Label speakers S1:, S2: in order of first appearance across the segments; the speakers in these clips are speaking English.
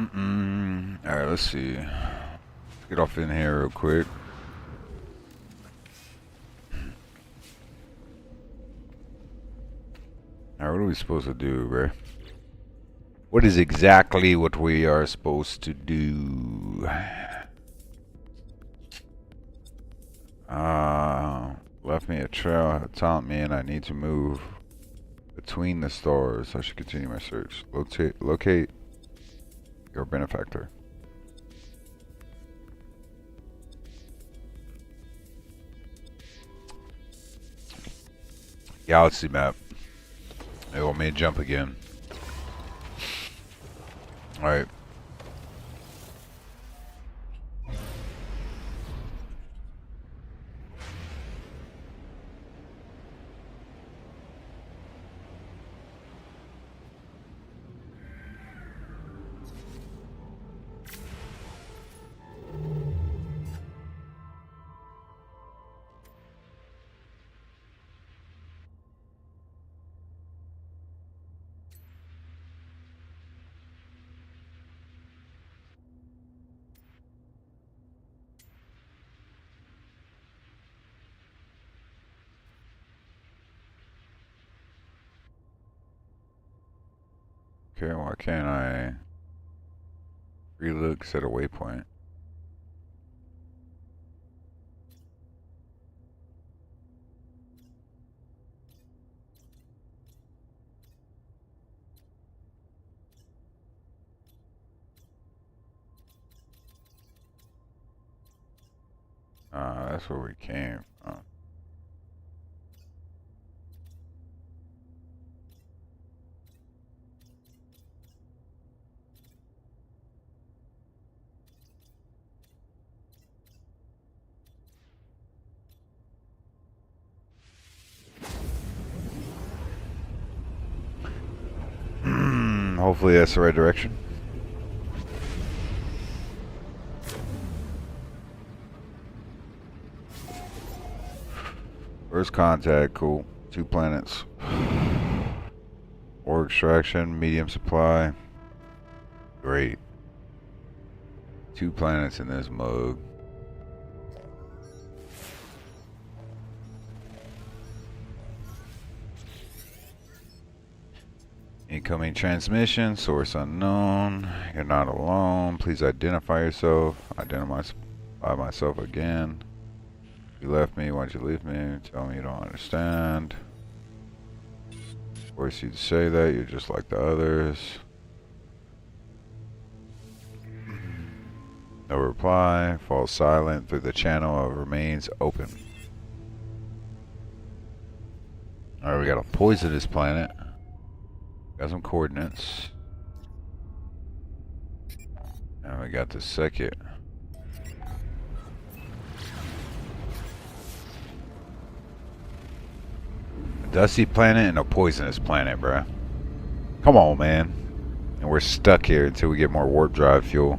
S1: Alright, let's see. Let's get off in here real quick. Alright, what are we supposed to do, bro? What is exactly what we are supposed to do? Left me a trail, taunt me, and I need to move between the stars. I should continue my search. Locate your benefactor. Galaxy map. They want me to jump again. Alright. Okay, why can't I relook, set a waypoint? That's where we came from. Hopefully that's the right direction. First contact, cool. 2 planets. Ore extraction, medium supply. Great. 2 planets in this mug. Incoming transmission, source unknown. You're not alone. Please identify yourself. Identify myself again. You left me. Why'd you leave me? Tell me you don't understand. Force you to say that. You're just like the others. No reply. Falls silent through the channel. Remains open. Alright, we got a poisonous planet. Got some coordinates. And we got the second. A dusty planet and a poisonous planet, bruh. Come on, man. And we're stuck here until we get more warp drive fuel.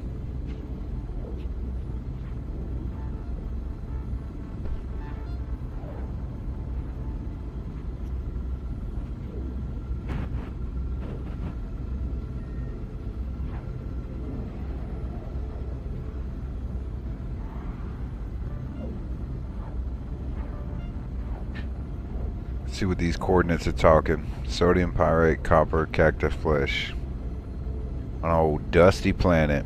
S1: See what these coordinates are talking. Sodium pyrite, copper, cactus flesh. On an old dusty planet.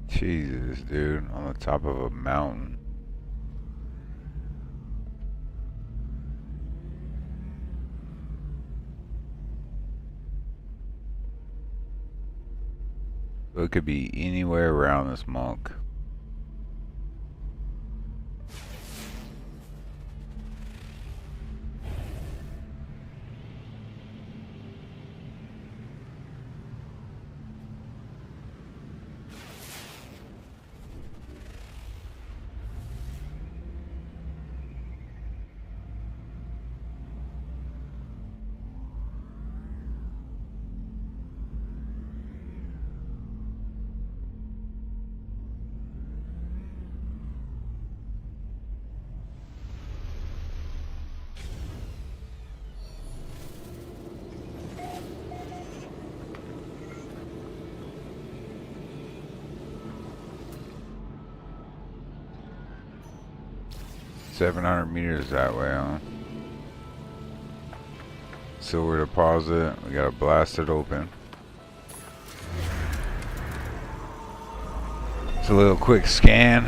S1: Jesus, dude, on the top of a mountain. So it could be anywhere around this monk. $700 that way, huh? Silver deposit. We gotta blast it open. It's a little quick scan.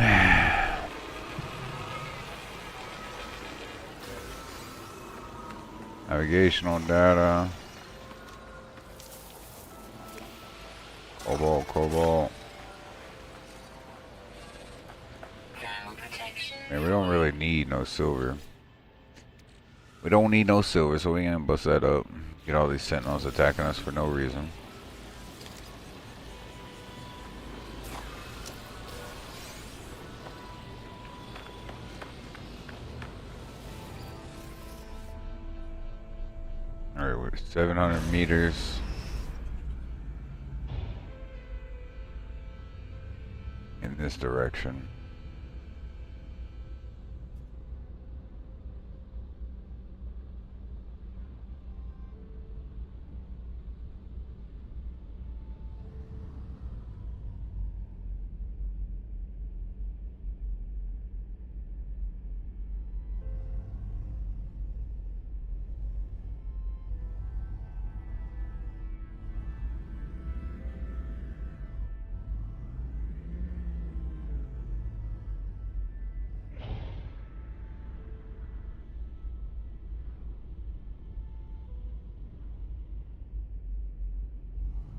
S1: Navigational data. Cobalt. Man, we don't really need no silver. We don't need no silver, so we ain't gonna bust that up. Get all these sentinels attacking us for no reason. Alright, we're 700 meters. In this direction.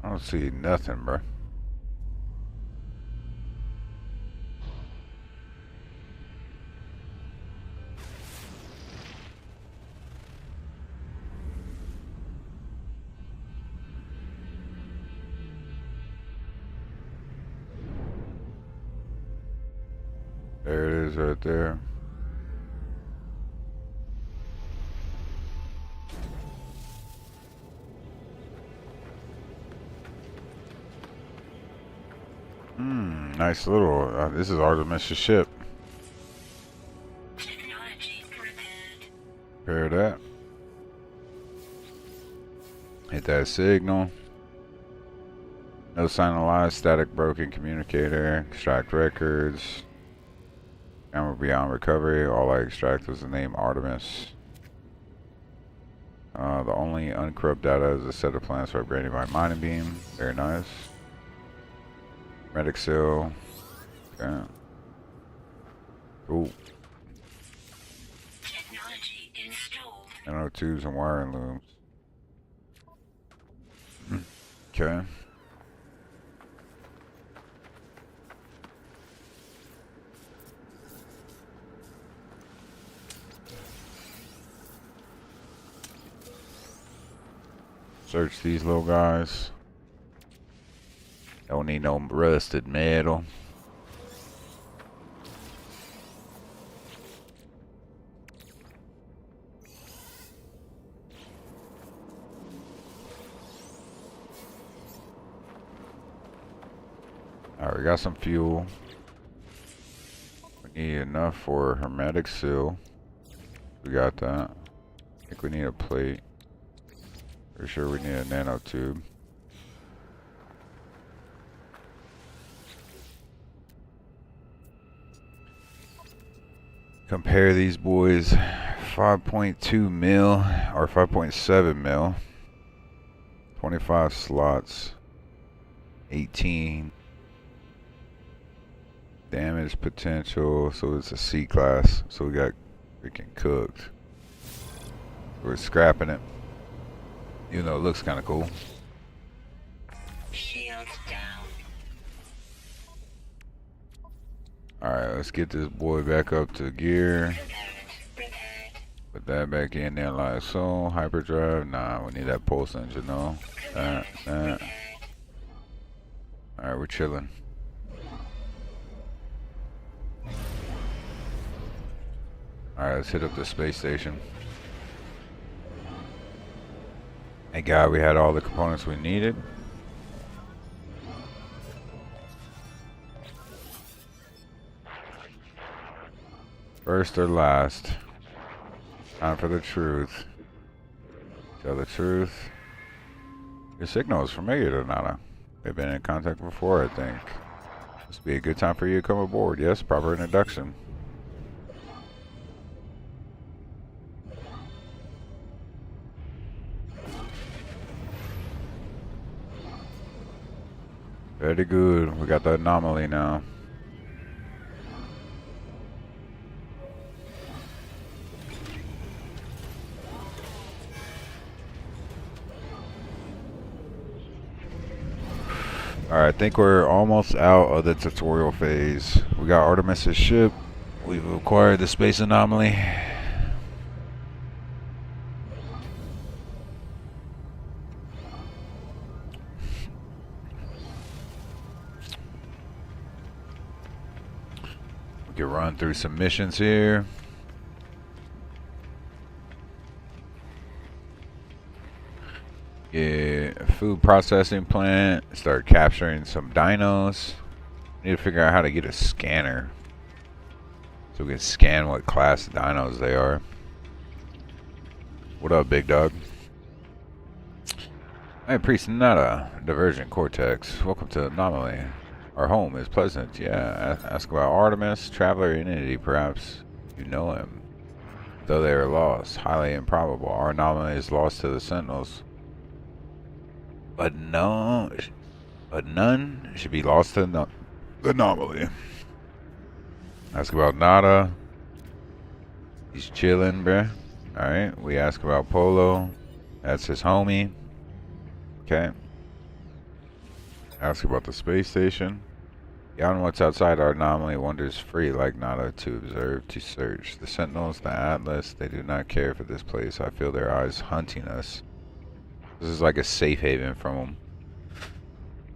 S1: I don't see nothing, bro. There it is right there. Nice little, this is Artemis' ship. Repair that. Hit that signal. No sign of life, static broken communicator, extract records. Camera beyond recovery, all I extract was the name Artemis. The only uncorrupt data is a set of plans for upgrading my mining beam. Very nice. Medic seal. Okay. Cool.
S2: Technology installed.
S1: NO2s and wiring looms. Okay. Search these little guys. Don't need no rusted metal. Alright, we got some fuel. We need enough for hermetic seal. We got that. I think we need a plate. For sure we need a nanotube. Compare these boys. 5.2 mil or 5.7 mil. 25 slots. 18 damage potential. So it's a C class. So we got freaking cooked. We're scrapping it. Even though it looks kind of cool.
S2: Shields down.
S1: Alright, let's get this boy back up to gear. Put that back in there like so. Hyperdrive. Nah, we need that pulse engine though. That. Alright, we're chilling. Alright, let's hit up the space station. Thank God we had all the components we needed. First or last. Time for the truth. Tell the truth. Your signal is familiar to Nana. They've been in contact before, I think. This would be a good time for you to come aboard. Yes, proper introduction. Very good. We got the anomaly now. Alright, I think we're almost out of the tutorial phase. We got Artemis's ship. We've acquired the space anomaly. We can run through some missions here. Yeah, food processing plant. Start capturing some dinos. Need to figure out how to get a scanner so we can scan what class of dinos they are. What up, big dog? Hey, Priest Nada, Divergent Cortex. Welcome to Anomaly. Our home is pleasant. Yeah, ask about Artemis, Traveler, Entity, perhaps. You know him. Though they are lost, highly improbable. Our anomaly is lost to the Sentinels. But none should be lost to the anomaly. Ask about Nada. He's chilling, bruh. Alright, we ask about Polo. That's his homie. Okay. Ask about the space station. Beyond what's outside our anomaly wanders free like Nada to observe, to search. The Sentinels, the Atlas, they do not care for this place. I feel their eyes hunting us. This is like a safe haven from them.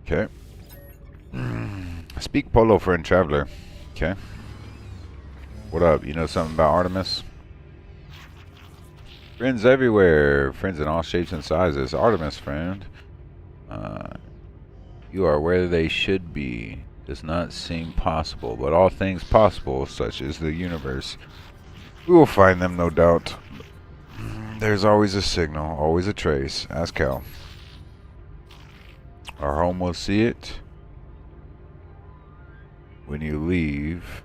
S1: Okay. Speak Polo, friend traveler. Okay. What up? You know something about Artemis? Friends everywhere. Friends in all shapes and sizes. Artemis, friend. You are where they should be. Does not seem possible, but all things possible, such as the universe. We will find them, no doubt. There's always a signal, always a trace. Ask Cal. Our home will see it. When you leave,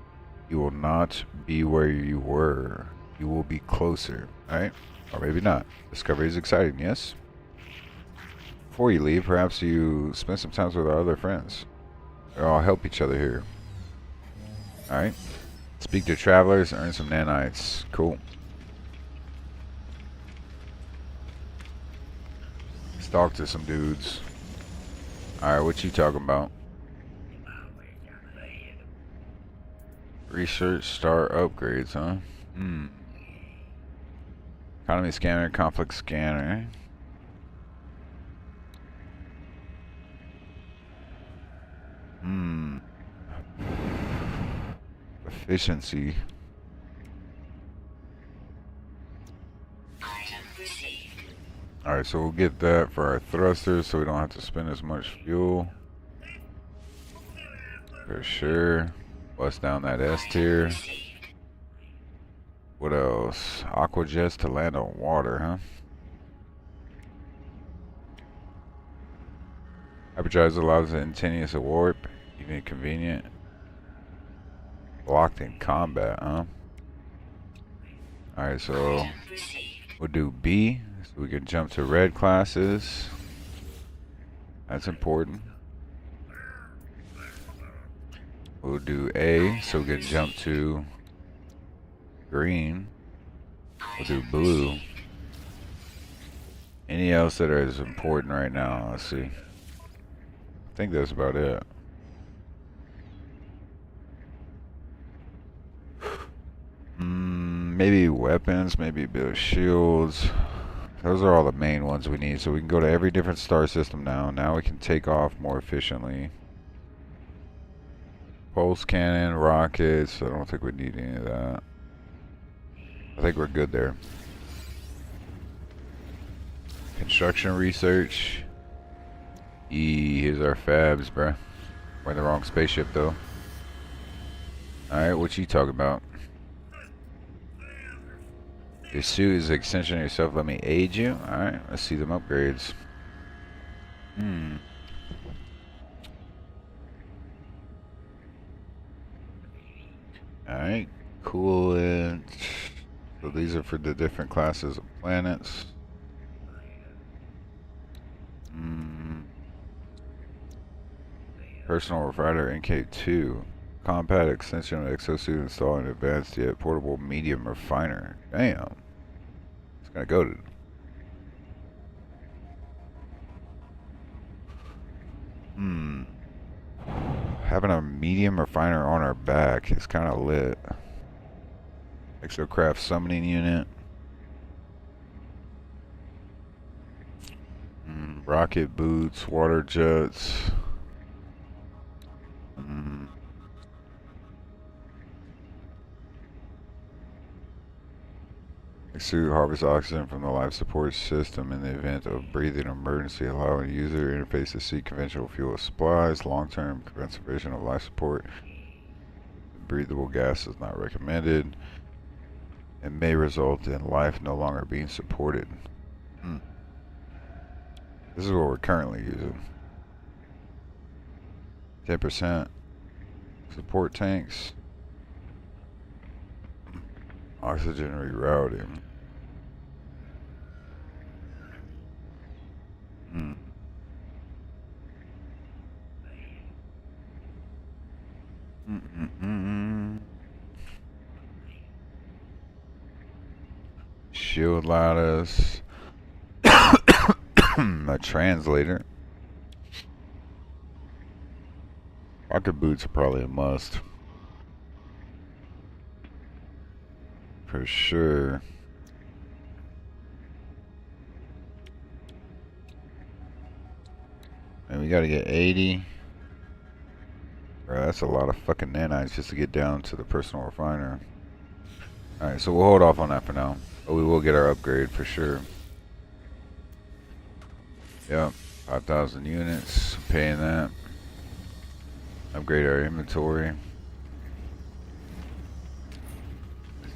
S1: you will not be where you were. You will be closer, right? Or maybe not. Discovery is exciting, yes? Before you leave, perhaps you spend some time with our other friends. They all help each other here. Alright. Speak to travelers, earn some nanites. Cool. Let's talk to some dudes. Alright, what you talking about? Research, start upgrades, huh? Economy scanner, conflict scanner. Efficiency. Alright, so we'll get that for our thrusters so we don't have to spend as much fuel. For sure. Bust down that S tier. What else? Aqua jets to land on water, huh? Hyperdrive allows the instantaneous warp, even convenient. Locked in combat, huh? Alright, so we'll do B, so we can jump to red classes. That's important. We'll do A, so we can jump to green. We'll do blue. Any else that is important right now? Let's see. I think that's about it. Maybe weapons, maybe build shields. Those are all the main ones we need. So we can go to every different star system now. Now we can take off more efficiently. Pulse cannon, rockets. I don't think we need any of that. I think we're good there. Construction research. Here's our fabs, bruh. We're in the wrong spaceship though. Alright, what you talking about? Your suit is an extension of yourself. Let me aid you. Alright, let's see them upgrades. Alright, coolant. So these are for the different classes of planets. Personal refrigerator NK2. Compact extension of exosuit installed in advanced yet portable medium refiner. Damn. It's gonna go to. Having a medium refiner on our back is kind of lit. Exocraft summoning unit. Rocket boots, water jets. Suit harvest oxygen from the life support system in the event of breathing emergency, allowing user interface to see conventional fuel supplies. Long-term conservation of life support. Breathable gas is not recommended. It may result in life no longer being supported. This is what we're currently using. 10% support tanks. Oxygen rerouting. Shield lattice. A translator. Rocket boots are probably a must. For sure. And we gotta get 80. Bro, that's a lot of fucking nanites just to get down to the personal refiner. Alright, so we'll hold off on that for now. But we will get our upgrade for sure. Yep, 5,000 units. Paying that. Upgrade our inventory.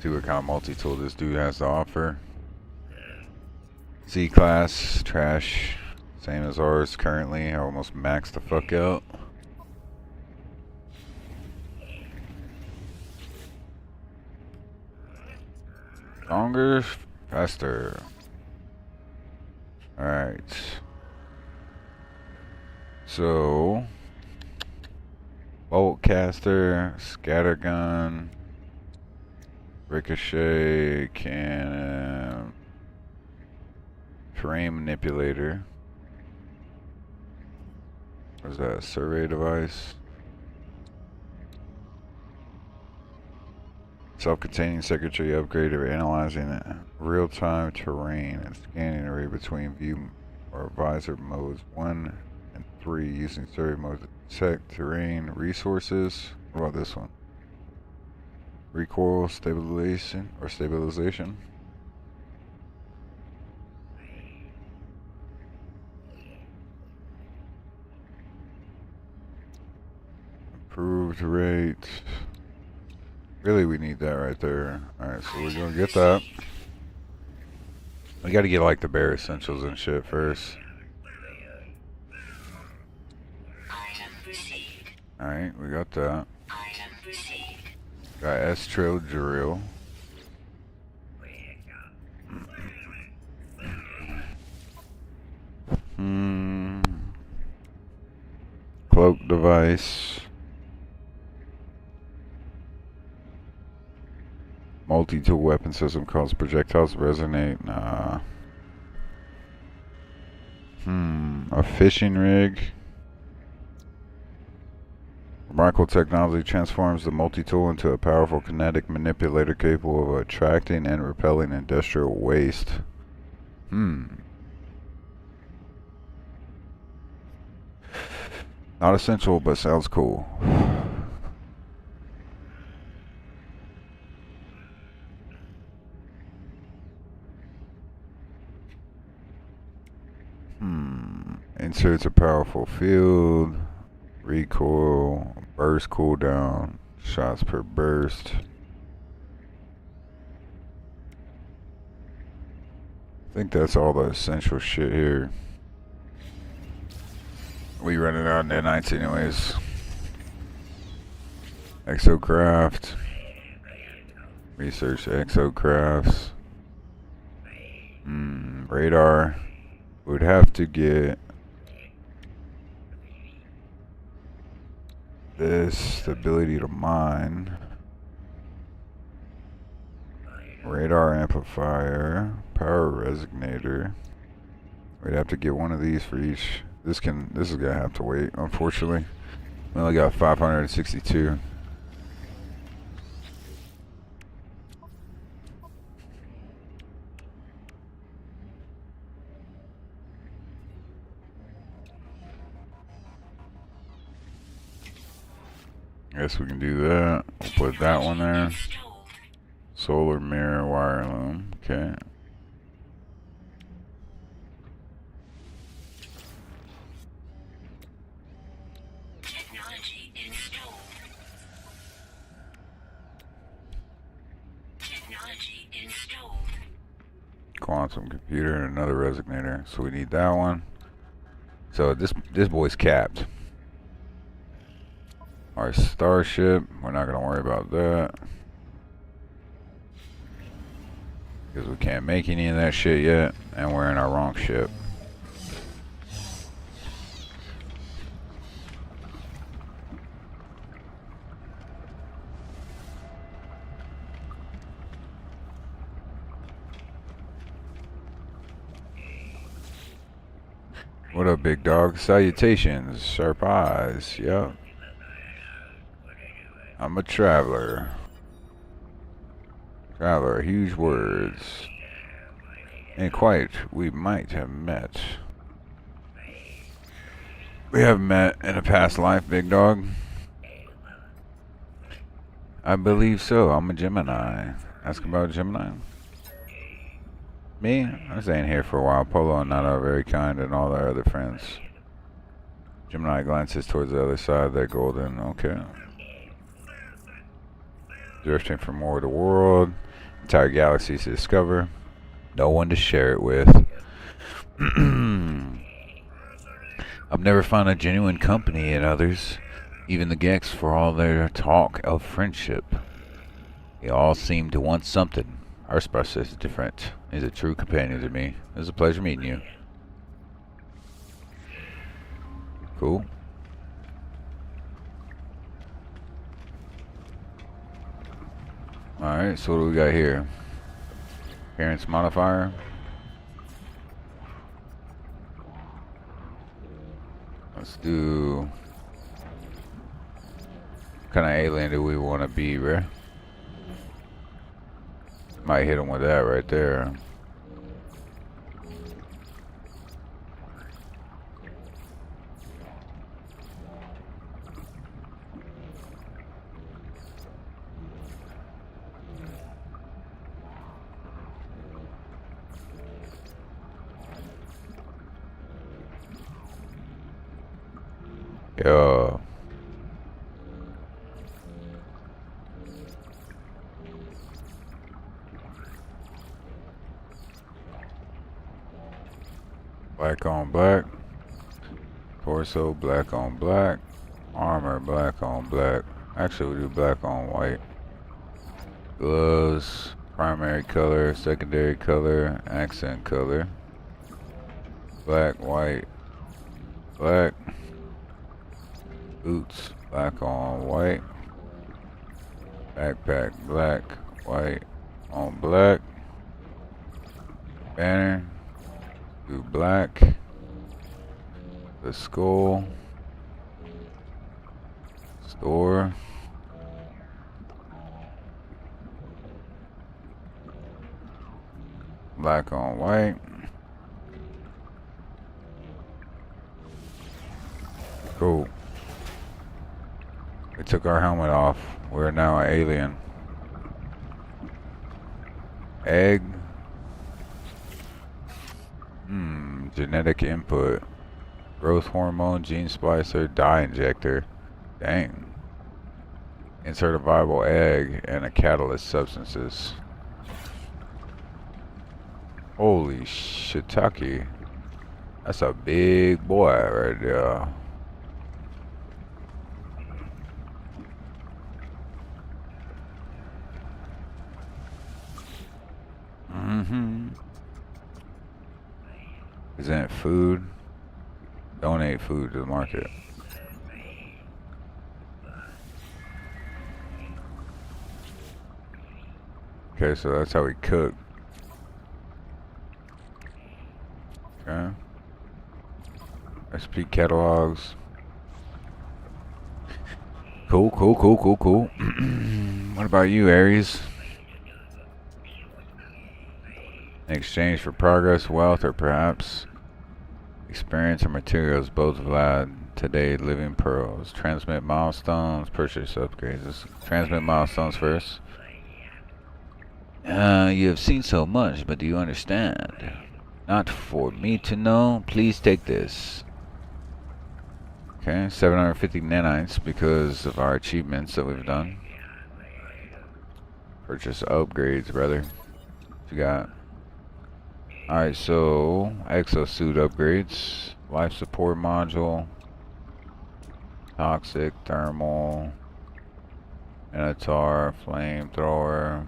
S1: See what kind of multi-tool this dude has to offer. C-class, trash. Same as ours currently. I almost maxed the fuck out. Stronger, faster. Alright. So, bolt caster, scattergun, ricochet, cannon, terrain manipulator. What is that? Survey device. Self-containing secretary upgrade of analyzing real-time terrain and scanning array between view or visor modes 1 and 3 using survey mode to detect terrain resources. What about this one? Recoil stabilization or stabilization. Improved rate. Really, we need that right there. Alright, so we're gonna get that. We gotta get like the bare essentials and shit first. Alright, we got that. Got S-Trail drill. Cloak device. Multi-tool weapon system causes projectiles to resonate. Nah. A fishing rig. Remarkable technology transforms the multi-tool into a powerful kinetic manipulator capable of attracting and repelling industrial waste. Not essential, but sounds cool. Inserts a powerful field, recoil, burst cooldown, shots per burst. I think that's all the essential shit here. We running out of nanites anyways. Exocraft. Research exocrafts. Radar. We'd have to get this, the ability to mine. Radar amplifier. Power resonator. We'd have to get one of these for each. This is gonna have to wait, unfortunately. We only got 562. Guess we can do that. We'll put that one there. Solar mirror wire loom. Okay.
S2: Technology installed. Technology installed.
S1: Quantum computer and another resonator. So we need that one. So this boy's capped. Our starship, we're not gonna worry about that. Because we can't make any of that shit yet, and we're in our wrong ship. What up, big dog? Salutations, sharp eyes, yup. I'm a traveler. Traveler, huge words. Ain't quite, we might have met. We haven't met in a past life, big dog. I believe so, I'm a Gemini. Ask about Gemini. Me? I was staying here for a while. Polo and Nana are very kind and all their other friends. Gemini glances towards the other side of that golden, okay. Drifting from world to world, entire galaxies to discover, no one to share it with. I've never found a genuine company in others, even the Gex, for all their talk of friendship. They all seem to want something. Our process is different. He's a true companion to me. It was a pleasure meeting you. Cool. Alright, so what do we got here? Appearance modifier. Let's do... What kind of alien do we want to be, bruh? Might hit him with that right there. Yeah. Black on black. Torso, black on black. Armor, black on black. Actually, we do black on white. Gloves, primary color, secondary color, accent color. Black, white, black. Boots, black on white. Backpack, black, white on black. Banner, do black. The skull Door. Black on white. Cool. We took our helmet off. We're now an alien. Egg. Genetic input. Growth hormone, gene splicer, dye injector. Dang. Insert a viable egg and a catalyst substances. Holy shiitake. That's a big boy right there. Present food. Donate food to the market. Okay, so that's how we cook. Okay. SP catalogs. Cool. What about you, Aries? In exchange for progress, wealth, or perhaps experience or materials, both Vlad today living pearls. Transmit milestones, purchase upgrades. Let's transmit milestones first. You have seen so much, but do you understand? Not for me to know. Please take this. Okay, 750 nanites because of our achievements that we've done. Purchase upgrades, brother. What you got? Alright, so exosuit upgrades. Life support module. Toxic, thermal. Minotaur, flamethrower.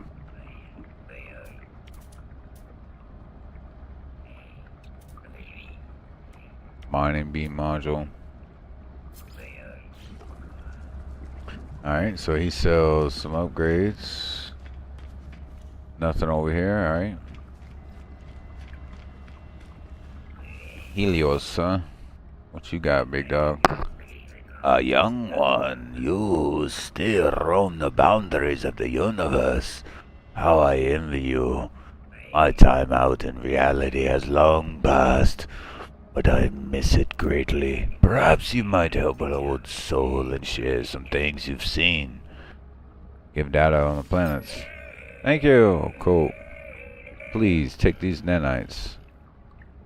S1: Mining beam module. Alright, so he sells some upgrades. Nothing over here, alright. Helios, huh? What you got, big dog?
S3: A young one, you still roam the boundaries of the universe. How I envy you. My time out in reality has long passed, but I miss it greatly. Perhaps you might help an old soul and share some things you've seen.
S1: Give data on the planets. Thank you. Cool. Please take these nanites.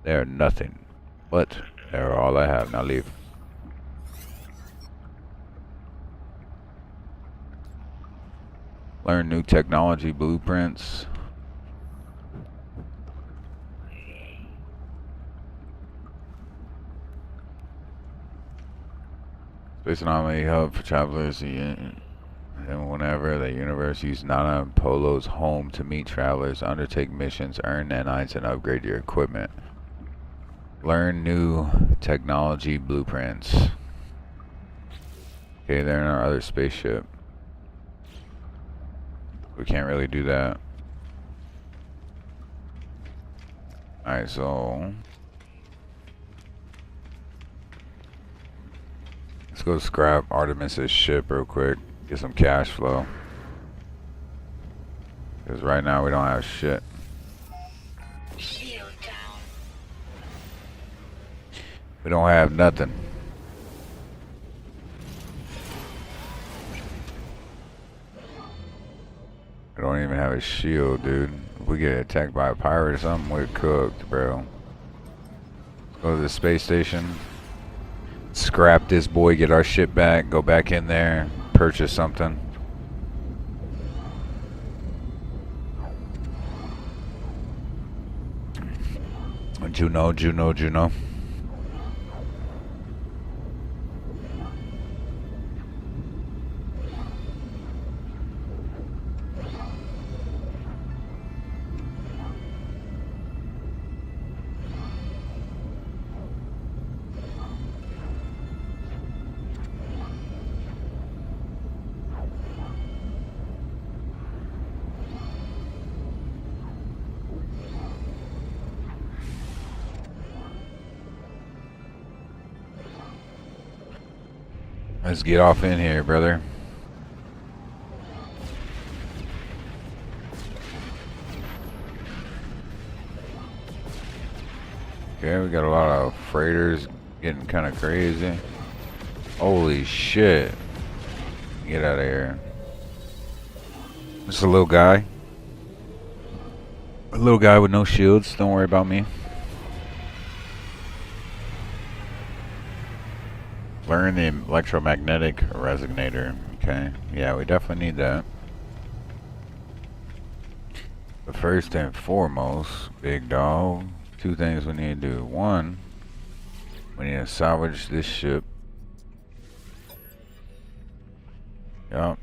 S1: They are nothing, but they're all I have. Now leave. Learn new technology blueprints. Space Anomaly Hub for travelers. And whenever the universe use Nana and Polo's home to meet travelers, undertake missions, earn nanites, and upgrade your equipment. Learn new technology blueprints. Okay, they're in our other spaceship. We can't really do that. Alright, so let's go scrap Artemis's ship real quick. Get some cash flow. Because right now we don't have shit.
S2: Shield down.
S1: We don't have nothing. We don't even have a shield, dude. If we get attacked by a pirate or something, we're cooked, bro. Let's go to the space station. Scrap this boy, get our ship back, go back in there, purchase something. Juno. Let's get off in here, brother. Okay, we got a lot of freighters getting kind of crazy. Holy shit. Get out of here. Just a little guy. A little guy with no shields. Don't worry about me. Learn the electromagnetic resonator. Okay. Yeah, we definitely need that. But first and foremost, big dog, two things we need to do. One, we need to salvage this ship. Yup.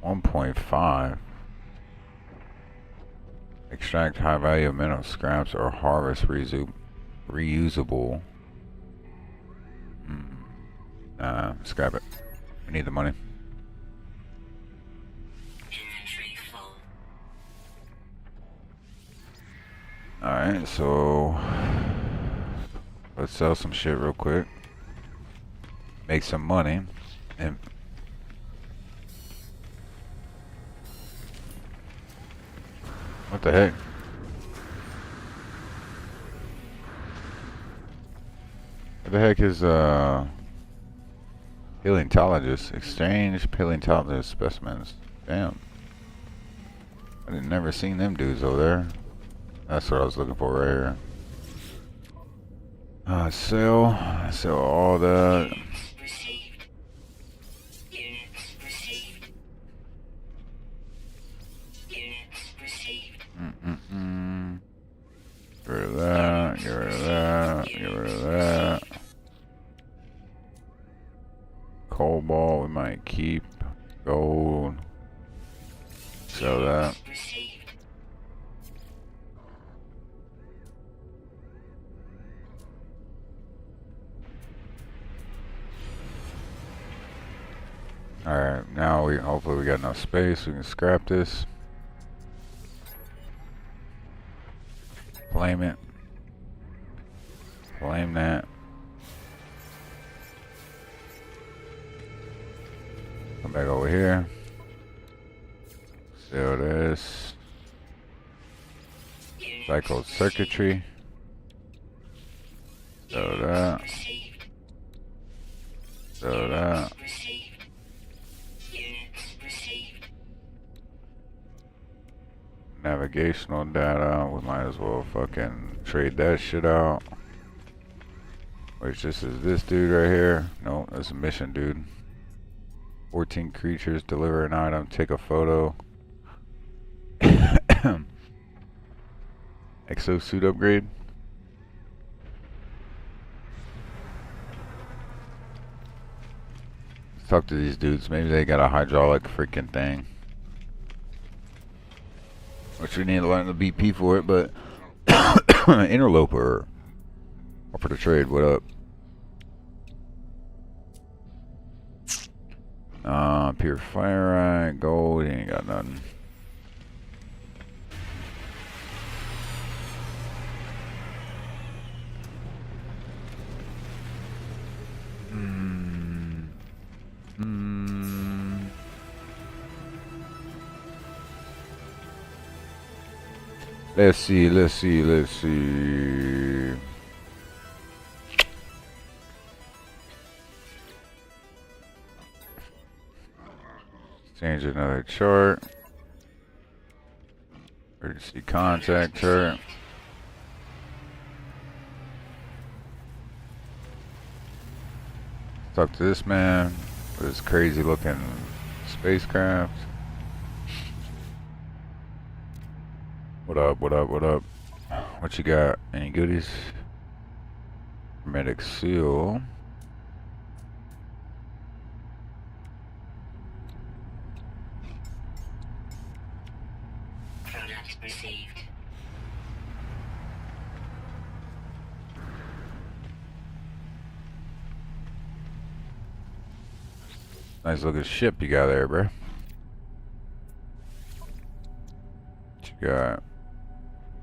S1: 1.5. Extract high value mineral scraps or harvest reusable. Scrap it. We need the money.
S2: Inventory full.
S1: Alright, so let's sell some shit real quick. Make some money. And what the heck? What the heck is paleontologist? Exchange paleontologist specimens. Damn. I didn't never seen them dudes over there. That's what I was looking for right here. Sell all that.
S2: Units received. Units received. Units received.
S1: Get rid of that, get rid of that, get rid of that. Cobalt we might keep. Gold. Sell that.
S2: Received.
S1: Alright, now hopefully we got enough space, we can scrap this. Claim it. Claim that. Come back over here. Sell this. Cycle circuitry. Sell that.
S2: Received.
S1: Sell that.
S2: Received. Units received.
S1: Navigational data. We might as well fucking trade that shit out. Which this is this dude right here. No, that's a mission dude. 14 creatures, deliver an item, take a photo. Exosuit upgrade. Let's talk to these dudes. Maybe they got a hydraulic freaking thing. Which we need to learn the BP for it, but interloper. Offer to trade, what up? Pure fireite, gold, he ain't got nothing. Let's see, let's see, let's see. Change another chart. Emergency contact chart. Talk to this man with his crazy looking spacecraft. What up, what up, what up? What you got? Any goodies? Hermetic seal.
S2: Product received.
S1: Nice looking ship you got there, bro. What you got?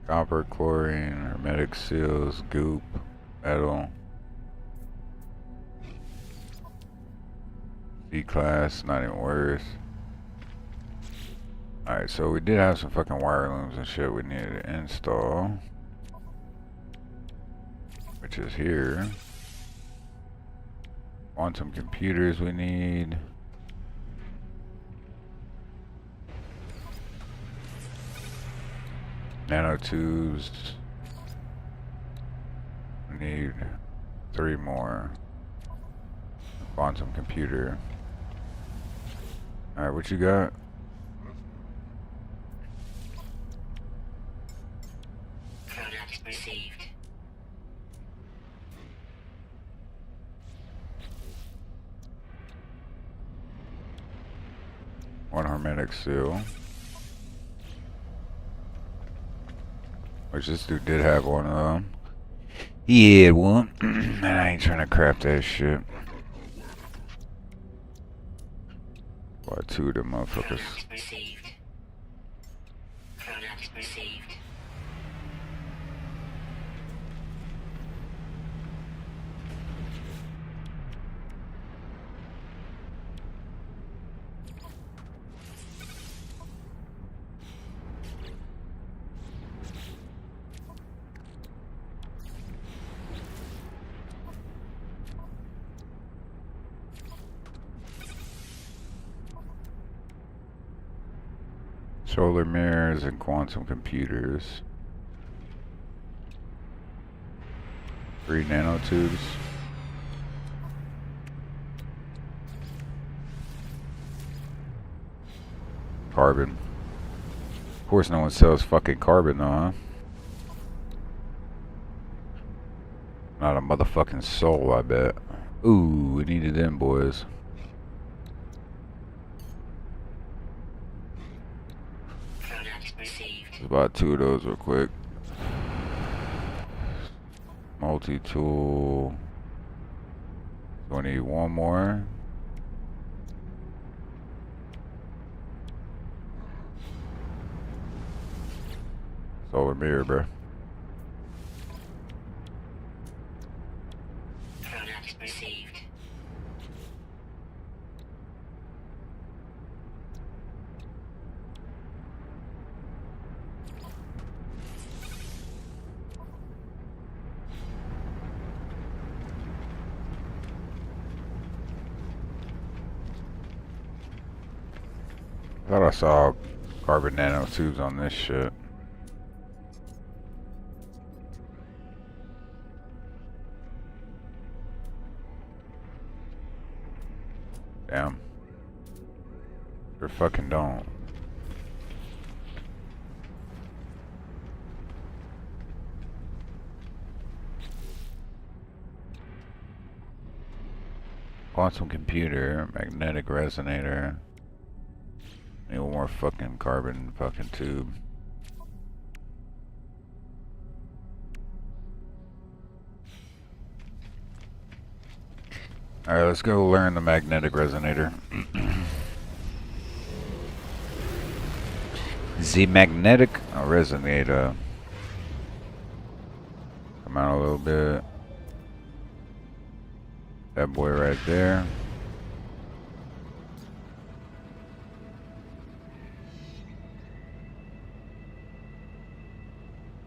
S1: Copper, chlorine, hermetic seals, goop, metal. C-class, not even worth. Alright, so we did have some fucking wire looms and shit we needed to install. Which is here. Quantum computers we need. Nanotubes. We need 3 more. Quantum computer. Alright, what you got?
S2: Product received.
S1: One hermetic seal. Which this dude did have one of them. He had one. And I ain't trying to craft that shit. Why 2 of them motherfuckers?
S2: Product received. Product received.
S1: Solar mirrors and quantum computers. 3 nanotubes. Carbon. Of course no one sells fucking carbon though, huh? Not a motherfucking soul, I bet. Ooh, we needed them boys.
S2: Product received.
S1: Let's buy 2 of those real quick. Multi-tool. So I need 1 more. Solar mirror, bro.
S2: Product received.
S1: I thought I saw carbon nanotubes on this shit. Damn. Sure fucking don't. Quantum computer, magnetic resonator. Need 1 more fucking carbon fucking tube. Alright, let's go learn the magnetic resonator. The magnetic resonator. Come out a little bit. That boy right there.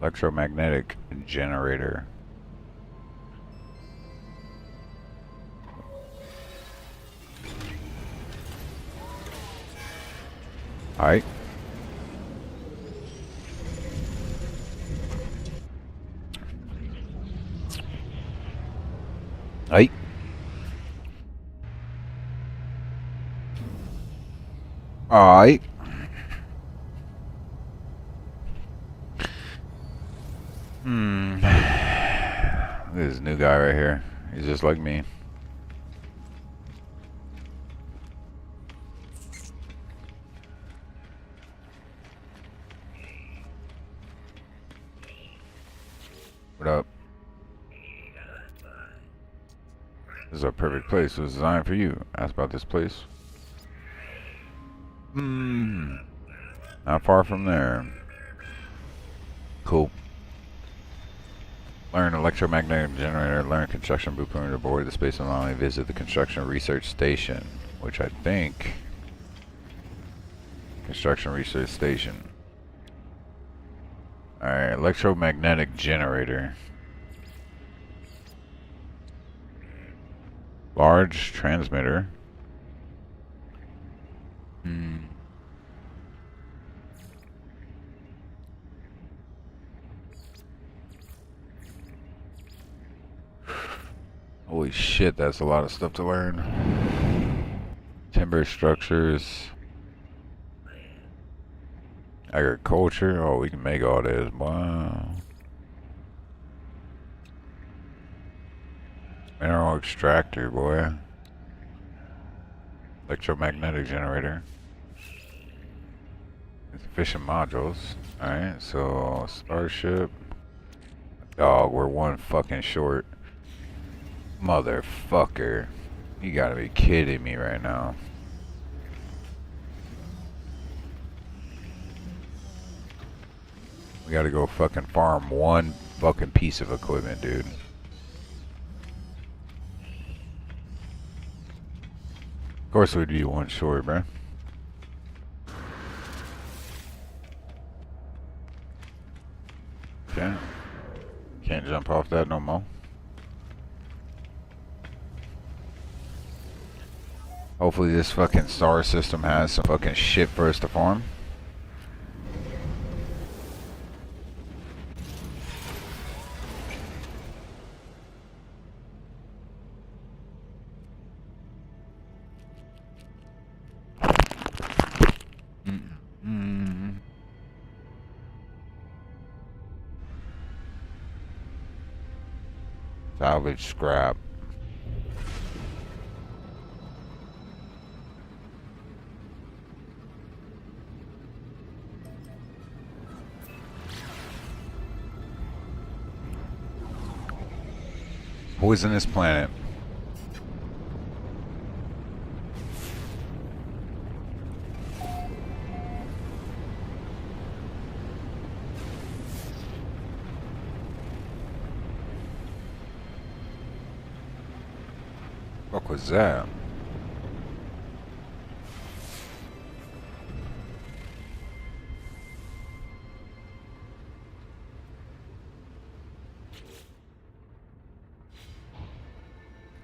S1: Electromagnetic generator. Alright. Alright. Alright. This new guy right here. He's just like me. What up? This is a perfect place. It was designed for you. Ask about this place. Not far from there. Cool. Learn electromagnetic generator. Learn construction blueprint aboard the space anomaly. Visit the construction research station. which I think construction research station. Alright, electromagnetic generator. Large transmitter. Holy shit, that's a lot of stuff to learn. Timber structures. Agriculture. Oh, we can make all this. Wow. Mineral extractor, boy. Electromagnetic generator. Efficient modules. Alright, so Starship. Dog, we're one fucking short. Motherfucker. You gotta be kidding me right now. We gotta go fucking farm one fucking piece of equipment, dude. Of course we'd be one short, bruh. Okay. Can't jump off that no more. Hopefully this fucking star system has some fucking shit for us to farm. Salvage scrap. Poisonous planet. What was that?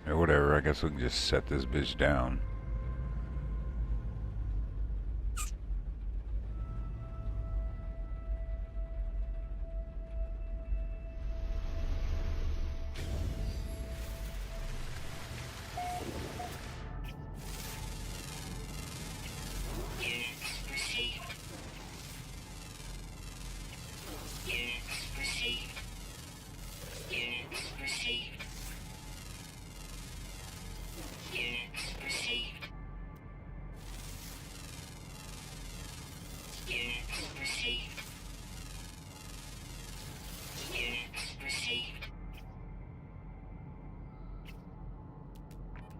S1: Or whatever, I guess we can just set this bitch down.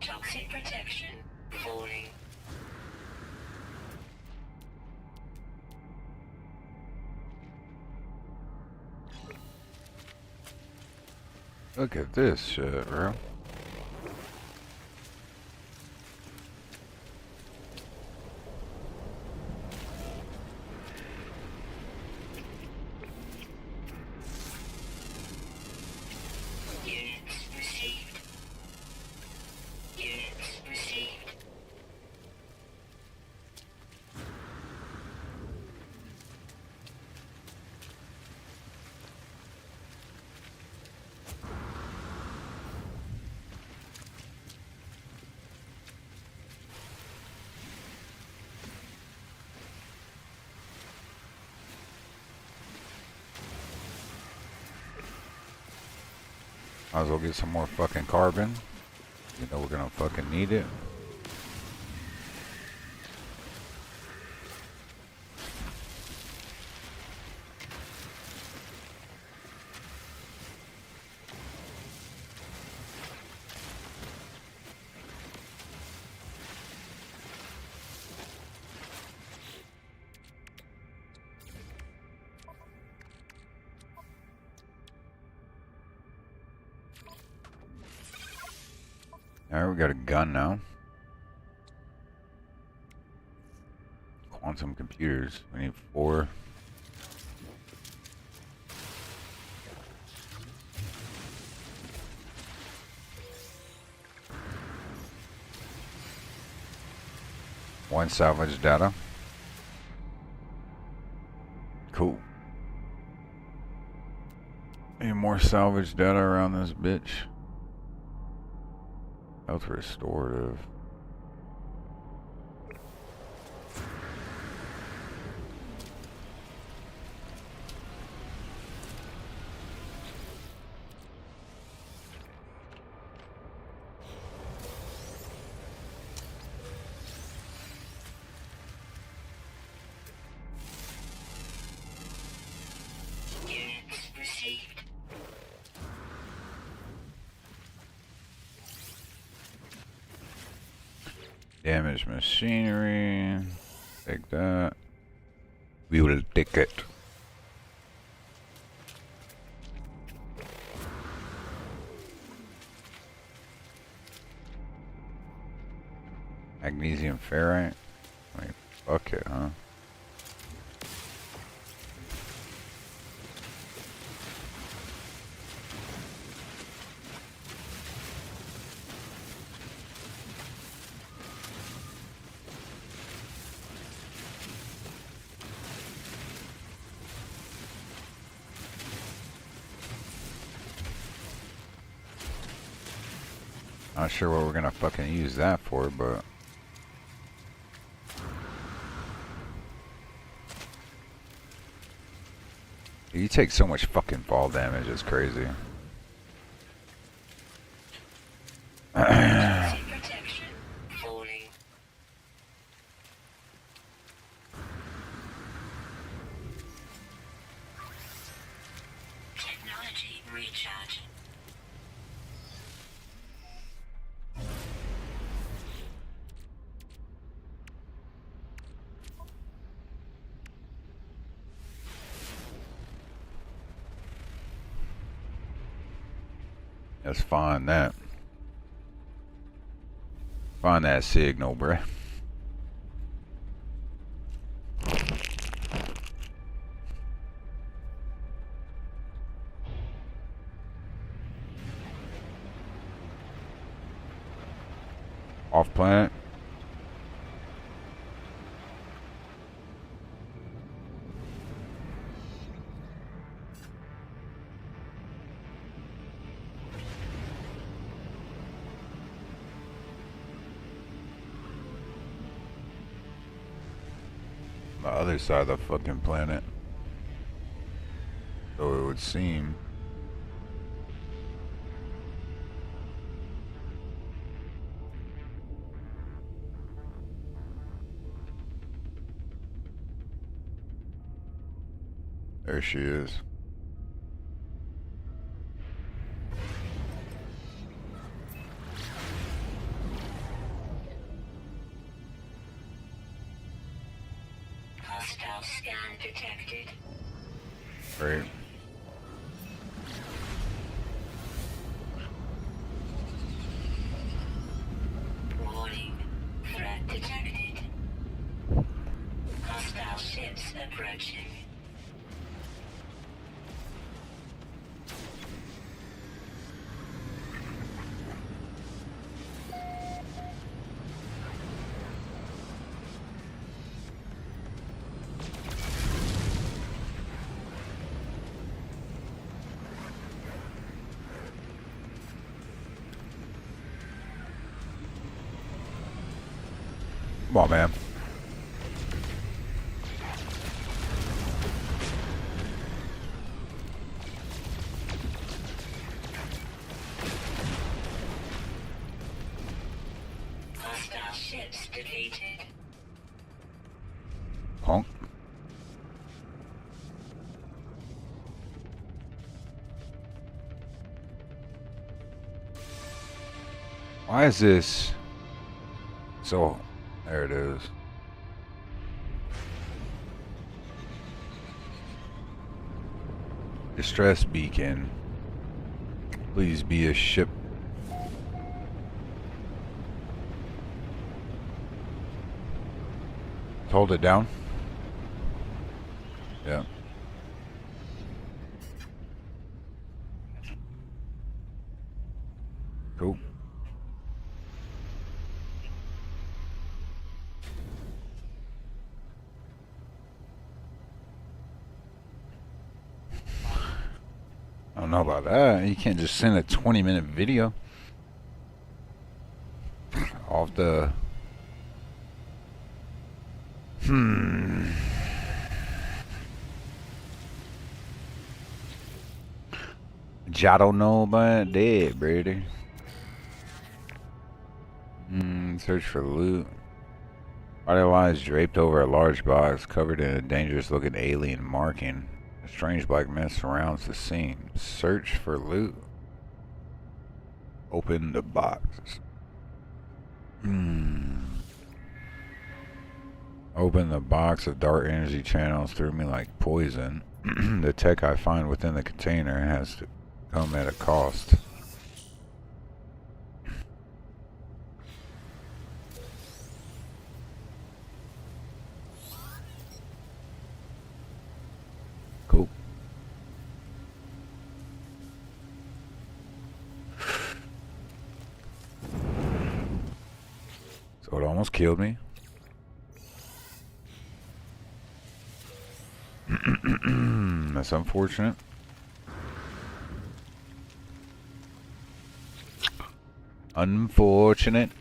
S2: Toxic protection. Falling.
S1: Look at this shit, bro. Might as well get some more fucking carbon. You know we're gonna fucking need it. Alright, we got a gun now. on some computers. We need 4. One salvage data. Cool. Any more salvage data around this bitch? Health restorative.
S2: Units received.
S1: Damaged machinery. Take that. We will take it. Magnesium ferrite. Like, fuck it, huh? Not sure what we're gonna fucking use that for, but you take so much fucking fall damage, it's crazy.
S2: Protection. Falling. Technology recharge.
S1: Let's find that. Find that signal, bruh. Off planet. The other side of the fucking planet. So it would seem. There she is.
S2: Hostile scan detected.
S1: Great.
S2: Warning. Threat detected. Hostile ships approaching.
S1: Come on, man.
S2: Hostile ships defeated.
S1: Honk. Why is this so? There it is. Distress beacon. Please be a ship. Hold it down. Yeah. Cool. I don't know about that. You can't just send a 20-minute video off the. I don't know about that, Brady. Search for loot. Body lies draped over a large box covered in a dangerous-looking alien marking. A strange black mist surrounds the scene. Search for loot. Open the box. Open the box of dark energy channels through me like poison. The tech I find within the container has to come at a cost. Cool. So it almost killed me. That's unfortunate. Unfortunate.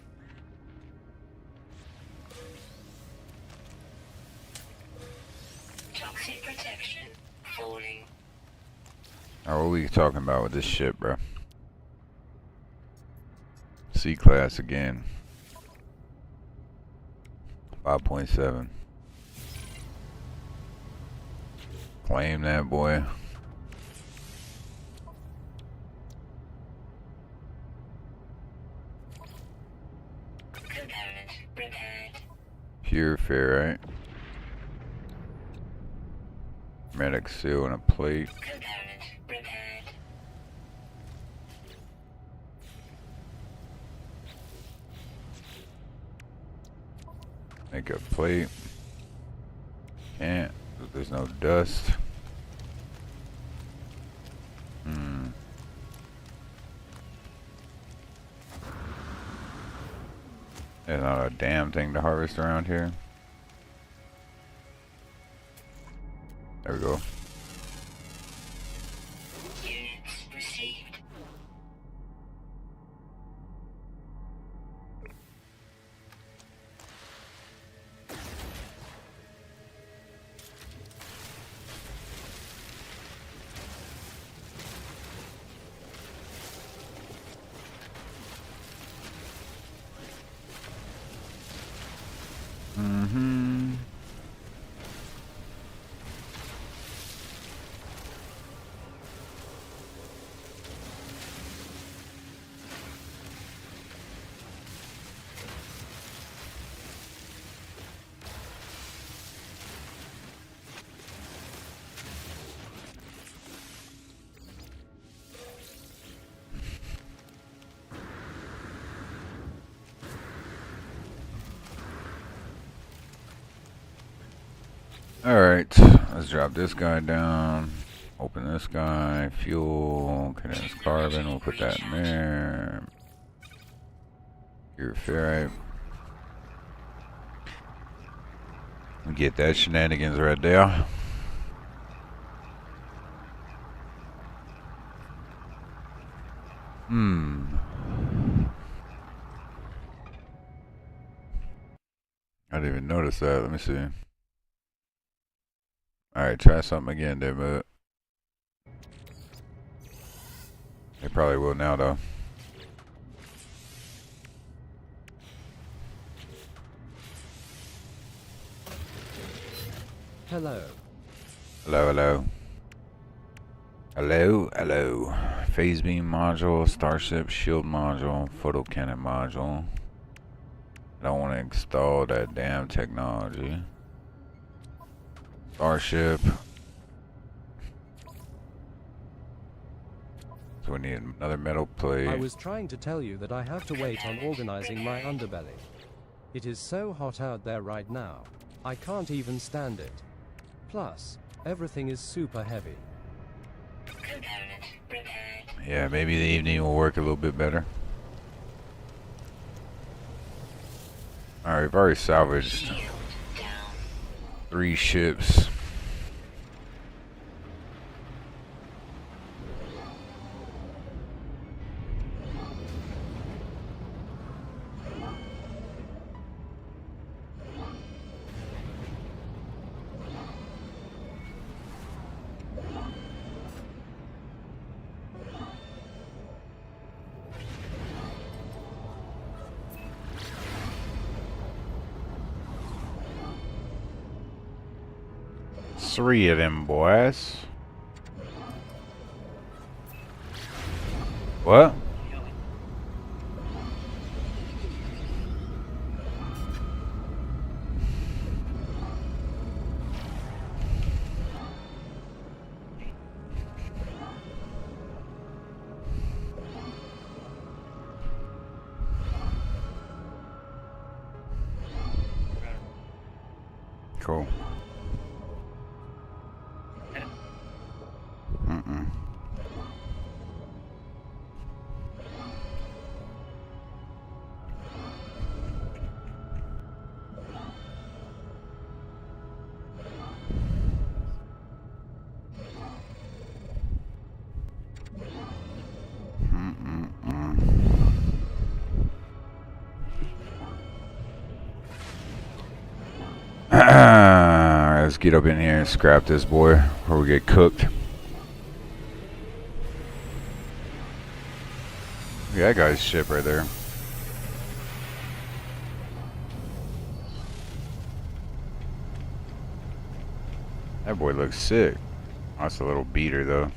S2: Toxic protection falling.
S1: Alright, what are we talking about with this shit, bro? C-class again. 5.7. Claim that boy.
S2: Component repaired.
S1: Pure ferrite. Medic seal and a plate.
S2: Component repaired.
S1: Make a plate. Can't. There's no dust. There's not a damn thing to harvest around here. There we go.
S2: Units received.
S1: Alright, let's drop this guy down. Open this guy. Fuel. Condensed carbon. We'll put that in there. Pure ferrite. We get that shenanigans right there. I didn't even notice that. Let me see. Alright, try something again there, but they probably will now, though.
S4: Hello.
S1: Hello, hello. Hello, hello. Phase beam module, starship shield module, photo cannon module. I don't want to install that damn technology. Starship. So we need another metal plate.
S4: I was trying to tell you that I have to wait on organizing my underbelly. It is so hot out there right now. I can't even stand it. Plus, Everything is super heavy.
S2: Component repaired.
S1: Yeah, maybe the evening will work a little bit better. Alright, we've already salvaged
S2: Shield down.
S1: 3 ships. Three of them boys. What? Cool. Mm-mm. Alright, let's get up in here and scrap this boy before we get cooked. Yeah, that guy's ship right there. That boy looks sick. Oh, that's a little beater though.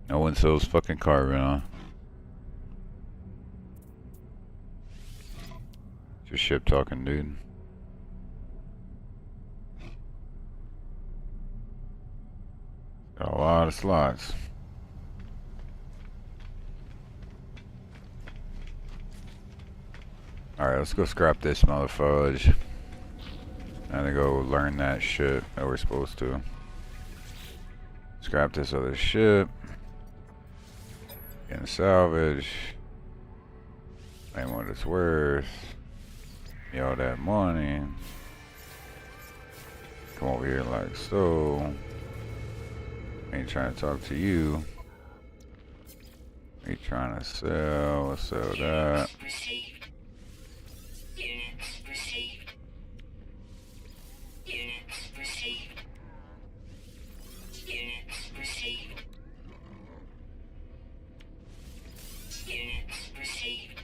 S1: No one sells fucking carbon, huh? It's your ship talking, dude. Got a lot of slots. Alright, let's go scrap this motherfucker. And then go learn that shit that we're supposed to. Scrap this other ship. Getting salvage. Ain't what it's worth. Give me all that money. Come over here like so. Ain't trying to talk to you. Ain't trying to sell. Let's sell that.
S2: Units received. Units received. Units received. Units received. Units received.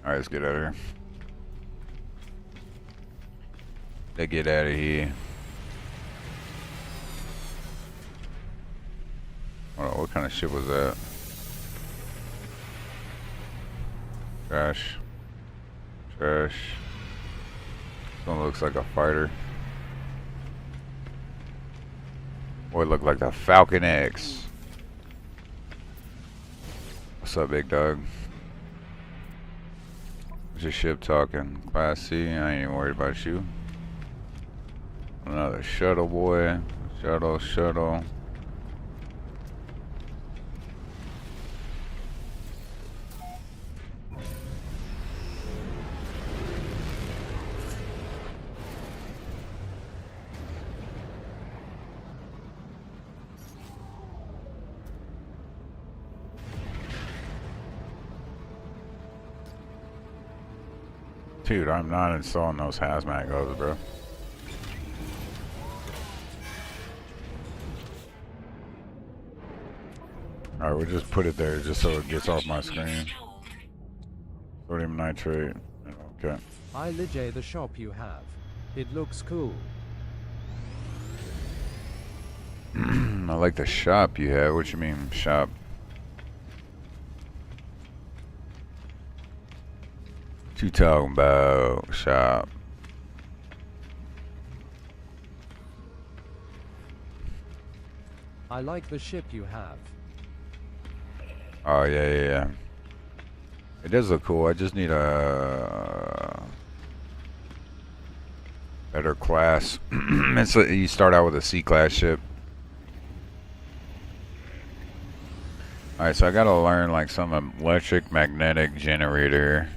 S1: Alright, let's get out of here. Let's get out of here. Hold on, what kind of ship was that? Trash. Trash. This one looks like a fighter. Boy, look like the Falcon X. What's up, big dog? What's your ship talking? Class C, I ain't even worried about you. Another shuttle, boy. Shuttle, shuttle. Dude, I'm not installing those hazmat gloves, bro. Alright, we'll just put it there just so it gets off my screen. Sodium nitrate. Okay.
S4: I Lijay the shop you have. It looks cool.
S1: I like the shop you have. What you mean, shop? What you talking about, shop?
S4: I like the ship you have.
S1: Oh, yeah. It does look cool. I just need a better class. You start out with a C-class ship. Alright, so I gotta learn like some electric magnetic generator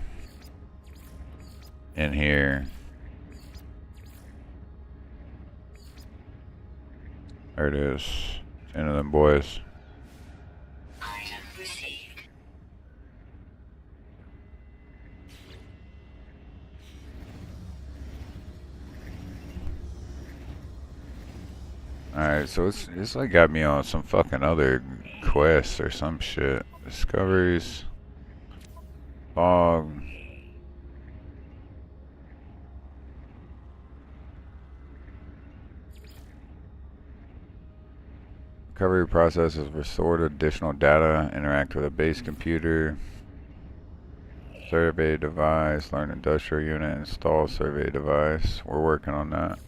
S1: in here. There it is. 10 of them boys.
S2: Item received.
S1: Alright, so it's like got me on some fucking other quests or some shit. Discoveries. Fog. Recovery process is restored additional data, interact with a base computer, survey device, learn industrial unit, install survey device. We're working on that.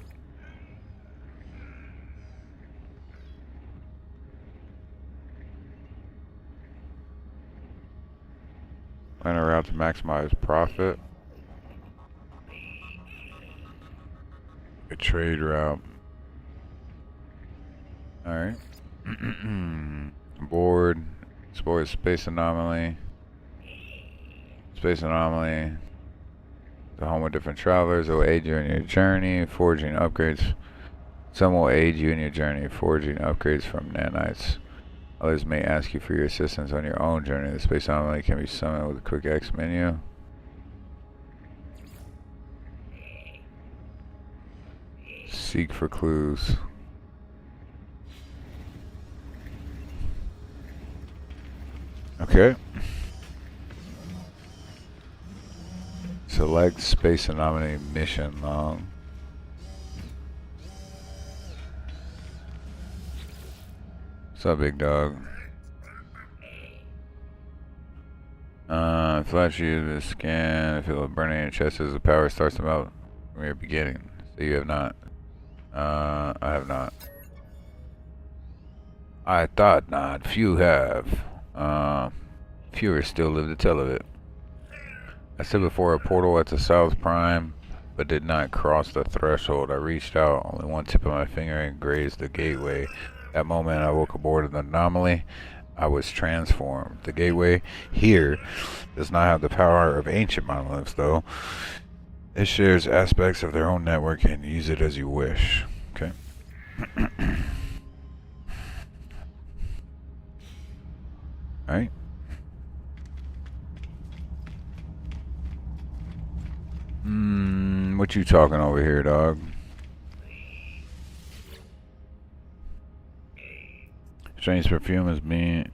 S1: Plan a route to maximize profit. A trade route. Alright. Board. Explore space anomaly. Space anomaly. The home of different travelers. It will aid you in your journey. Forging upgrades. Some will aid you in your journey. Forging upgrades from nanites. Others may ask you for your assistance on your own journey. The space anomaly can be summoned with a quick X menu. Seek for clues. Okay. Select space anomaly mission long. What's up, big dog? Flash you the scan. Feel it burning in your chest as the power starts to melt from your beginning. So you have not. I have not. I thought not. Few have. Fewer still live to tell of it. I stood before a portal at the South Prime, but did not cross the threshold. I reached out, only one tip of my finger, and grazed the gateway. That moment I woke aboard an anomaly. I was transformed. The gateway here does not have the power of ancient monoliths, though. It shares aspects of their own network and use it as you wish. Okay. Alright. What you talking over here, dog? Strange perfume is being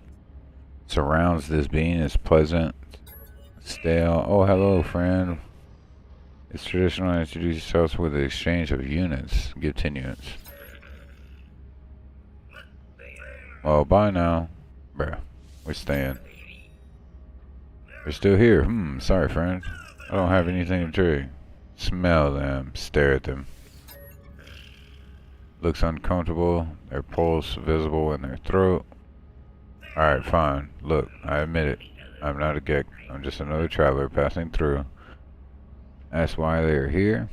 S1: surrounds this being is pleasant, stale. Oh, hello, friend. It's traditional to introduce yourselves with the exchange of units. Give 10 units. Well, bye now. Bruh, we're staying. We're still here. Sorry, friend. I don't have anything to drink. Smell them. Stare at them. Looks uncomfortable. Their pulse visible in their throat. Alright, fine. Look, I admit it. I'm not a geek. I'm just another traveler passing through. That's why they are here.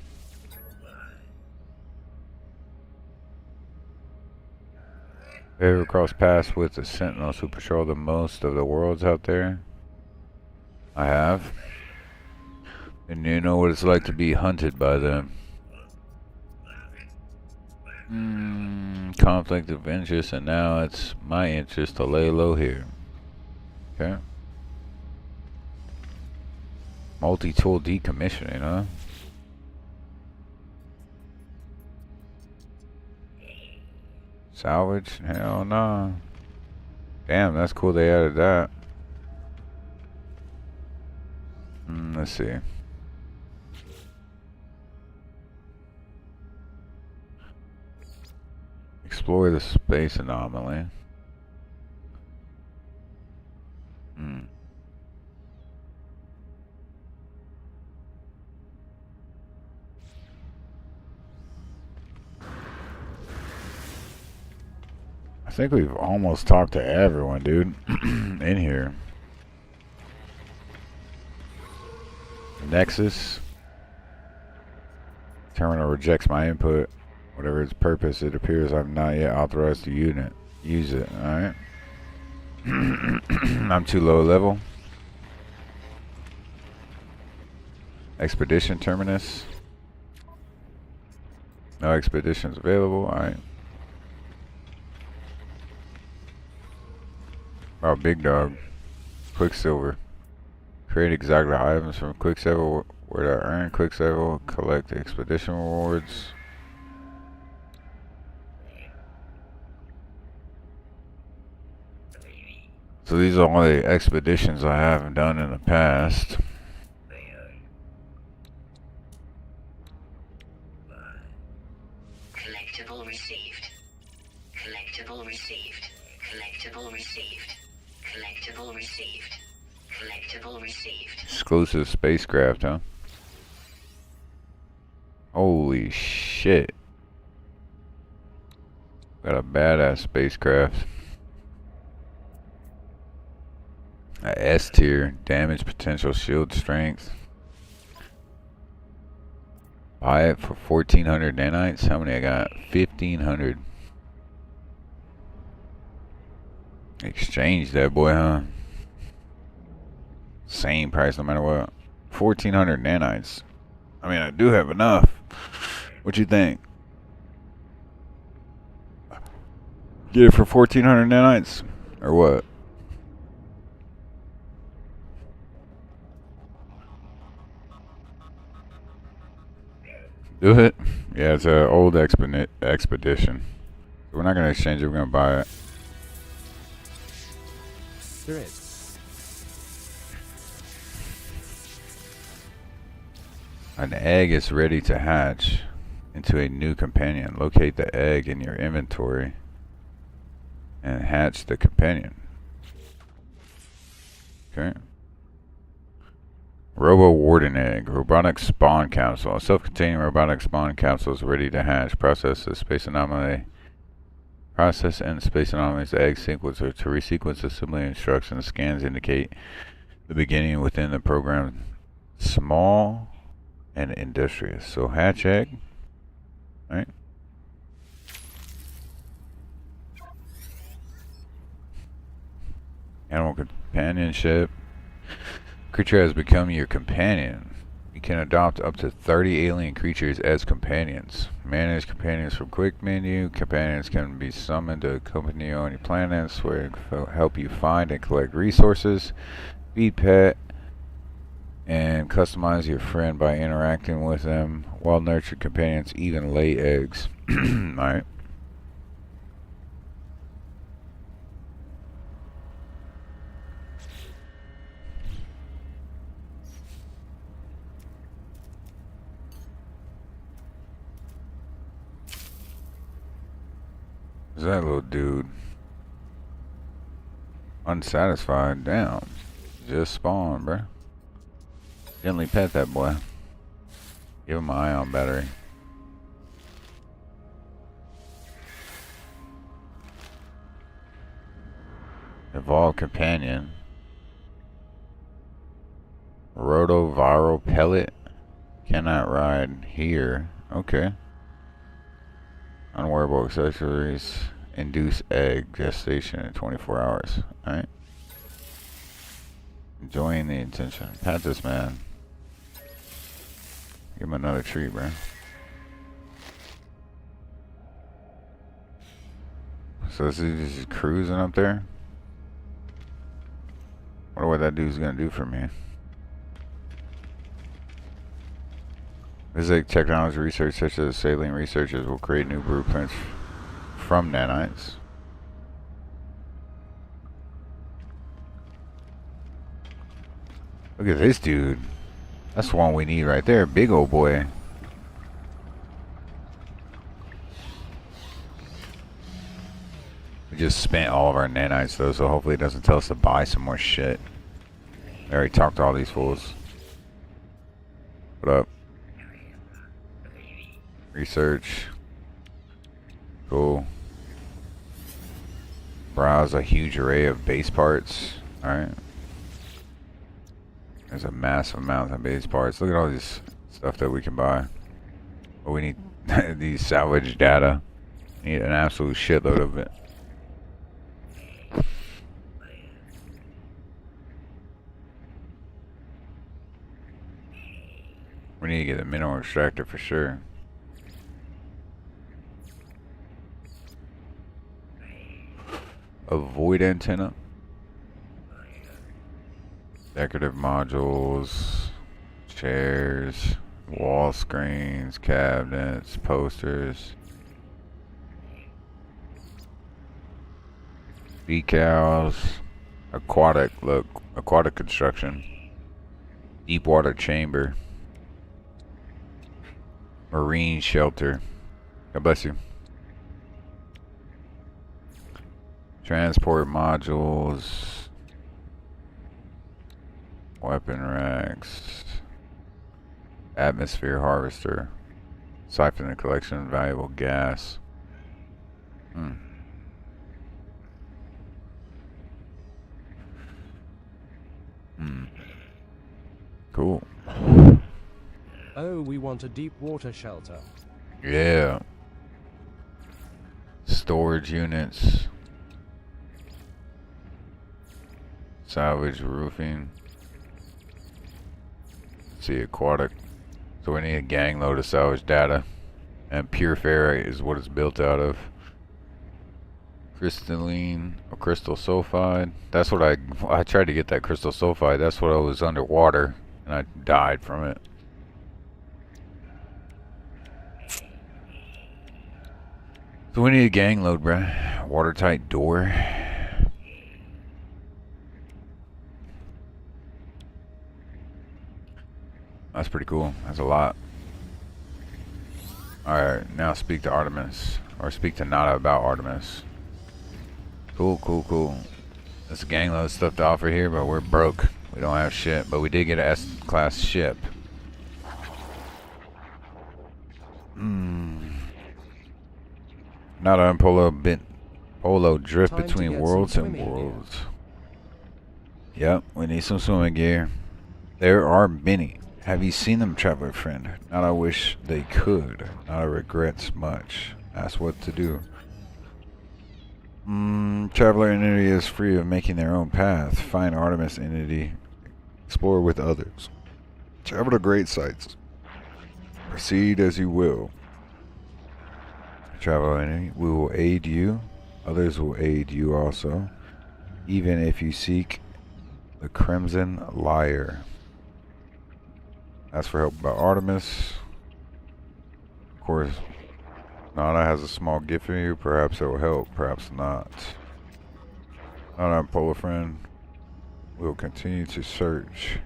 S1: Have you ever crossed paths with the sentinels who patrol the most of the worlds out there? I have. And you know what it's like to be hunted by them. Conflict of interest, and now it's my interest to lay low here. Okay. Multi-tool decommissioning, huh? Salvage? Hell no. Damn, that's cool they added that. Let's see. Explore the space anomaly. think we've almost talked to everyone, dude, in here. Nexus. Terminal rejects my input. Whatever its purpose, it appears I've not yet authorized to use it. Alright. I'm too low level. Expedition terminus. No expeditions available. Alright. Oh, big dog. Quicksilver. Create exotic items from Quicksilver. Where to earn Quicksilver. Collect expedition rewards. So these are all the expeditions I haven't done in the past.
S2: Collectible received. Collectible received. Collectible received. Collectible received. Collectible received.
S1: Exclusive spacecraft, huh? Holy shit. Got a badass spacecraft. A S tier, damage potential, shield strength. Buy it for 1400 nanites. How many I got? 1500. Exchange that boy, huh? Same price no matter what. 1400 nanites. I mean, I do have enough. What you think? Get it for 1400 nanites? Or what? Do it? Yeah, it's an old expedition. We're not going to exchange it, we're going to buy it.
S4: There is.
S1: An egg is ready to hatch into a new companion. Locate the egg in your inventory and hatch the companion. Okay. Robo Warden Egg. Robotic Spawn Capsule. A self-contained robotic spawn capsule is ready to hatch. Process and space anomalies the egg sequencer. To resequence assembly instructions, scans indicate the beginning within the program. Small and industrious. So hatch egg. Right? Animal companionship. Creature has become your companion. You can adopt up to 30 alien creatures as companions. Manage companions from quick menu. Companions can be summoned to accompany you on your planets, where they help you find and collect resources, feed pet, and customize your friend by interacting with them. Well-nurtured companions even lay eggs. Alright. Is that little dude unsatisfied? Damn. Just spawned, bruh. Gently pet that boy. Give him an ion battery. Evolved companion. Rotoviral pellet. Cannot ride here. Okay. Unwearable accessories. Induce egg gestation in 24 hours. Alright. Enjoying the attention. Pat this man. Give him another treat, bro. So this is just cruising up there. Wonder what that dude's gonna do for me. This is like technology research, such as saline researchers will create new blueprints from nanites. Look at this dude. That's the one we need right there. Big old boy. We just spent all of our nanites though, so hopefully it doesn't tell us to buy some more shit. I already talked to all these fools. What up? Research. Cool. Browse a huge array of base parts. Alright. There's a massive amount of base parts. Look at all this stuff that we can buy. But we need these salvage data. Need an absolute shitload of it. We need to get a mineral extractor for sure. A void antenna. Decorative modules. Chairs. Wall screens. Cabinets. Posters. Decals. Aquatic, look. Aquatic construction. Deep water chamber. Marine shelter. God bless you. Transport modules. Weapon racks. Atmosphere harvester. Siphon and collection of valuable gas. Cool.
S4: Oh, we want a deep water shelter.
S1: Yeah. Storage units. Salvage roofing. Let's see, aquatic. So we need a gang load of salvage data. And pure ferrite is what it's built out of. Crystalline or crystal sulfide. That's what I tried to get that crystal sulfide. That's what I was underwater and I died from it. So we need a gang load, bruh. Watertight door. That's pretty cool. That's a lot. Alright, now speak to Artemis. Or speak to Nada about Artemis. Cool, cool, cool. There's a gang load of stuff to offer here, but we're broke. We don't have shit, but we did get an S-class ship. Nada and Polo drift
S4: Time to
S1: between
S4: get
S1: worlds
S4: some
S1: and
S4: swimming gear.
S1: worlds. Yep, we need some swimming gear. There are many. Have you seen them, traveler friend? Not I wish they could. Not I regrets much. That's what to do. Traveler entity is free of making their own path. Find Artemis entity. Explore with others. Travel to great sites. Proceed as you will. Traveler entity. We will aid you. Others will aid you also. Even if you seek the Crimson Lyre. Ask for help about Artemis. Of course, Nana has a small gift for you. Perhaps it will help, perhaps not. Nana, Polar friend, we will continue to search.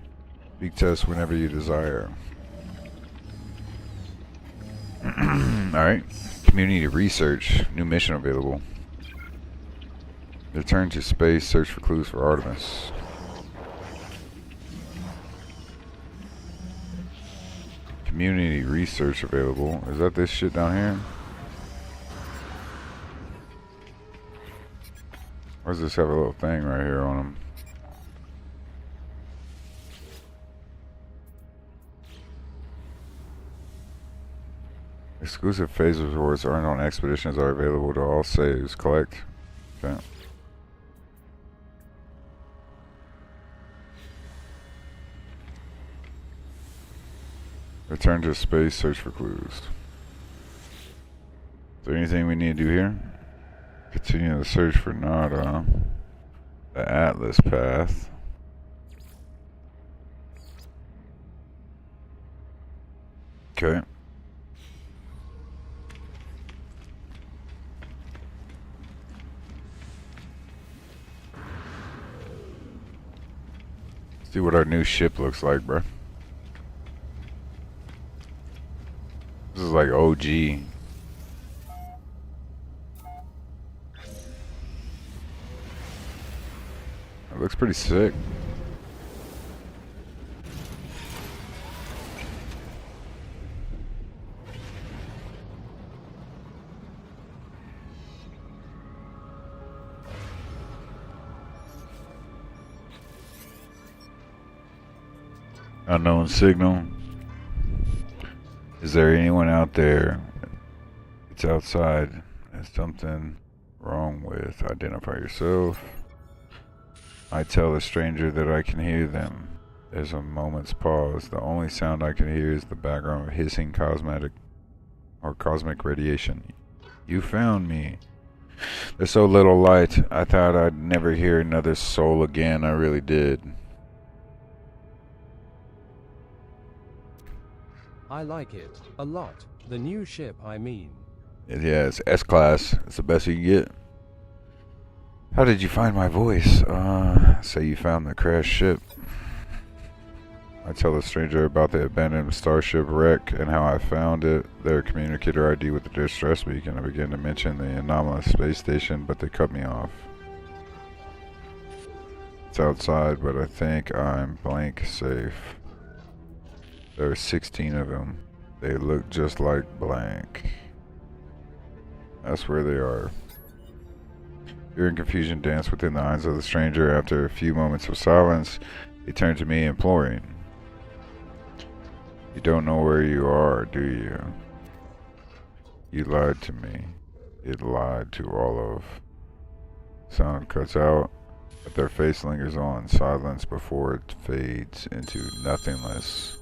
S1: Speak to us whenever you desire. Alright. Community research. New mission available. Return to space. Search for clues for Artemis. Community research available. Is that this shit down here? Or does this have a little thing right here on them? Exclusive phase rewards earned on expeditions are available to all saves. Collect. Okay. Return to space, search for clues. Is there anything we need to do here? Continue the search for Nada. The Atlas path. Okay. See what our new ship looks like, bro. This is like OG. It looks pretty sick. Unknown signal. Is there anyone out there? It's outside. There's something wrong with. Identify yourself. I tell the stranger that I can hear them. There's a moment's pause. The only sound I can hear is the background of hissing cosmetic or cosmic radiation. You found me. There's so little light. I thought I'd never hear another soul again. I really did.
S4: I like it. A lot. The new ship, I mean.
S1: Yeah, it's S-Class. It's the best you can get. How did you find my voice? Say you found the crashed ship. I tell the stranger about the abandoned starship wreck and how I found it, their communicator ID with the distress beacon. I began to mention the anomalous space station, but they cut me off. It's outside, but I think I'm blank safe. There are 16 of them. They look just like blank. That's where they are. Fear and confusion danced within the eyes of the stranger. After a few moments of silence, he turned to me, imploring. You don't know where you are, do you? You lied to me. It lied to all of. Sound cuts out, but their face lingers on, silence before it fades into nothingness.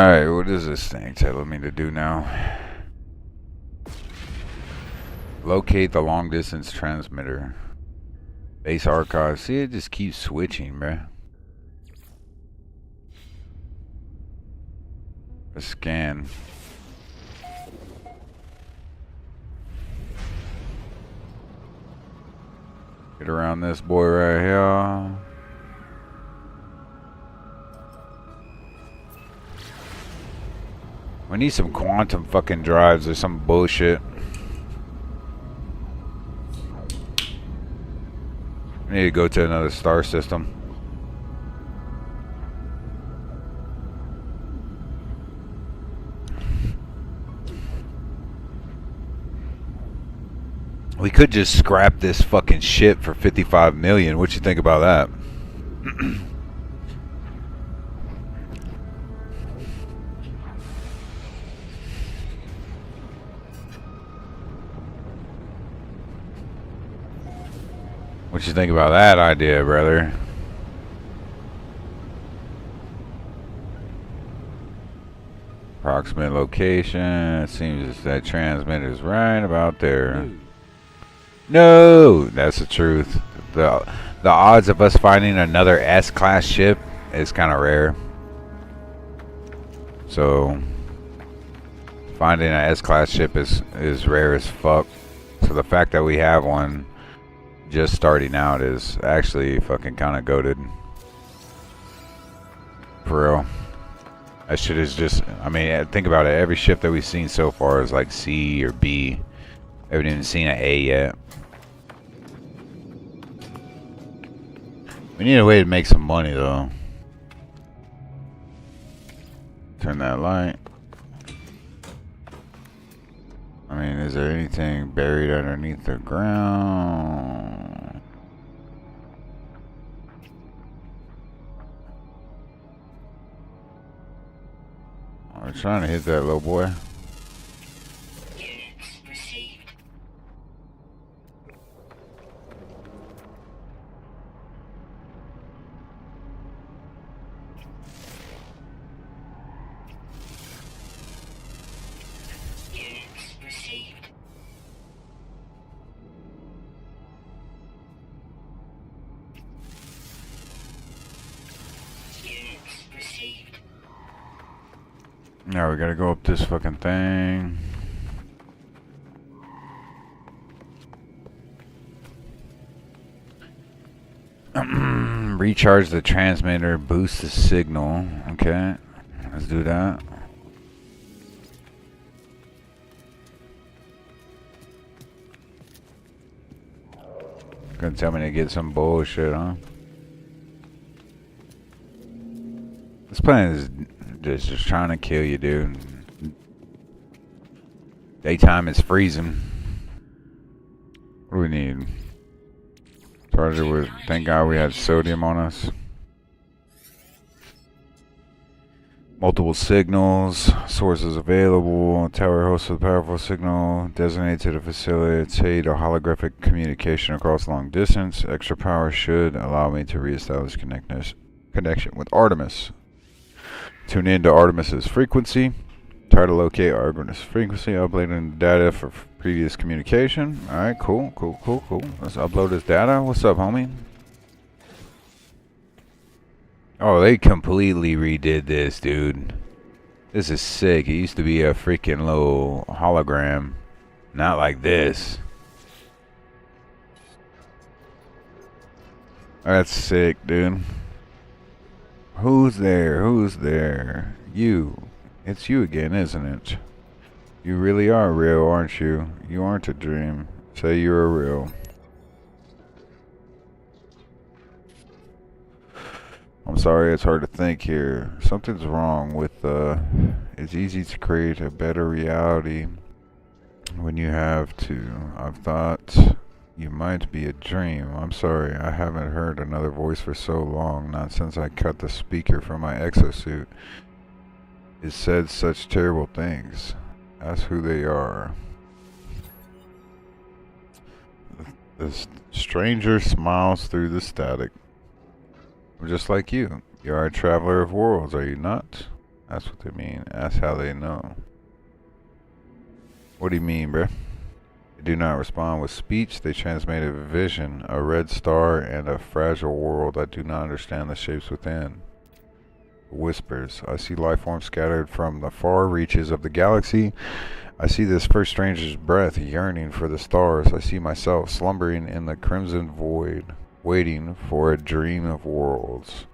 S1: Alright, what is this thing telling me to do now? Locate the long distance transmitter. Base archive. See, it just keeps switching, bruh. A scan. Get around this boy right here. We need some quantum fucking drives or some bullshit. We need to go to another star system. We could just scrap this fucking shit for 55 million. What you think about that? What you think about that idea, brother? Approximate location. It seems that transmitter is right about there. No, that's the truth. The odds of us finding another S-class ship is kind of rare. So finding an S-class ship is rare as fuck. So the fact that we have one just starting out is actually fucking kind of goated. For real. That shit is just, I mean, think about it. Every ship that we've seen so far is like C or B. I haven't even seen an A yet. We need a way to make some money though. Turn that light. I mean, is there anything buried underneath the ground? We're trying to hit that little boy. Now we gotta go up this fucking thing. Recharge the transmitter, boost the signal. Okay, let's do that. Gonna tell me to get some bullshit, huh? This planet is just trying to kill you, dude. Daytime is freezing. What do we need? Charger with, thank God we had sodium on us. Multiple signals, sources available, tower hosts with powerful signal, designated to the facilitate a holographic communication across long distance. Extra power should allow me to reestablish connection with Artemis. Tune in to Artemis's frequency. Try to locate Artemis frequency, uploading data for previous communication. Alright, cool. Let's upload this data. What's up, homie? Oh, they completely redid this, dude. This is sick. It used to be a freaking little hologram. Not like this. That's sick, dude. Who's there? Who's there? You. It's you again, isn't it? You really are real, aren't you? You aren't a dream. Say you're real. I'm sorry, it's hard to think here. Something's wrong with, it's easy to create a better reality when you have to. I've thought you might be a dream. I'm sorry, I haven't heard another voice for so long, not since I cut the speaker from my exosuit. It said such terrible things. That's who they are. The stranger smiles through the static. Just like you. You are a traveler of worlds, are you not? That's what they mean. That's how they know. What do you mean, bruh? They do not respond with speech. They transmit a vision, a red star, and a fragile world. I do not understand the shapes within. Whispers. I see life forms scattered from the far reaches of the galaxy. I see this first stranger's breath yearning for the stars. I see myself slumbering in the crimson void, waiting for a dream of worlds.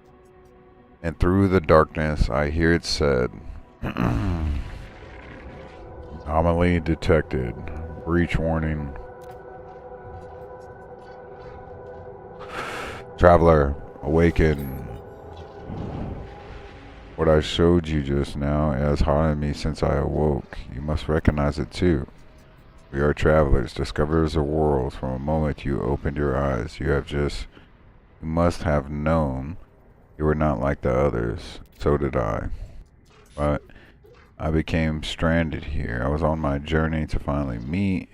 S1: And through the darkness, I hear it said, anomaly detected. Breach warning. Traveler, awaken. What I showed you just now has haunted me since I awoke. You must recognize it too. We are travelers, discoverers of worlds. From a moment you opened your eyes, you must have known you were not like the others. So did I. But I became stranded here. I was on my journey to finally meet.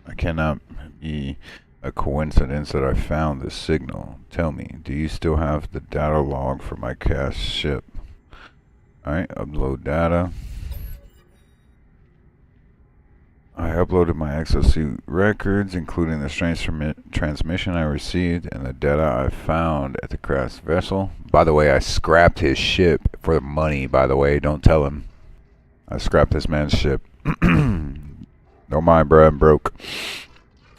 S1: I cannot be a coincidence that I found this signal. Tell me, do you still have the data log for my cast ship? Alright, upload data. I uploaded my exosuit records, including the strange transmission I received and the data I found at the crashed vessel. By the way, I scrapped his ship for money, by the way. Don't tell him. I scrapped this man's ship. Don't mind, bro. I'm broke.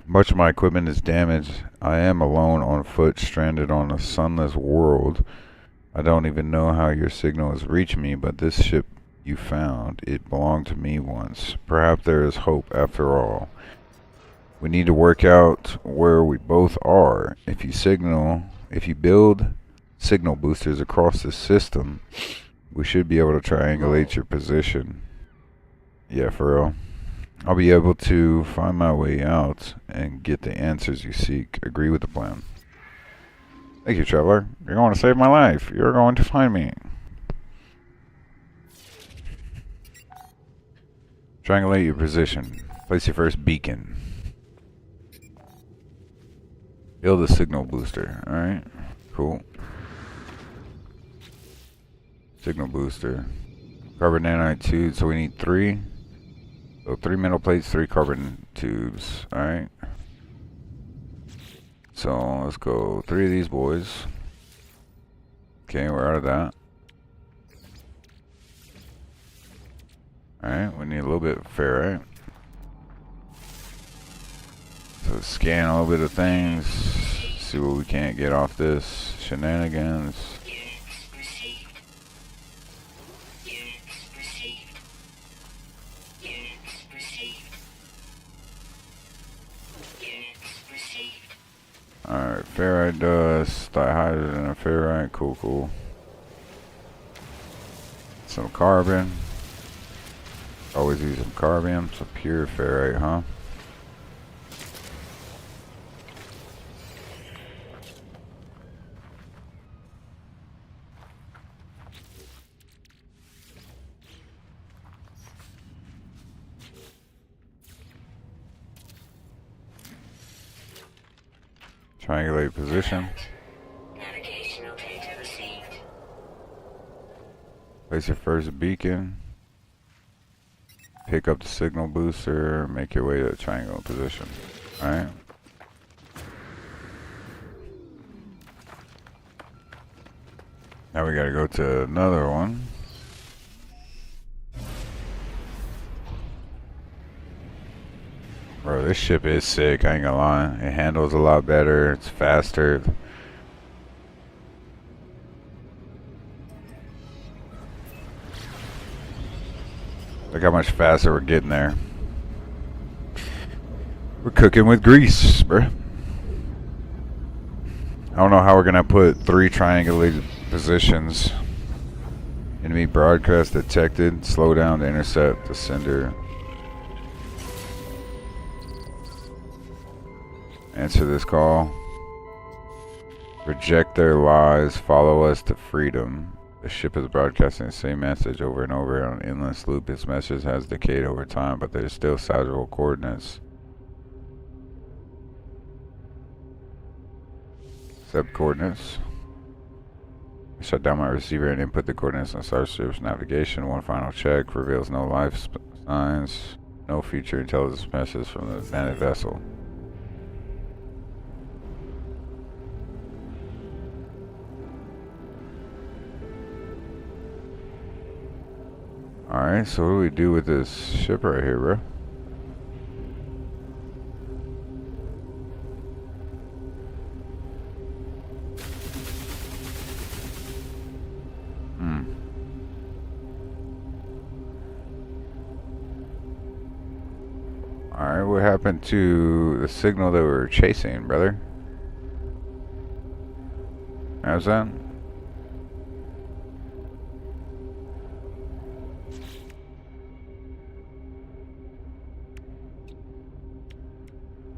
S1: Much of my equipment is damaged. I am alone on foot, stranded on a sunless world. I don't even know how your signal has reached me, but this ship you found, it belonged to me once. Perhaps there is hope after all. We need to work out where we both are. If you build signal boosters across the system, we should be able to triangulate your position. Yeah, for real. I'll be able to find my way out and get the answers you seek. Agree with the plan. Thank you, traveler. You're going to save my life. You're going to find me. Triangulate your position. Place your first beacon. Build a signal booster. Alright. Cool. Signal booster. Carbon nanite tubes. So we need 3. So 3 metal plates, 3 carbon tubes. Alright. So let's go 3 of these boys. Okay, we're out of that. Alright, we need a little bit of ferrite. So scan a little bit of things. See what we can't get off this shenanigans. Alright, ferrite dust, dihydrogen and ferrite, cool. Some carbon. Always use some carbon, some pure ferrite, huh? Triangulate position.
S2: Navigational data received.
S1: Place your first beacon. Pick up the signal booster. Make your way to the triangle position. Alright. Now we gotta go to another one. Bro, this ship is sick, I ain't gonna lie. It handles a lot better, it's faster. Look how much faster we're getting there. We're cooking with grease, bruh. I don't know how we're gonna put 3 triangulated positions. Enemy broadcast detected. Slow down to intercept the sender. Answer this call. Reject their lies. Follow us to freedom. The ship is broadcasting the same message over and over on an endless loop. Its message has decayed over time, but there is still sizable coordinates. Accept coordinates. Shut down my receiver and input the coordinates on Starship's navigation. One final check reveals no life signs, no future intelligence messages from the abandoned vessel. Alright, so what do we do with this ship right here, bro? Alright, what happened to the signal that we were chasing, brother? How's that?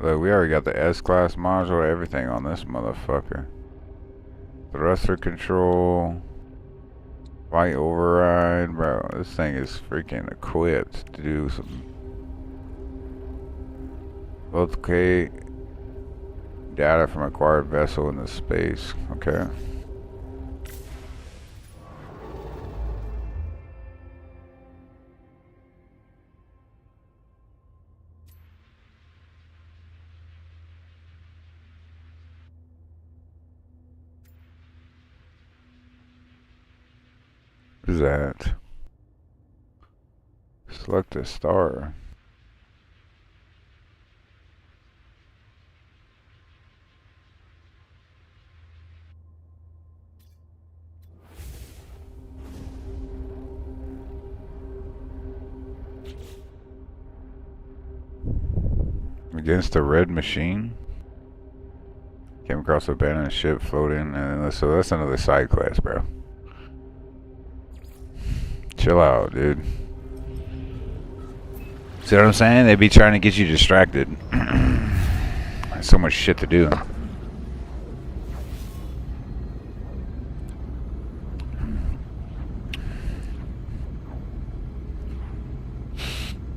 S1: Look, we already got the S-class module, everything on this motherfucker. Thruster control, flight override, bro. This thing is freaking equipped to do some. Locate data from acquired vessel in the space. Okay. What is that? Select a star. Against a red machine. Came across an abandoned ship floating, and so that's another side quest, bro. Chill out, dude. See what I'm saying? They be trying to get you distracted. There's so much shit to do.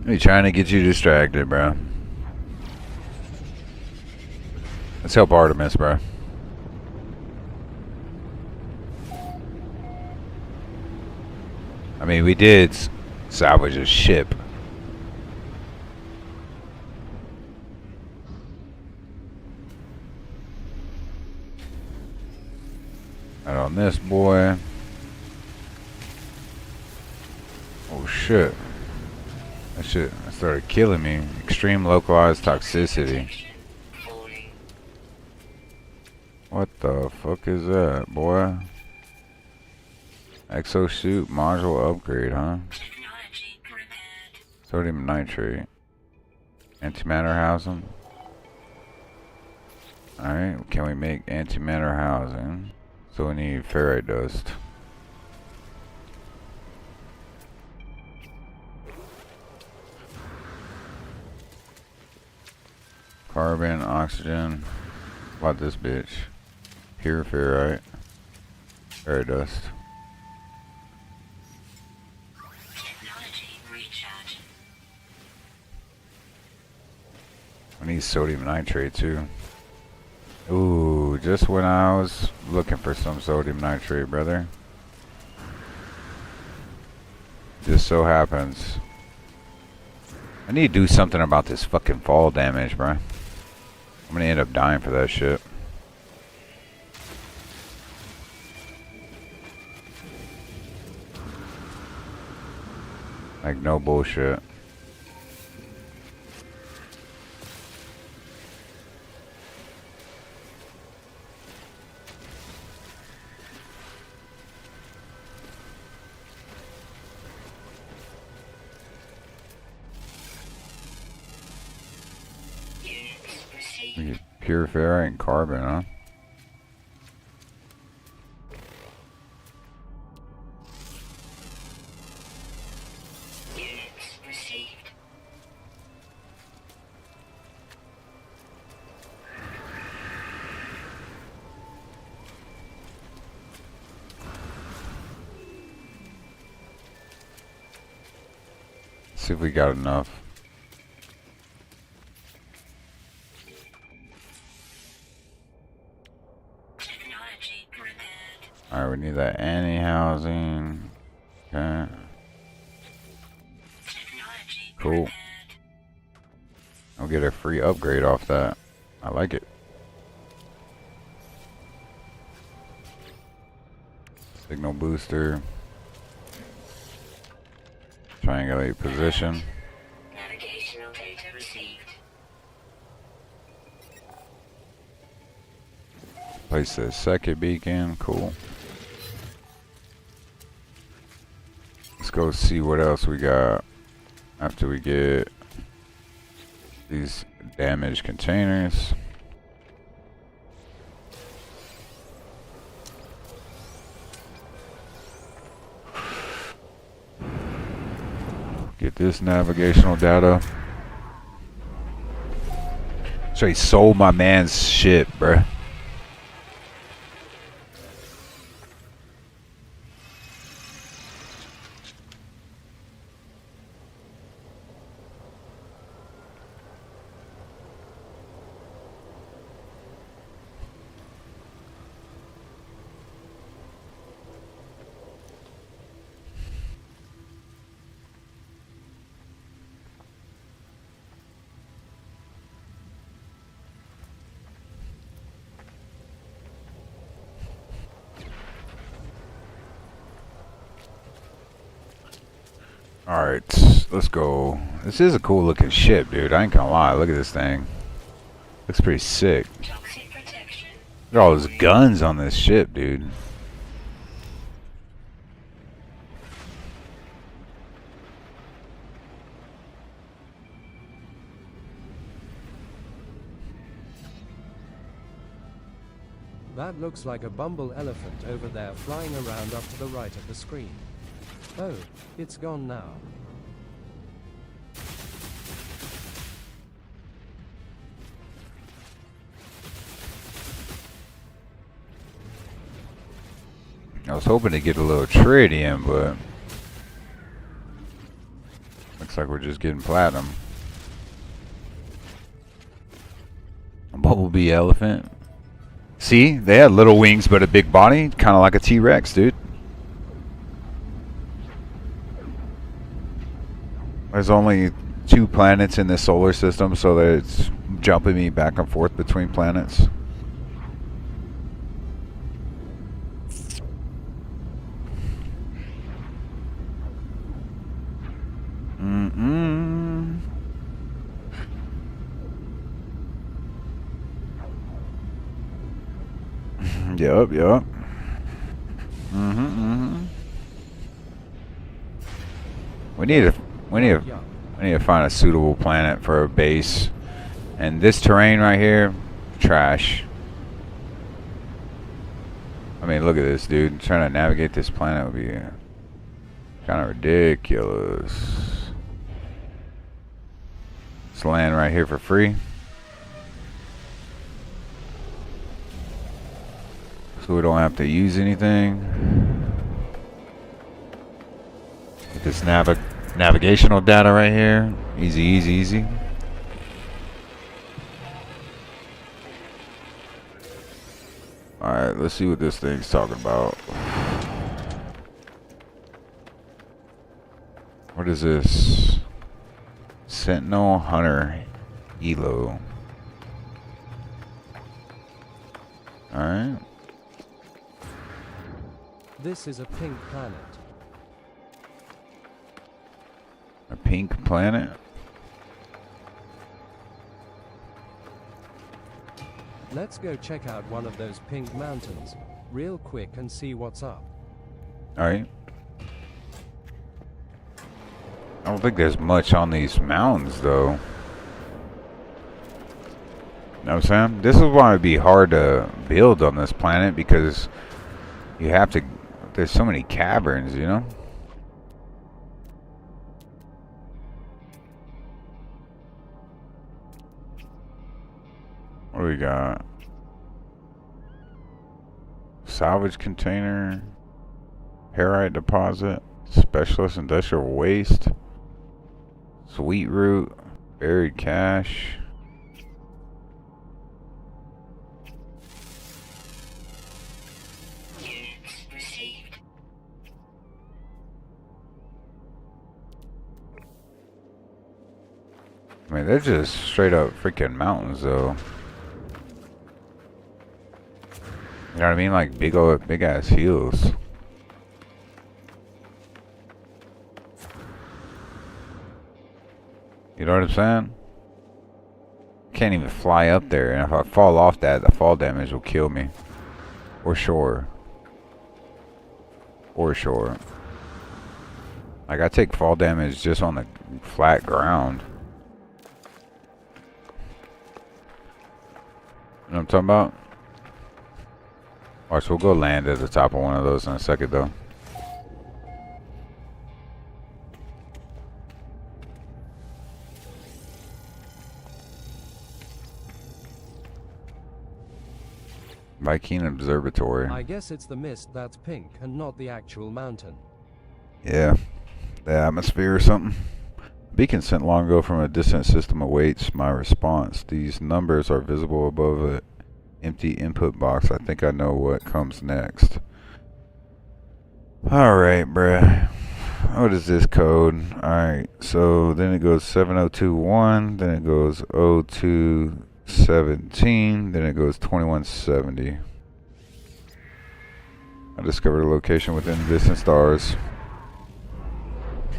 S1: They trying to get you distracted, bro. Let's help Artemis, bro. I mean, we did salvage a ship. Right on this boy. Oh shit. That shit started killing me. Extreme localized toxicity. What the fuck is that, boy? Exosuit module upgrade, huh? Sodium nitrate. Antimatter housing. Alright, can we make antimatter housing? So we need ferrite dust. Carbon, oxygen. What about this bitch? Pure ferrite. Ferrite dust. I need sodium nitrate too. Ooh, just when I was looking for some sodium nitrate, brother. Just so happens. I need to do something about this fucking fall damage, bro. I'm gonna end up dying for that shit. Like, no bullshit. Pure ferrite and carbon, huh? See if we got enough. Alright, we we need that anti-housing. Okay. Cool. I'll get a free upgrade off that. I like it. Signal booster. Triangulate position.
S2: Navigational data received.
S1: Place the second beacon. Cool. Let's go see what else we got after we get these damaged containers. Get this navigational data. So he sold my man's shit, bruh. Alright, let's go. This is a cool looking ship, dude. I ain't gonna lie. Look at this thing. Looks pretty sick.
S2: Toxic protection.
S1: Look at all those guns on this ship, dude.
S4: That looks like a bumble elephant over there flying around up to the right of the screen. Oh, it's gone now.
S1: I was hoping to get a little tritium, but looks like we're just getting platinum. A bumblebee elephant. See, they had little wings but a big body, kind of like a T-Rex, dude. There's only 2 planets in the solar system, so that it's jumping me back and forth between planets. Yup. We need to find a suitable planet for a base. And this terrain right here, trash. I mean, look at this, dude. Trying to navigate this planet would be kind of ridiculous. Let's land right here for free. So we don't have to use anything. Get this navigational data right here. Easy. Alright, let's see what this thing's talking about. What is this? Sentinel Hunter Elo. Alright.
S4: This is a pink planet.
S1: A pink planet?
S4: Let's go check out one of those pink mountains real quick and see what's up.
S1: Alright. I don't think there's much on these mountains, though. You know what I'm saying? This is why it'd be hard to build on this planet, because you have to... There's so many caverns, you know? What do we got? Salvage container. Herite deposit. Specialist industrial waste. Sweet root. Buried cache.
S2: Units received.
S1: I mean, they're just straight up freaking mountains, though. You know what I mean? Like big ass hills. You know what I'm saying? Can't even fly up there, and if I fall off that, the fall damage will kill me. Or sure. Or sure. Like, I take fall damage just on the flat ground. You know what I'm talking about? Watch, we'll go land at the top of one of those in a second, though. Viking Observatory.
S4: I guess it's the mist that's pink and not the actual mountain.
S1: Yeah, the atmosphere or something. Beacon sent long ago from a distant system awaits my response. These numbers are visible above an empty input box. I think I know what comes next. Alright, bruh. What is this code? Alright, so then it goes 7021, then it goes 0217, then it goes 2170. I discovered a location within distant stars.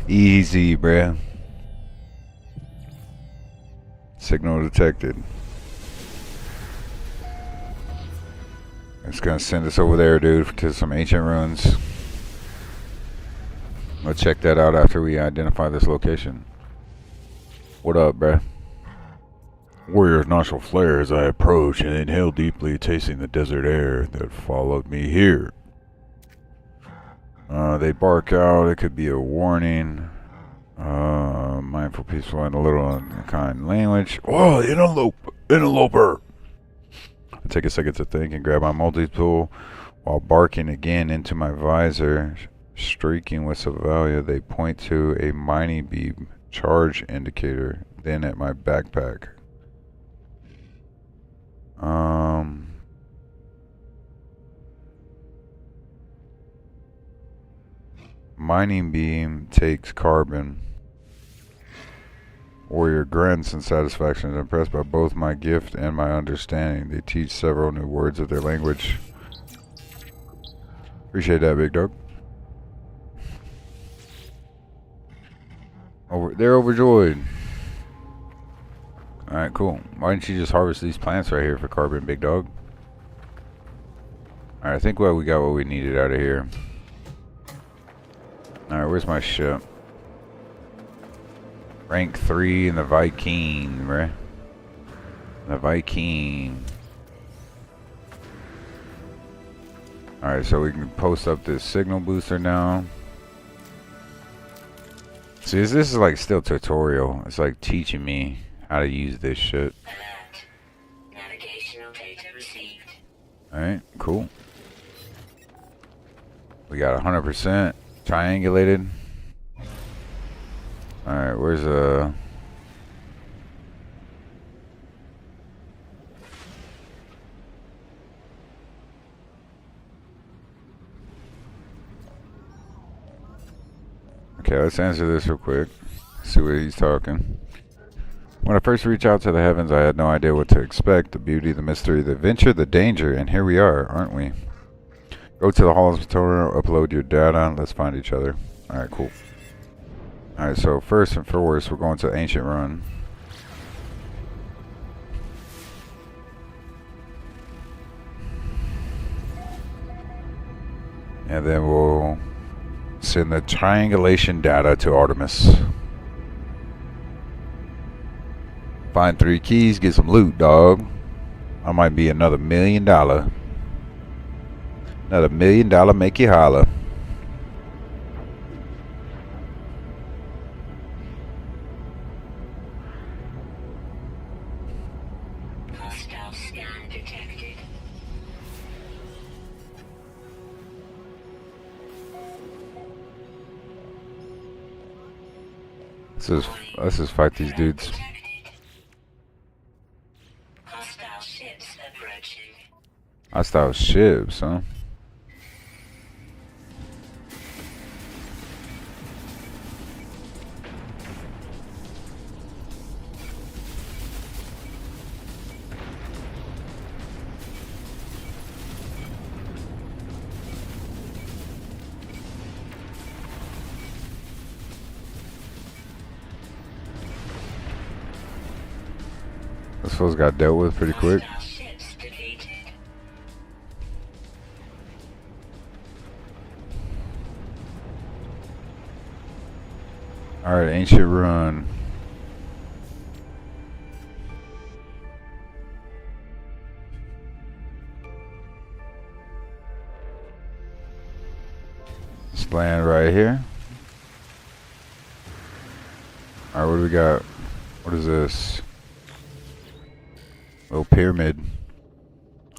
S1: Easy, bruh. Signal detected. It's gonna send us over there, dude, to some ancient ruins. We'll check that out after we identify this location. What up, bruh? Warrior's nostril flare as I approach and inhale deeply, tasting the desert air that followed me here. They bark out. It could be a warning. Mindful, peaceful, and a little unkind language. Oh, interloper! I take a second to think and grab my multi-tool while barking again into my visor. Streaking with Savalia, they point to a mining beam charge indicator, then at my backpack. Mining beam takes carbon. Warrior grunts in satisfaction, impressed by both my gift and my understanding. They teach several new words of their language. Appreciate that, big dog. They're overjoyed. Alright, cool. Why didn't you just harvest these plants right here for carbon, big dog? Alright, I think we got what we needed out of here. Alright, where's my ship? Rank 3 in the Viking, right? The Viking. Alright, so we can post up this signal booster now. See, this is like still tutorial. It's like teaching me how to use this shit.
S2: Alert. Navigational data received.
S1: Alright, cool. We got 100% triangulated. Alright, where's Okay, let's answer this real quick. See what he's talking. When I first reached out to the heavens, I had no idea what to expect. The beauty, the mystery, the adventure, the danger, and here we are, aren't we? Go to the Hall of tutorial, upload your data, let's find each other. Alright, cool. Alright, so first and foremost, we're going to Ancient Run. And then we'll send the triangulation data to Artemis. Find 3 keys, get some loot, dog. I might be another $1 million. Another $1 million make you holler.
S2: Hostile scan detected.
S1: Let's just fight these dudes.
S2: Detected. Hostile ships approaching.
S1: Hostile ships, huh? This fool's got dealt with pretty quick.
S2: Hostile ships defeated.
S1: Alright, ancient ruin. Let's land right here. Alright, what do we got? What is this? Little pyramid.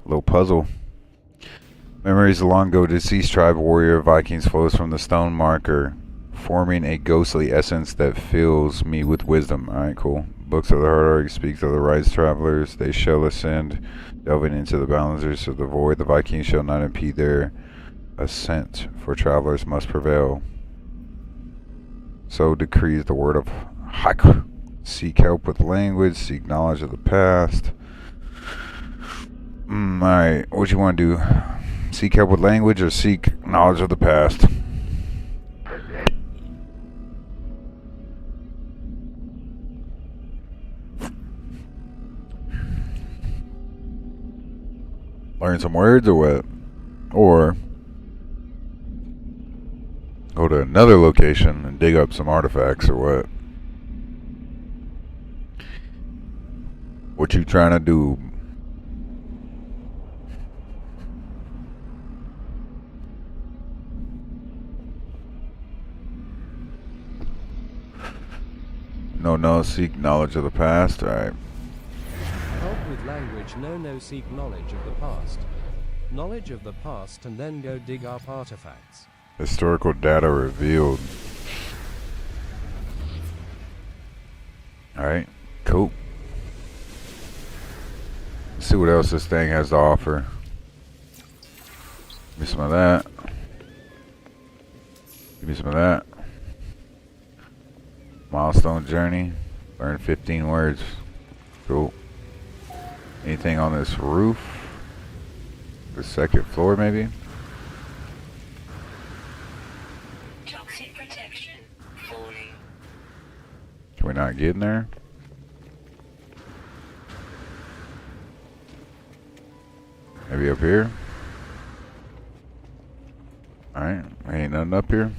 S1: Little puzzle. Memories of long ago deceased tribe warrior Vikings flows from the stone marker, forming a ghostly essence that fills me with wisdom. Alright, cool. Books of the Heart speaks of the rise travelers. They shall ascend, delving into the boundaries of the void. The Vikings shall not impede their ascent, for travelers must prevail. So decrees the word of Hak. Seek help with language, seek knowledge of the past. Alright, what you want to do? Seek help with language or seek knowledge of the past? Learn some words or what? Or go to another location and dig up some artifacts or what? What you trying to do? No, seek knowledge of the past. Alright.
S4: Help with language, no, seek knowledge of the past. Knowledge of the past and then go dig up artifacts.
S1: Historical data revealed. Alright, cool. Let's see what else this thing has to offer. Give me some of that. Give me some of that. Milestone journey. Learn 15 words. Cool. Anything on this roof? The second floor, maybe?
S2: Toxic protection falling.
S1: Can we not get in there? Maybe up here? Alright, ain't nothing up here.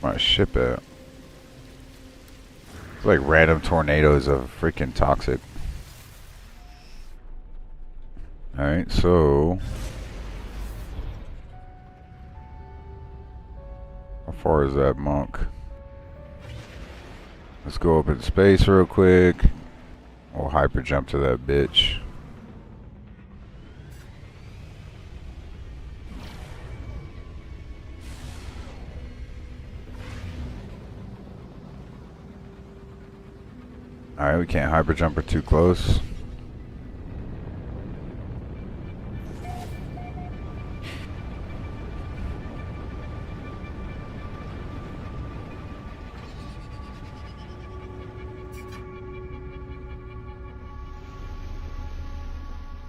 S1: My ship at? It's like random tornadoes of freaking toxic. Alright, so how far is that, monk? Let's go up in space real quick. We'll hyper jump to that bitch. Alright, we can't hyper jump her too close.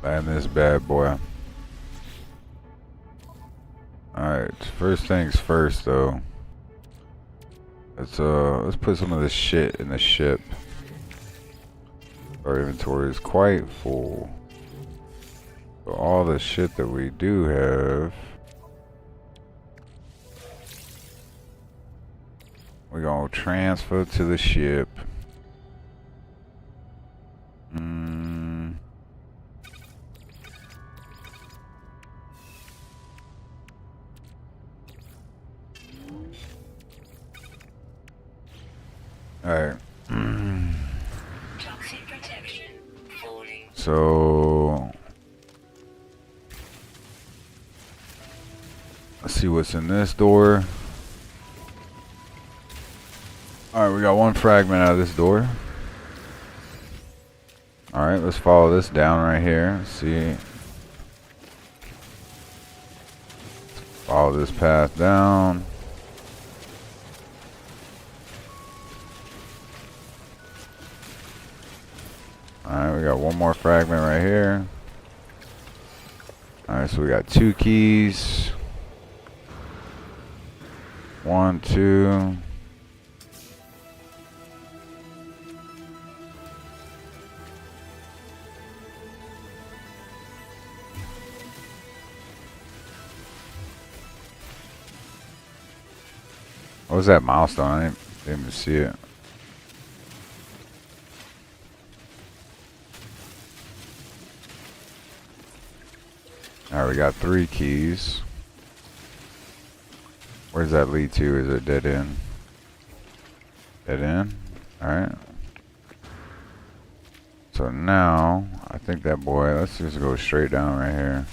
S1: Land this bad boy. Alright, first things first though. Let's put some of this shit in the ship. Our inventory is quite full. So all the shit that we do have, we're gonna transfer to the ship. Alright.
S2: Toxic protection falling.
S1: So let's see what's in this door. Alright, we got one fragment out of this door. Alright, let's follow this down right here. See. Follow this path down. Alright, we got one more fragment right here. Alright, so we got 2 keys. 1, 2. What was that milestone? I didn't even see it. Alright, we got 3 keys. Where does that lead to? Is it dead end? Dead end? Alright. So now, I think that boy, let's just go straight down right here.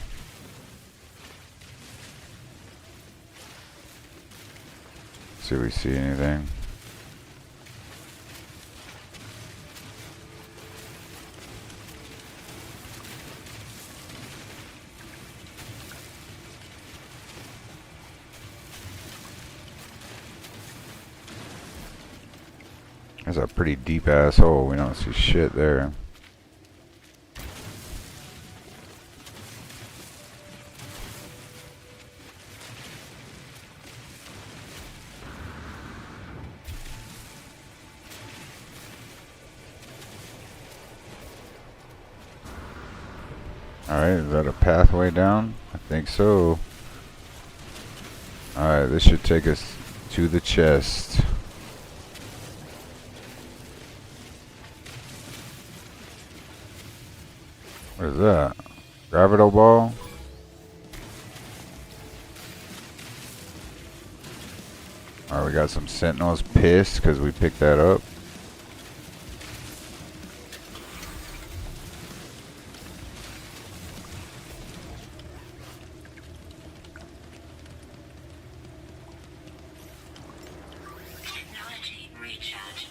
S1: See if we see anything. There's a pretty deep ass hole. We don't see shit there. Alright, is that a pathway down? I think so. Alright, this should take us to the chest. What is that? Gravito ball? Alright, we got some sentinels pissed because we picked that up.
S2: Technology recharge.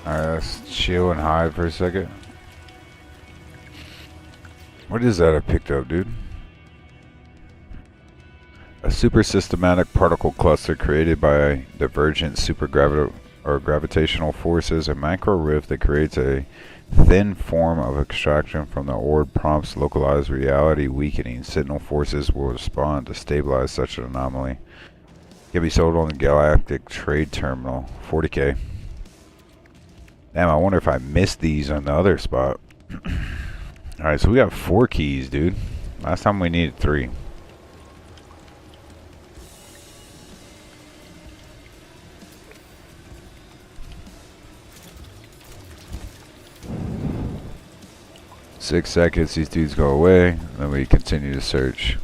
S1: Alright, let's chill and hide for a second. What is that I picked up, dude? A super systematic particle cluster created by divergent gravitational forces, a macro rift that creates a thin form of extraction from the orb prompts localized reality weakening. Sentinel forces will respond to stabilize such an anomaly. Can be sold on the Galactic Trade Terminal. 40k. Damn, I wonder if I missed these on the other spot. Alright, so we got 4 keys, dude. Last time we needed 3. Six seconds, these dudes go away, and then we continue to search.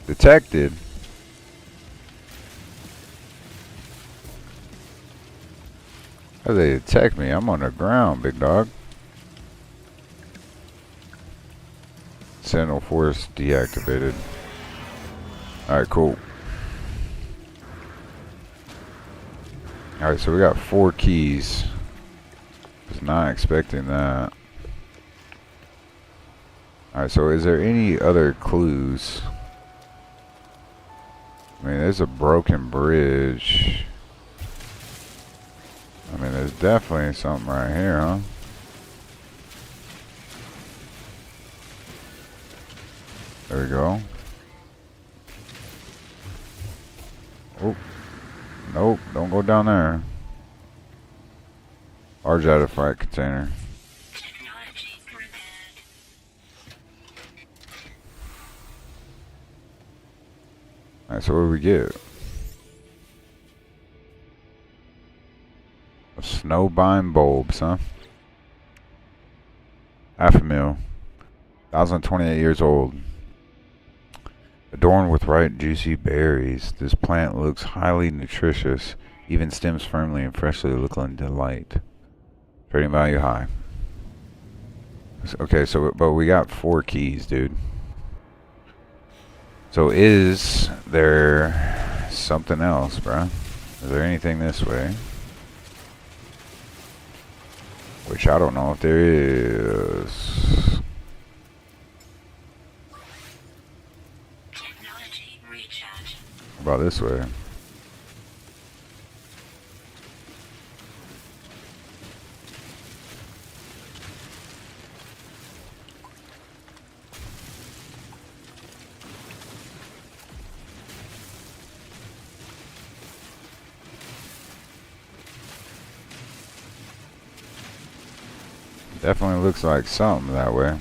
S1: Detected. How do they detect me? I'm on the ground, big dog. Sentinel force deactivated. Alright, cool. Alright, so we got 4 keys. Was not expecting that. Alright, so is there any other clues? I mean, there's a broken bridge. I mean, there's definitely something right here, huh? There we go. Oh. Nope, don't go down there. Large artifact container.
S2: Technology repaired.
S1: Alright, so what do we get? Snowbind bulbs, huh? Half a mil. 1,028 years old. Adorned with ripe, juicy berries, this plant looks highly nutritious. Even stems firmly and freshly look like delight. Trading value high. Okay, so but we got 4 keys, dude. So is there something else, bruh? Is there anything this way? Which I don't know if there is.
S2: Technology recharge.
S1: How about this way? Definitely looks like something that way.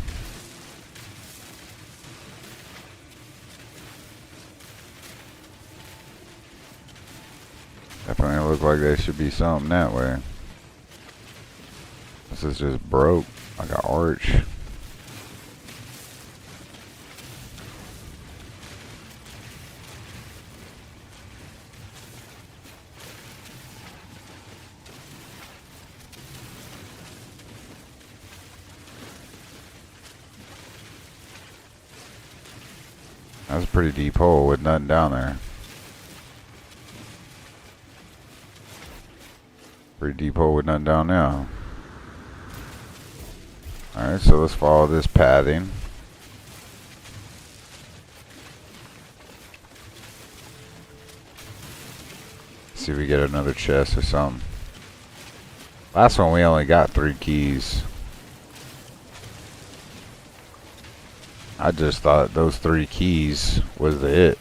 S1: Definitely look like there should be something that way. This is just broke, like an arch. That's a pretty deep hole with nothing down there. Pretty deep hole with nothing down now. Alright, so let's follow this pathing. See if we get another chest or something. Last one we only got 3 keys. I just thought those 3 keys was the it.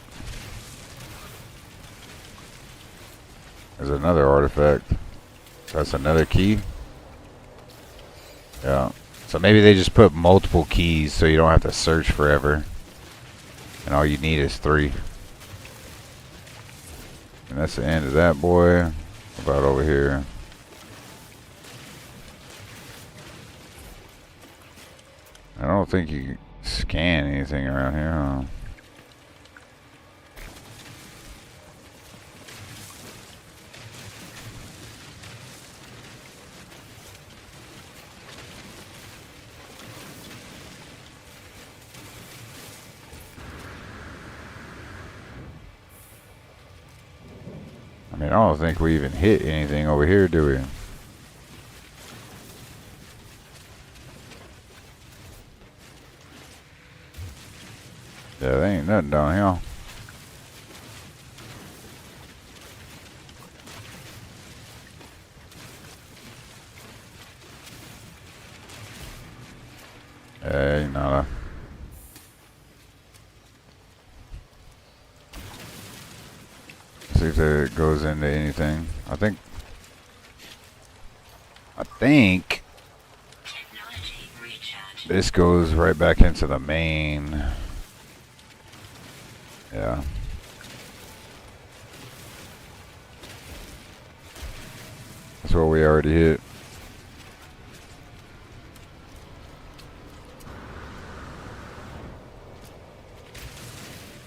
S1: There's another artifact. That's another key. Yeah. So maybe they just put multiple keys so you don't have to search forever. And all you need is 3. And that's the end of that boy. What about over here? I don't think you can scan anything around here, huh? I mean, I don't think we even hit anything over here, do we? Yeah, there ain't nothing down here. Ain't nada. See if it goes into anything. I think
S2: Technology recharge.
S1: this goes right back into the main. Yeah. That's what we already hit.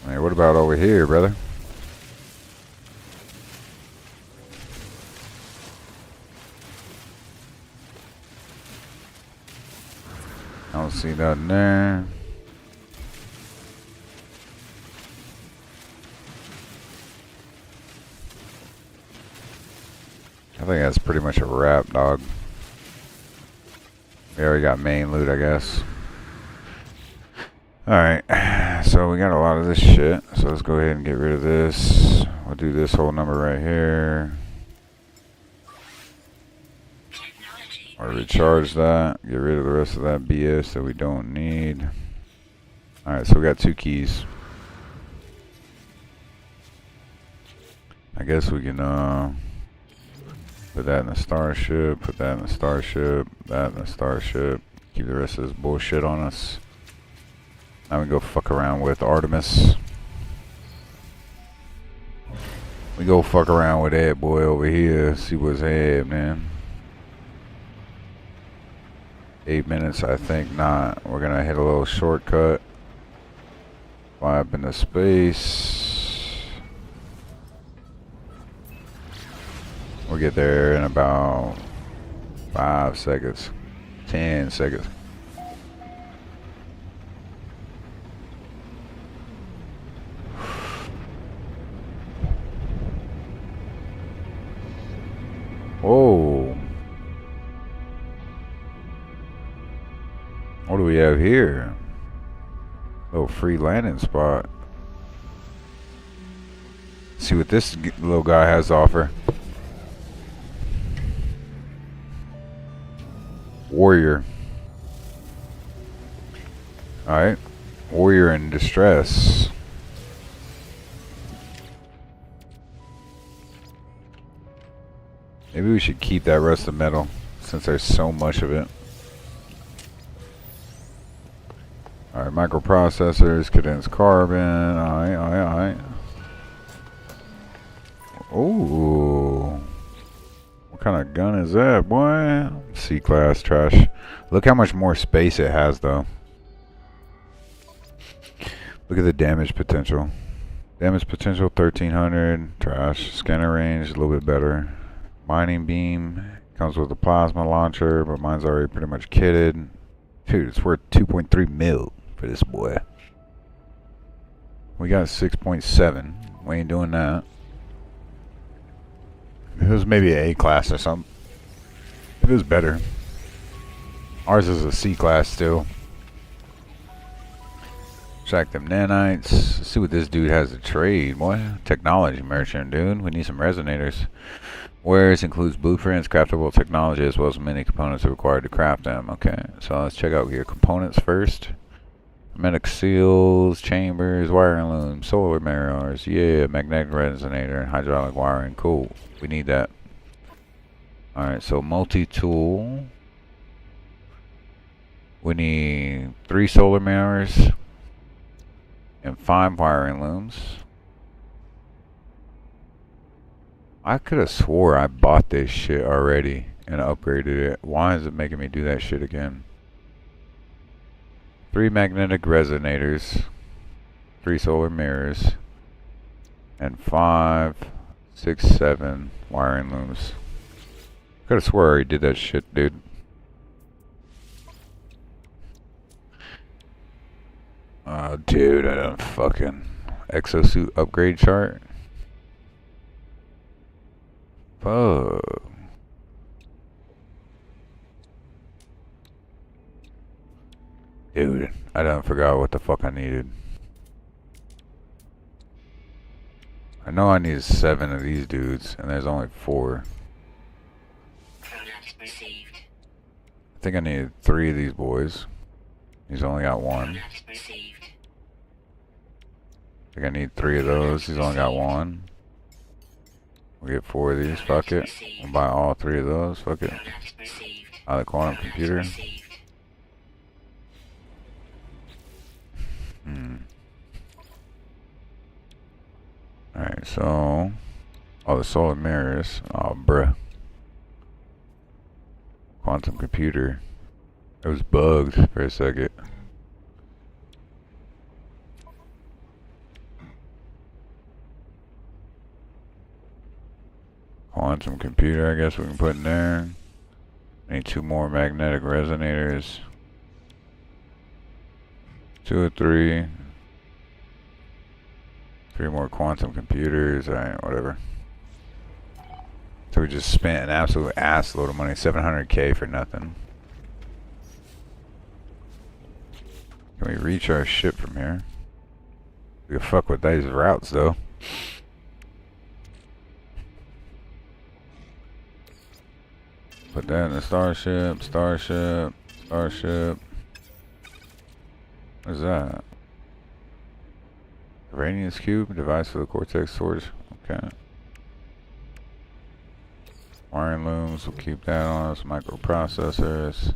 S1: Hey, what about over here, brother? I don't see nothing there. I think that's pretty much a wrap, dog. We already got main loot, I guess. Alright, so we got a lot of this shit. So let's go ahead and get rid of this. We'll do this whole number right here.
S2: Technology
S1: Or recharge that. Get rid of the rest of that BS that we don't need. Alright, so we got 2 keys. I guess we can put that in the starship, put that in the starship, that in the starship. Keep the rest of this bullshit on us. Now we go fuck around with Artemis. We go fuck around with that boy over here. See what's happening. 8 minutes, I think not. We're gonna hit a little shortcut. Fly up into space. We'll get there in about 5 seconds. 10 seconds. Whoa. What do we have here? Little free landing spot. See what this little guy has to offer. Warrior. Alright. Warrior in distress. Maybe we should keep that rusted metal since there's so much of it. Alright, microprocessors, condensed carbon. Alright. Ooh. What kind of gun is that, boy? C-class trash. Look how much more space it has, though. Look at the damage potential. Damage potential 1300. Trash. Scanner range a little bit better. Mining beam comes with a plasma launcher, but mine's already pretty much kitted. Dude, it's worth 2.3 mil for this boy. We got 6.7. We ain't doing that. It was maybe an A class or something. It was better. Ours is a C class still. Check them nanites. Let's see what this dude has to trade. Boy, technology merchant, dude. We need some resonators. Wares includes blueprints, craftable technology, as well as many components required to craft them. Okay, so let's check out your components first. Hermetic seals, chambers, wiring looms, solar mirrors, yeah, magnetic resonator, hydraulic wiring. Cool. We need that. Alright, so multi-tool. We need 3 solar mirrors and 5 wiring looms. I could have swore I bought this shit already and upgraded it. Why is it making me do that shit again? 3 magnetic resonators, 3 solar mirrors, and 5, 6, 7 wiring looms. Could have swore I already did that shit, dude. Oh, dude, I done fucking exosuit upgrade chart. Fuck. Dude, I done forgot what the fuck I needed. I know I needed 7 of these dudes, and there's only 4.
S2: Product received.
S1: I think I needed 3 of these boys. He's only got 1.
S2: Product received.
S1: I think I need 3 of those. He's only got 1. We'll get 4 of these. Fuck it. We'll buy all 3 of those. Fuck it.
S2: Product received.
S1: I like quantum computer.
S2: Received.
S1: Alright, so... Oh, the solar mirrors. Oh, bruh. Quantum computer. It was bugged for a second. Quantum computer, I guess we can put in there. Need 2 more magnetic resonators. 2 or 3. 3 more quantum computers. Alright, whatever. So we just spent an absolute ass load of money. 700k for nothing. Can we reach our ship from here? We can fuck with these routes though. Put that in the starship. What is that? Radiance cube, device for the cortex source. Okay. Wiring looms, we'll keep that on us. Microprocessors.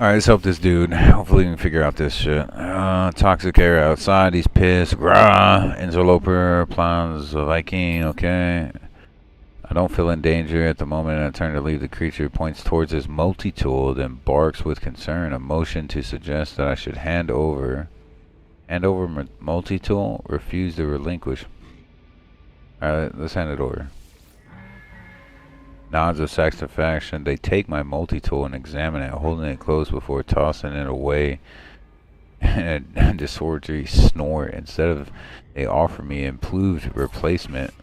S1: Alright, let's help this dude. Hopefully we can figure out this shit. Toxic air outside, he's pissed. Grah! Interloper, plans of Viking, okay. I don't feel in danger at the moment. I turn to leave. The creature points towards his multi-tool, then barks with concern, a motion to suggest that I should hand over multi-tool, refuse to relinquish. Alright, let's hand it over. Nods of satisfaction. They take my multi-tool and examine it, holding it close before tossing it away in a desultory snort. Instead of, they offer me improved replacement.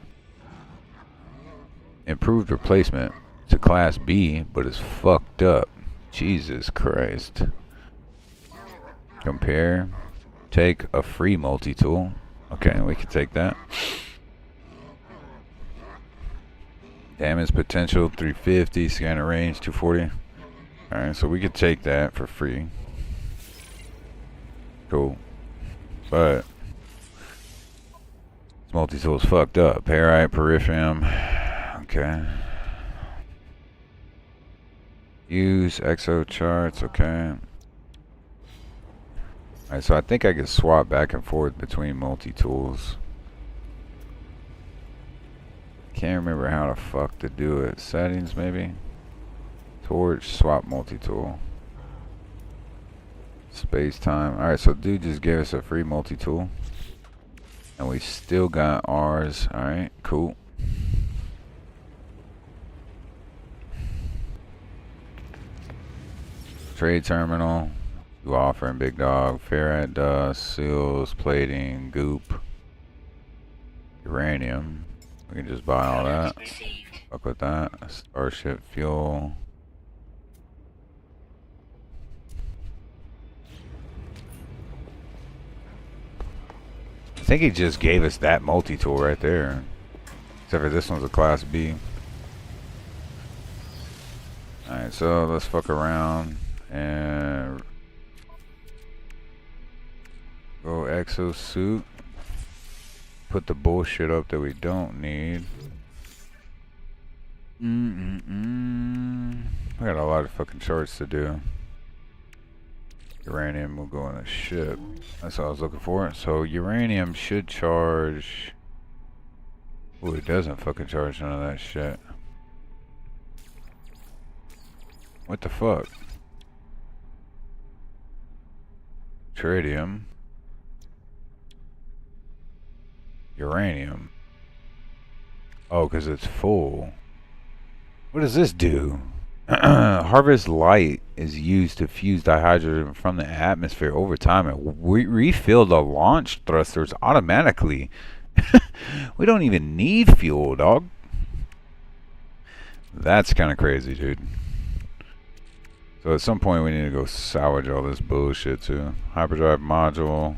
S1: Improved replacement to Class B, but it's fucked up. Jesus Christ. Compare. Take a free multi-tool. Okay, we can take that. Damage potential 350, scanner range 240. Alright, so we could take that for free. Cool. But this multi-tool is fucked up. Parite, peripherum. Okay. Use exo charts, okay. Alright, so I think I can swap back and forth between multi-tools. Can't remember how the fuck to do it. Settings, maybe? Torch, swap multi-tool. Space time. Alright, so dude just gave us a free multi-tool. And we still got ours. Alright, cool. Trade terminal. You offering big dog. Ferrite dust, seals, plating, goop, uranium. We can just buy all that.
S2: Received.
S1: Fuck with that. Starship fuel. I think he just gave us that multi-tool right there. Except for this one's a class B. Alright, so let's fuck around and go exosuit. Put the bullshit up that we don't need. I got a lot of fucking charts to do. Uranium will go in a ship. That's what I was looking for. So uranium should charge. Ooh, it doesn't fucking charge none of that shit. What the fuck? Tritium. Uranium. Oh, because it's full. What does this do? Harvest light is used to fuse dihydrogen from the atmosphere over time and refill the launch thrusters automatically. We don't even need fuel, dog. That's kind of crazy, dude. So at some point we need to go salvage all this bullshit too. Hyperdrive module.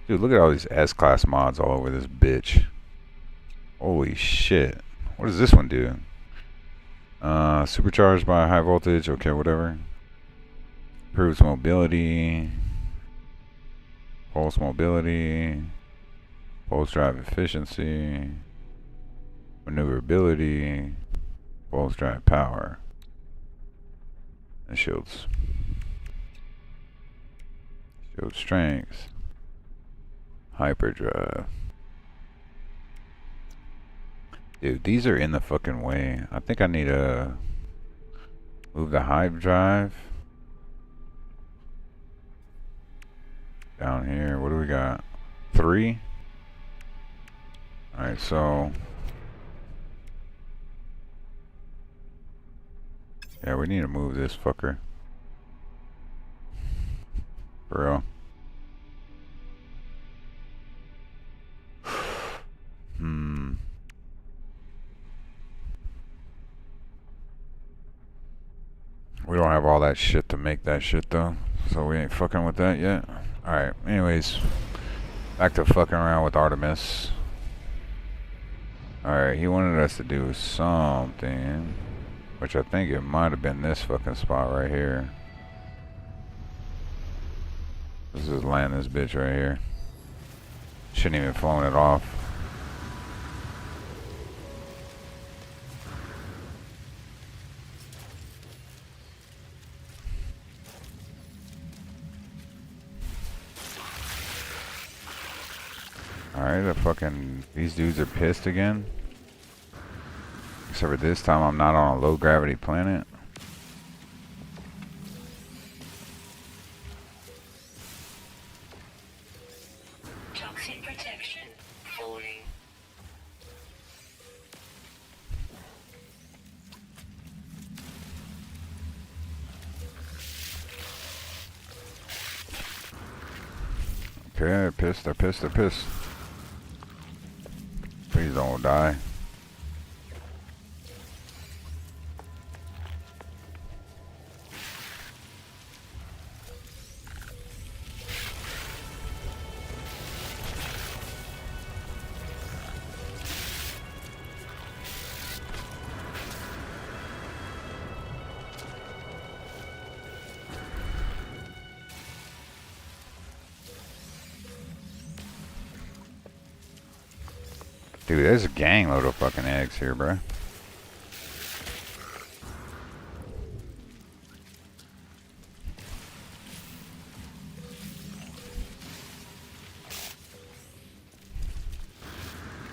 S1: Dude, look at all these S-class mods all over this bitch. Holy shit. What does this one do? Supercharged by high voltage. Okay, whatever. Improves mobility. Pulse mobility. Pulse drive efficiency. Maneuverability. Pulse drive power. And shields. Shield strength. Hyperdrive. Dude, these are in the fucking way. I think I need to move the hype drive. Down here, what do we got? 3? Alright, so yeah, we need to move this fucker. For real. We don't have all that shit to make that shit though, so we ain't fucking with that yet. Alright, anyways, back to fucking around with Artemis. Alright, he wanted us to do something, which I think it might have been this fucking spot right here. Let's just land this bitch right here. Shouldn't even flown it off. Alright, these dudes are pissed again. Except for this time I'm not on a low gravity planet.
S2: Toxic protection falling.
S1: Okay, they're pissed, they're pissed, they're pissed. Please don't die. Dude, there's a gang load of fucking eggs here, bro.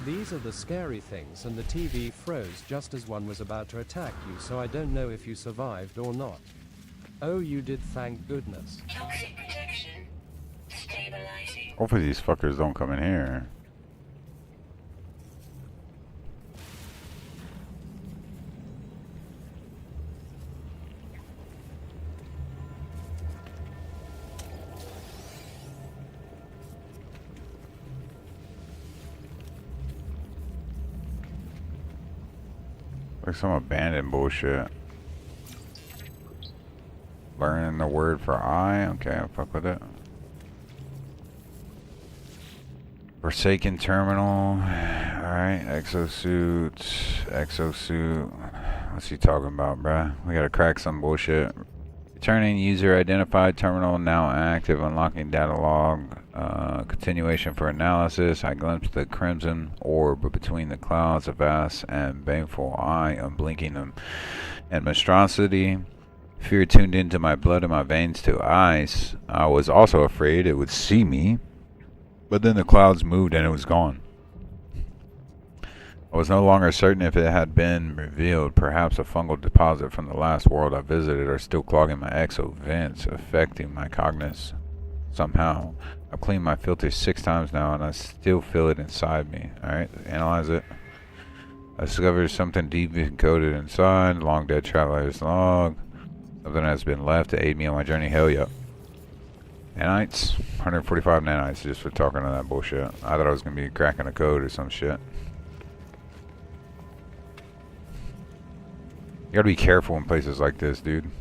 S4: These are the scary things, and the TV froze just as one was about to attack you, so I don't know if you survived or not. Oh, you did, thank goodness.
S2: Toxic protection. Stabilizing.
S1: Hopefully these fuckers don't come in here. Like some abandoned bullshit. Learning the word for eye. Okay, I'll fuck with it. Forsaken terminal. Alright, exosuit. Exosuit. What's he talking about, bruh? We gotta crack some bullshit. Returning user identified terminal now active. Unlocking data log. Continuation for analysis. I glimpsed the crimson orb between the clouds, a vast and baneful eye, unblinking and monstrosity. Fear tuned into my blood and my veins to ice. I was also afraid it would see me, but then the clouds moved and it was gone. I was no longer certain if it had been revealed. Perhaps a fungal deposit from the last world I visited are still clogging my exo vents, affecting my cognition somehow. I've cleaned my filter 6 times now and I still feel it inside me. Alright, analyze it. I discovered something deep encoded inside. Long dead traveler's log. Something has been left to aid me on my journey. Hell yeah. Nanites. 145 nanites just for talking to that bullshit. I thought I was going to be cracking a code or some shit. You gotta be careful in places like this, dude.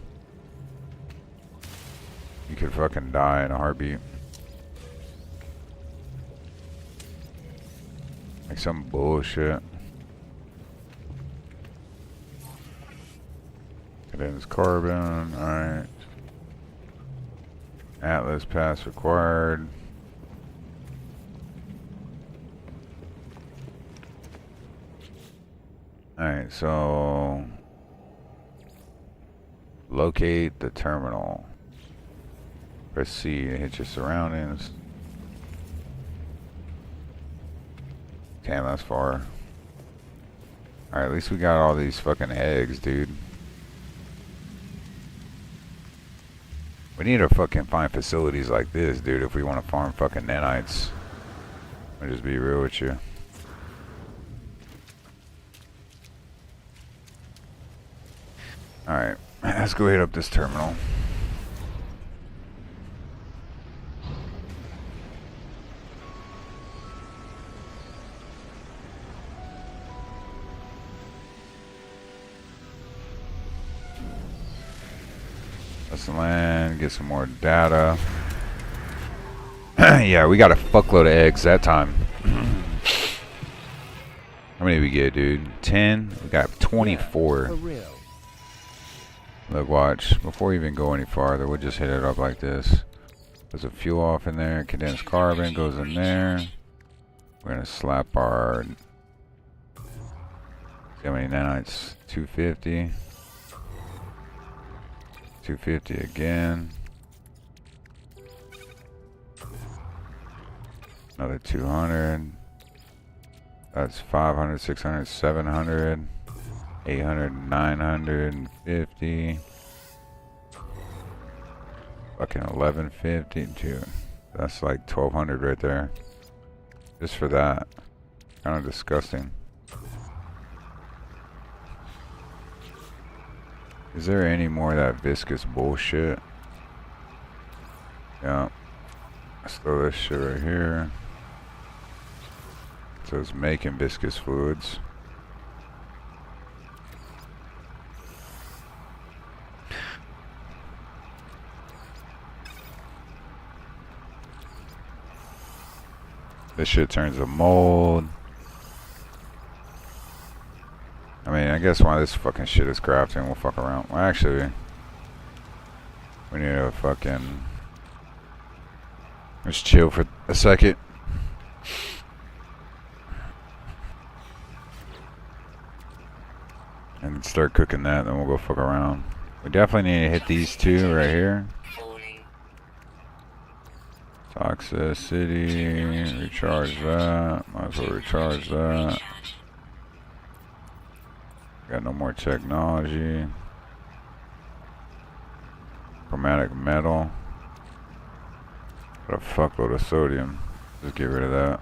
S1: You could fucking die in a heartbeat. Like some bullshit. Condensed carbon, alright. Atlas pass required. Alright, so locate the terminal. Press C to hit your surroundings. Damn, that's far. Alright, at least we got all these fucking eggs, dude. We need to fucking find facilities like this, dude, if we want to farm fucking nanites. I'll just be real with you. Alright, let's go hit up this terminal. Let's land, get some more data. Yeah, we got a fuckload of eggs that time. How many did we get, dude? 10? We got 24.
S4: Yeah, for real.
S1: Look, watch. Before we even go any farther, we'll just hit it up like this. There's a fuel off in there. Condensed carbon goes in there. We're gonna slap our... See how many nanites? 250. 250 again. Another 200. That's 500, 600, 700. 800, 950. Fucking 1150, dude. That's like 1200 right there. Just for that. Kind of disgusting. Is there any more of that viscous bullshit? Yeah. Let's throw this shit right here. So it's making viscous fluids. This shit turns to mold. I mean, I guess while this fucking shit is crafting, we'll fuck around. Well, actually, we need to fucking... Let's chill for a second. And start cooking that, then we'll go fuck around. We definitely need to hit these two right here. Toxicity, recharge that. Might as well recharge that. Got no more technology. Chromatic metal. Got a fuckload of sodium. Just get rid of that.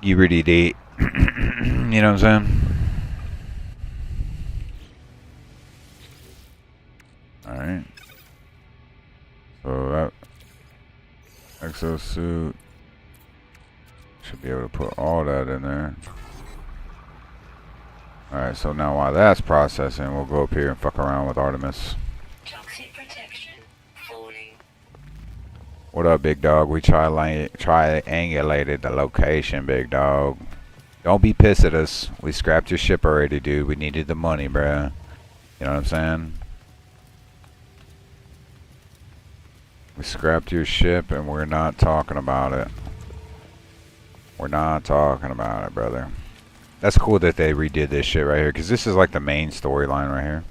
S1: You really did. You know what I'm saying? Alright. So that exosuit should be able to put all that in there. Alright, so now while that's processing, we'll go up here and fuck around with Artemis.
S2: Toxic protection falling.
S1: What up, big dog? We triangulated the location, big dog. Don't be pissed at us. We scrapped your ship already, dude. We needed the money, bruh. You know what I'm saying? We scrapped your ship and we're not talking about it. We're not talking about it, brother. That's cool that they redid this shit right here, because this is like the main storyline right here.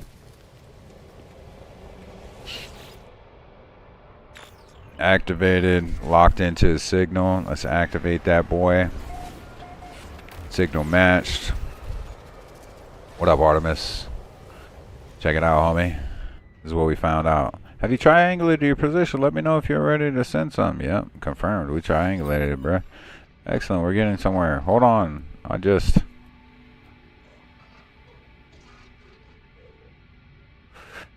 S1: Activated, locked into a signal. Let's activate that boy. Signal matched. What up, Artemis? Check it out, homie. This is what we found out. Have you triangulated your position? Let me know if you're ready to send something. Yep, confirmed. We triangulated it, bruh. Excellent, we're getting somewhere. Hold on. I just...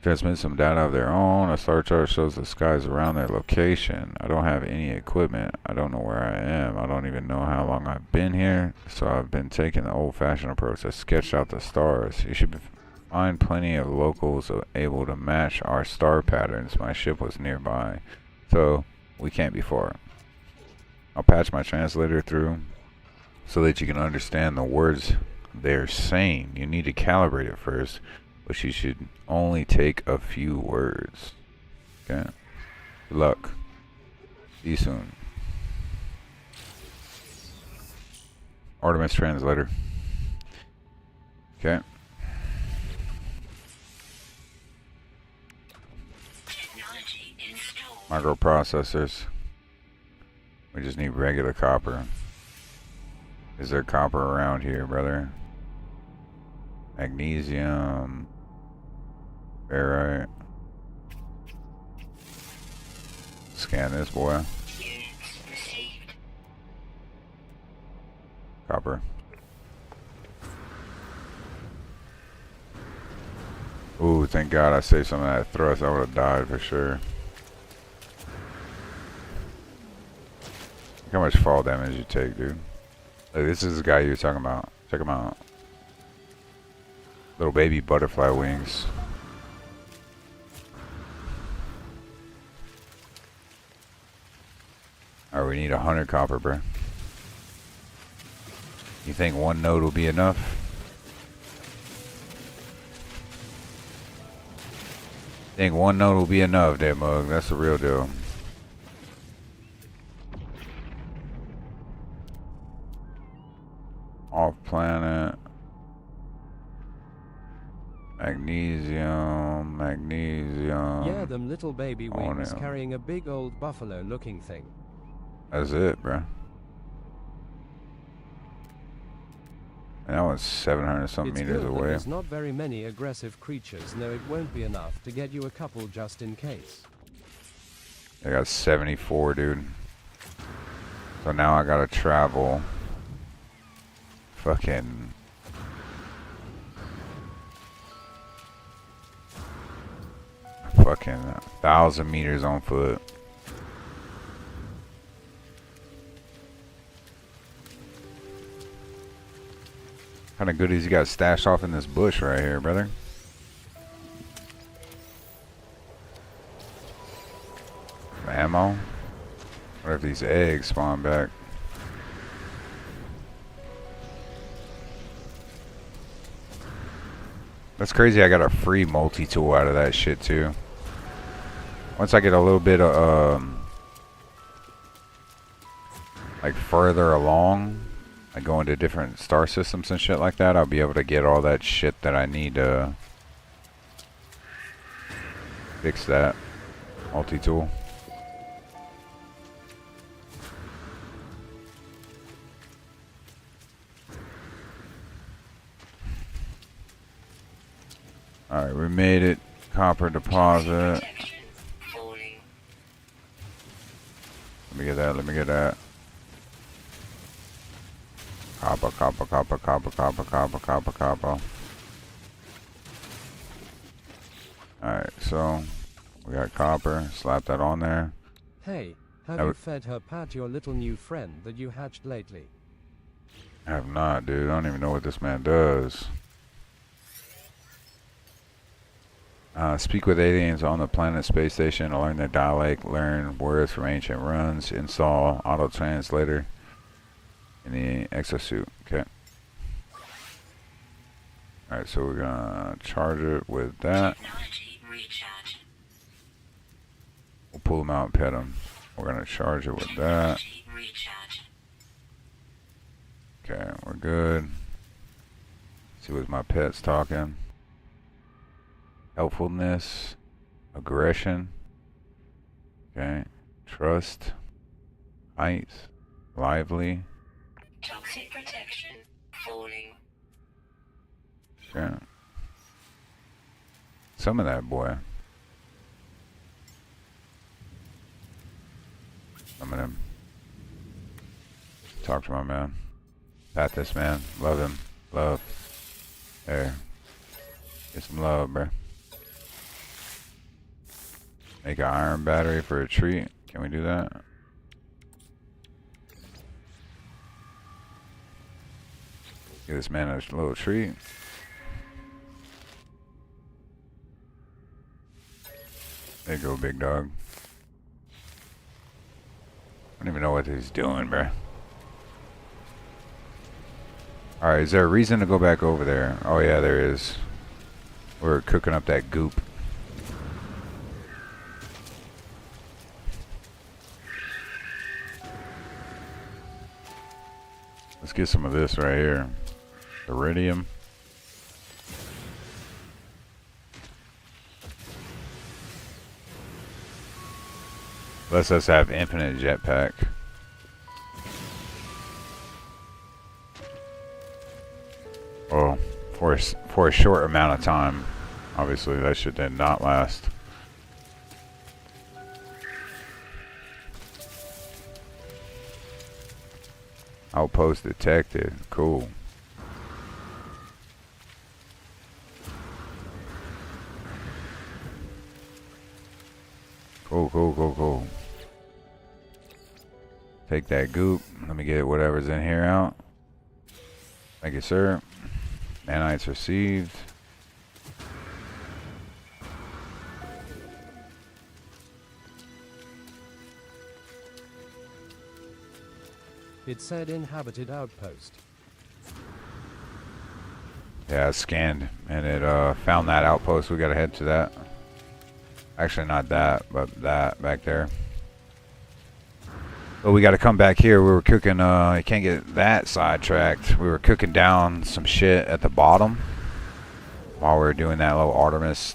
S1: transmit some data of their own. A star chart shows the skies around their location. I don't have any equipment. I don't know where I am. I don't even know how long I've been here. So I've been taking the old-fashioned approach. I sketched out the stars. You should find plenty of locals able to match our star patterns. My ship was nearby, so we can't be far. I'll patch my translator through so that you can understand the words they're saying. You need to calibrate it first, but you should only take a few words. Okay? Good luck. See you soon. Artemis translator. Okay.
S2: Technology installed.
S1: Microprocessors. We just need regular copper. Is there copper around here, brother? Magnesium. Ferrite. Scan this boy.
S2: Units received.
S1: Copper. Ooh, thank God I saved some of that thrust. I would have died for sure. Look how much fall damage you take, dude. Look, this is the guy you were talking about. Check him out. Little baby butterfly wings. Alright, we need 100 copper, bro. You think one node will be enough? Think one node will be enough there, mug. That's the real deal. Off planet. Magnesium.
S4: Yeah, them little baby wings
S1: no.
S4: carrying a big old buffalo looking thing.
S1: That's it, bro. And that one's 700 something
S4: It's
S1: meters
S4: good that
S1: away.
S4: there's not very many aggressive creatures, though it won't be enough to get you a couple just in case.
S1: I got 74, dude. So now I gotta travel fucking fucking 1,000 meters on foot. Kind of goodies you got stashed off in this bush right here, brother. Ammo. What if these eggs spawn back? That's crazy. I got a free multi-tool out of that shit too. Once I get a little bit of like further along, I go into different star systems and shit like that, I'll be able to get all that shit that I need to fix that multi-tool. Alright, we made it. Copper deposit.
S2: Protection. Falling.
S1: Let me get that, let me get that. Copper, copper, copper, copper, copper, copper, copper, copper. Alright, so we got copper. Slap that on there.
S4: Hey, have
S1: Now
S4: you
S1: we-
S4: fed her Pat, your little new friend that you hatched lately?
S1: I have not, dude. I don't even know what this man does. Speak with aliens on the planet space station to learn their dialect, learn words from ancient runes, install auto translator in the exosuit. Okay. Alright, so we're gonna charge it with that.
S2: Technology recharge.
S1: We'll pull him out and pet him. We're gonna charge it with that.
S2: Technology recharge.
S1: Okay, we're good. See what my pet's talking. Helpfulness, aggression, okay, trust, height, lively,
S2: Toxic protection. Falling.
S1: okay. Some of that boy. Some of them. Talk to my man. Pat this man. Love him. Love. There. Get some love, bruh. Make an iron battery for a treat. Can we do that? Give this man a little treat. There you go, big dog. I don't even know what he's doing, bruh. Alright, is there a reason to go back over there? Oh yeah, there is. We're cooking up that goop. Let's get some of this right here. Iridium. Lets us have infinite jetpack. Well, for a short amount of time. Obviously, that shit did not last. Outpost detected. Cool. Cool, cool, cool, cool. Take that goop. Let me get whatever's in here out. Thank you, sir. Nanites received.
S4: It said inhabited outpost.
S1: Yeah, I scanned and it found that outpost. We gotta head to that. Actually, not that, but that back there. But we gotta come back here. We were cooking, you can't get that sidetracked. We were cooking down some shit at the bottom while we were doing that little Artemis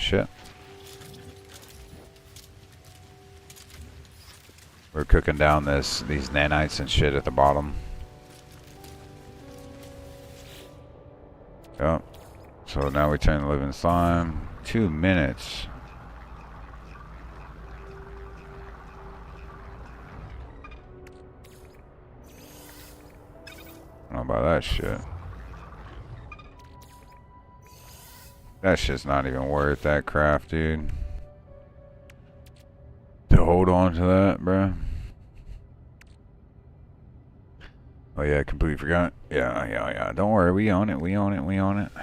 S1: shit. We're cooking down these nanites and shit at the bottom. Yep. So now we turn the living slime. 2 minutes. I don't know about that shit. That shit's not even worth that craft, dude. To hold on to that, bruh. Oh yeah, I completely forgot. Yeah. Don't worry, we own it. Let's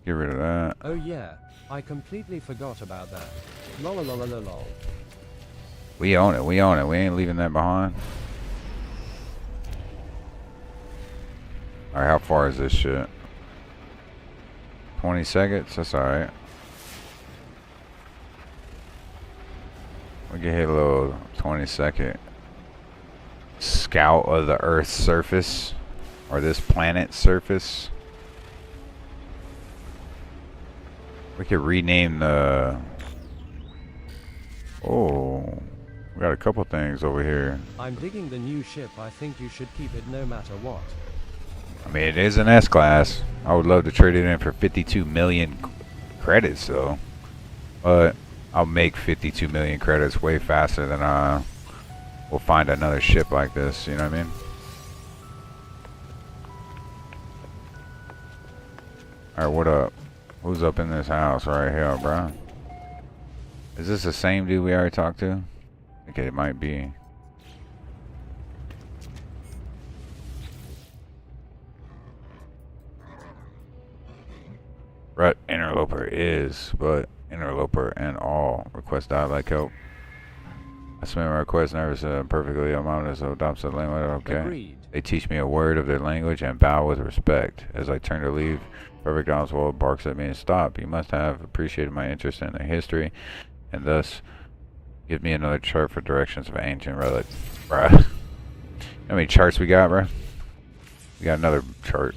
S1: get rid of that.
S4: Oh yeah, I completely forgot about that. Lol.
S1: We own it. We ain't leaving that behind. Alright, how far is this shit? 20 seconds? That's alright. We can hit a little 20-second scout of the Earth's surface, or this planet's surface. We could rename the... Oh, we got a couple things over here.
S4: I'm digging the new ship. I think you should keep it no matter what.
S1: I mean, it is an S-Class. I would love to trade it in for 52 million credits though. But I'll make 52 million credits way faster than we'll find another ship like this, you know what I mean? Alright, what up? Who's up in this house right here, bro? Is this the same dude we already talked to? Okay, it might be. Rut interloper is, but interloper and all. Request dialect help. I submit my request nervous and perfectly amounted so adopts the language. Okay.
S4: Agreed.
S1: They teach me a word of their language and bow with respect. As I turn to leave, Perfect Oswald barks at me and stop. You must have appreciated my interest in the history and thus give me another chart for directions of ancient relic. Bruh. How many charts we got, bruh? We got another chart.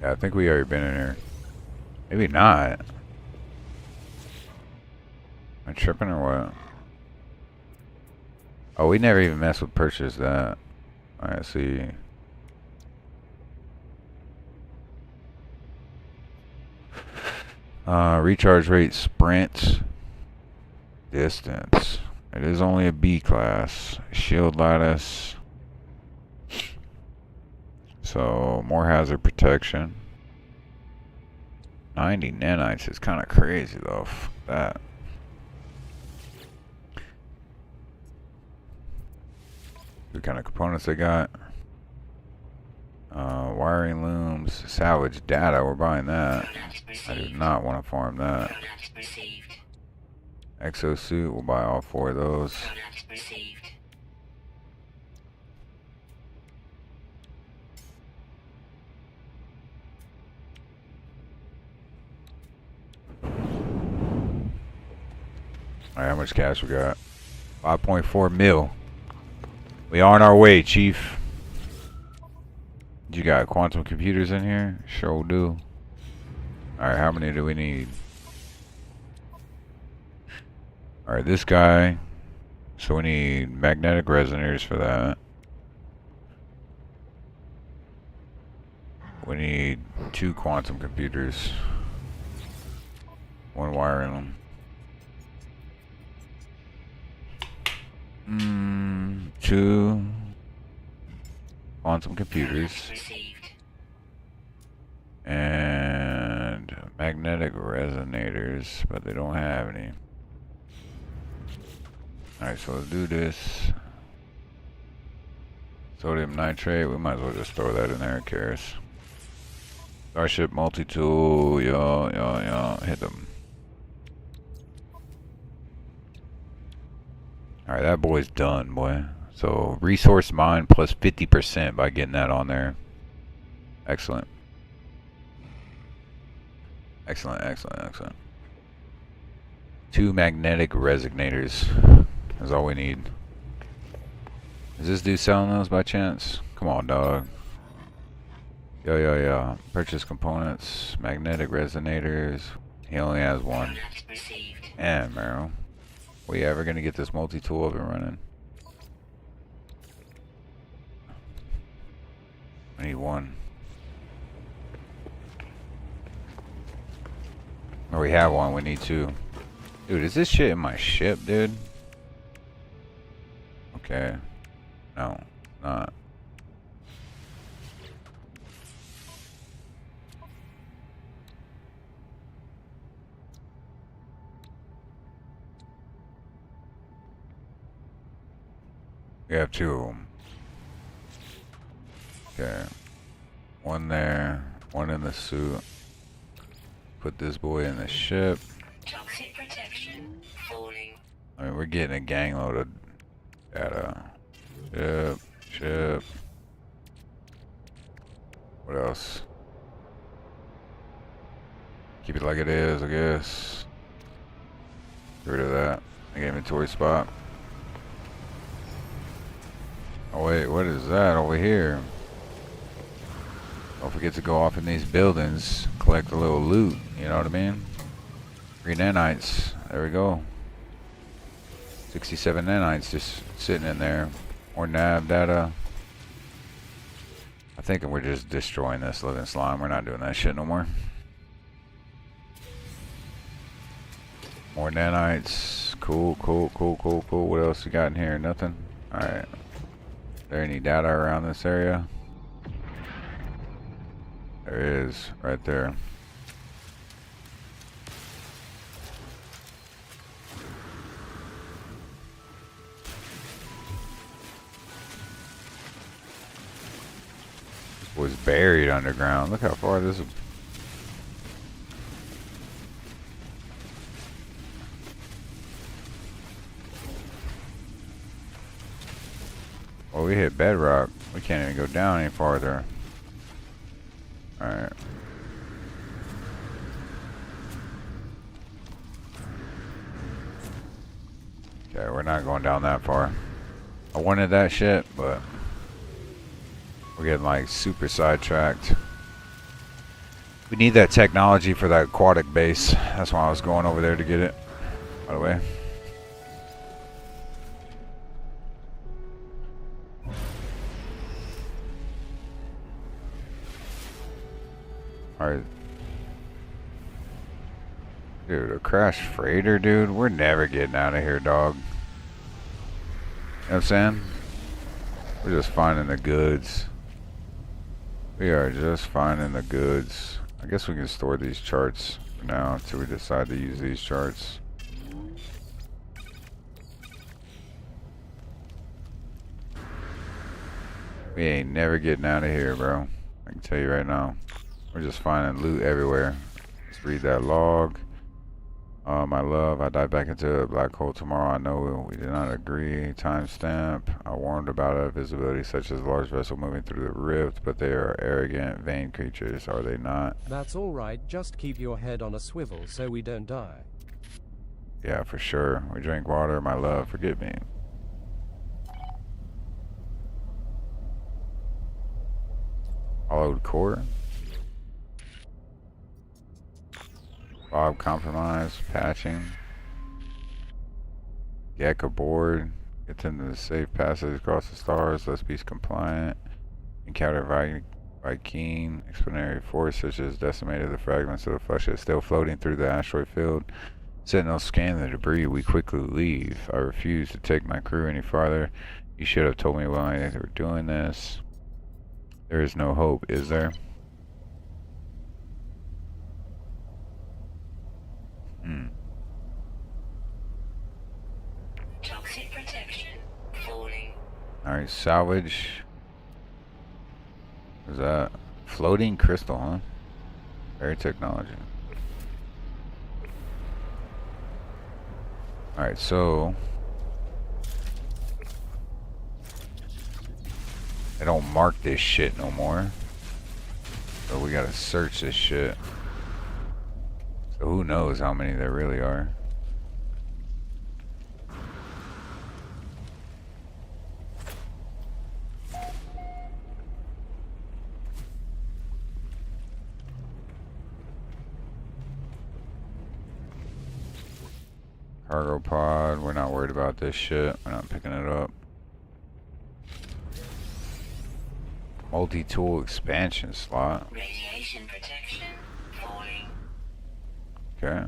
S1: Yeah, I think we already been in here. Maybe not. Am I tripping or what? Oh, we never even messed with purchase that. Alright, see. Recharge rate, sprint, distance. It is only a B class. Shield lattice. So, more hazard protection. 90 nanites is kind of crazy though. F that. What kind of components they got? Wiring looms, salvage data. We're buying that. I do not want to farm that. Exosuit. We'll buy all 4 of those. Alright, how much cash we got? 5.4 mil. We on our way, Chief. You got quantum computers in here? Sure do. Alright, how many do we need? Alright, this guy. So we need magnetic resonators for that. We need 2 quantum computers. 1 wire in them. 2 quantum computers and magnetic resonators, but they don't have any. Alright, so let's do this. Sodium nitrate, we might as well just throw that in there, who cares? Starship multi-tool, yo, hit them. Alright, that boy's done, boy. So, resource mine plus 50% by getting that on there. Excellent. Excellent, excellent, excellent. 2 magnetic resonators is all we need. Is this dude selling those by chance? Come on, dog. Yo. Purchase components, magnetic resonators. He only has 1. And, bro. We ever gonna get this multi-tool up and running? I need 1. Or we have 1, we need 2. Dude, is this shit in my ship, dude? Okay. No, not. We have 2 of them. Okay. 1 there, 1 in the suit. Put this boy in the ship.
S2: Toxic protection falling.
S1: I mean, we're getting a gangload of data. Ship. What else? Keep it like it is, I guess. Get rid of that. Like inventory spot. Oh wait, what is that over here? Don't forget to go off in these buildings, collect a little loot, you know what I mean? 3 nanites, there we go. 67 nanites just sitting in there. More nav data. I think we're just destroying this living slime. We're not doing that shit no more. More nanites. Cool, cool, cool, cool, cool. What else we got in here? Nothing? Alright. Is there any data around this area? There is, right there. This was buried underground. Look how far this is. Well, we hit bedrock. We can't even go down any farther. Alright. Okay, we're not going down that far. I wanted that shit, but we're getting like super sidetracked. We need that technology for that aquatic base. That's why I was going over there to get it. By the way. Alright. Dude, a crashed freighter, dude? We're never getting out of here, dog. You know what I'm saying? We're just finding the goods. We are just finding the goods. I guess we can store these charts for now until we decide to use these charts. We ain't never getting out of here, bro. I can tell you right now. We're just finding loot everywhere. Let's read that log. My love, I dive back into a black hole tomorrow. I know we did not agree. Timestamp. I warned about a visibility such as a large vessel moving through the rift, but they are arrogant, vain creatures, are they not?
S4: That's alright, just keep your head on a swivel so we don't die.
S1: Yeah, for sure. We drink water, my love. Forgive me. Hollowed core. Bob compromise, patching. Gecko board. Gets into the safe passage across the stars. Let's be compliant. Encounter Viking. Explanatory force such as decimated the fragments of the flesh is still floating through the asteroid field. Sentinels scan the debris. We quickly leave. I refuse to take my crew any farther. You should have told me why they were doing this. There is no hope, is there?
S2: Toxic protection falling.
S1: Alright, salvage. What is that? Floating crystal, huh? Very technology. Alright, so they don't mark this shit no more. So we gotta search this shit. So who knows how many there really are. Cargo pod, we're not worried about this shit. We're not picking it up. Multi-tool expansion slot.
S2: Radiation protection falling.
S1: Okay.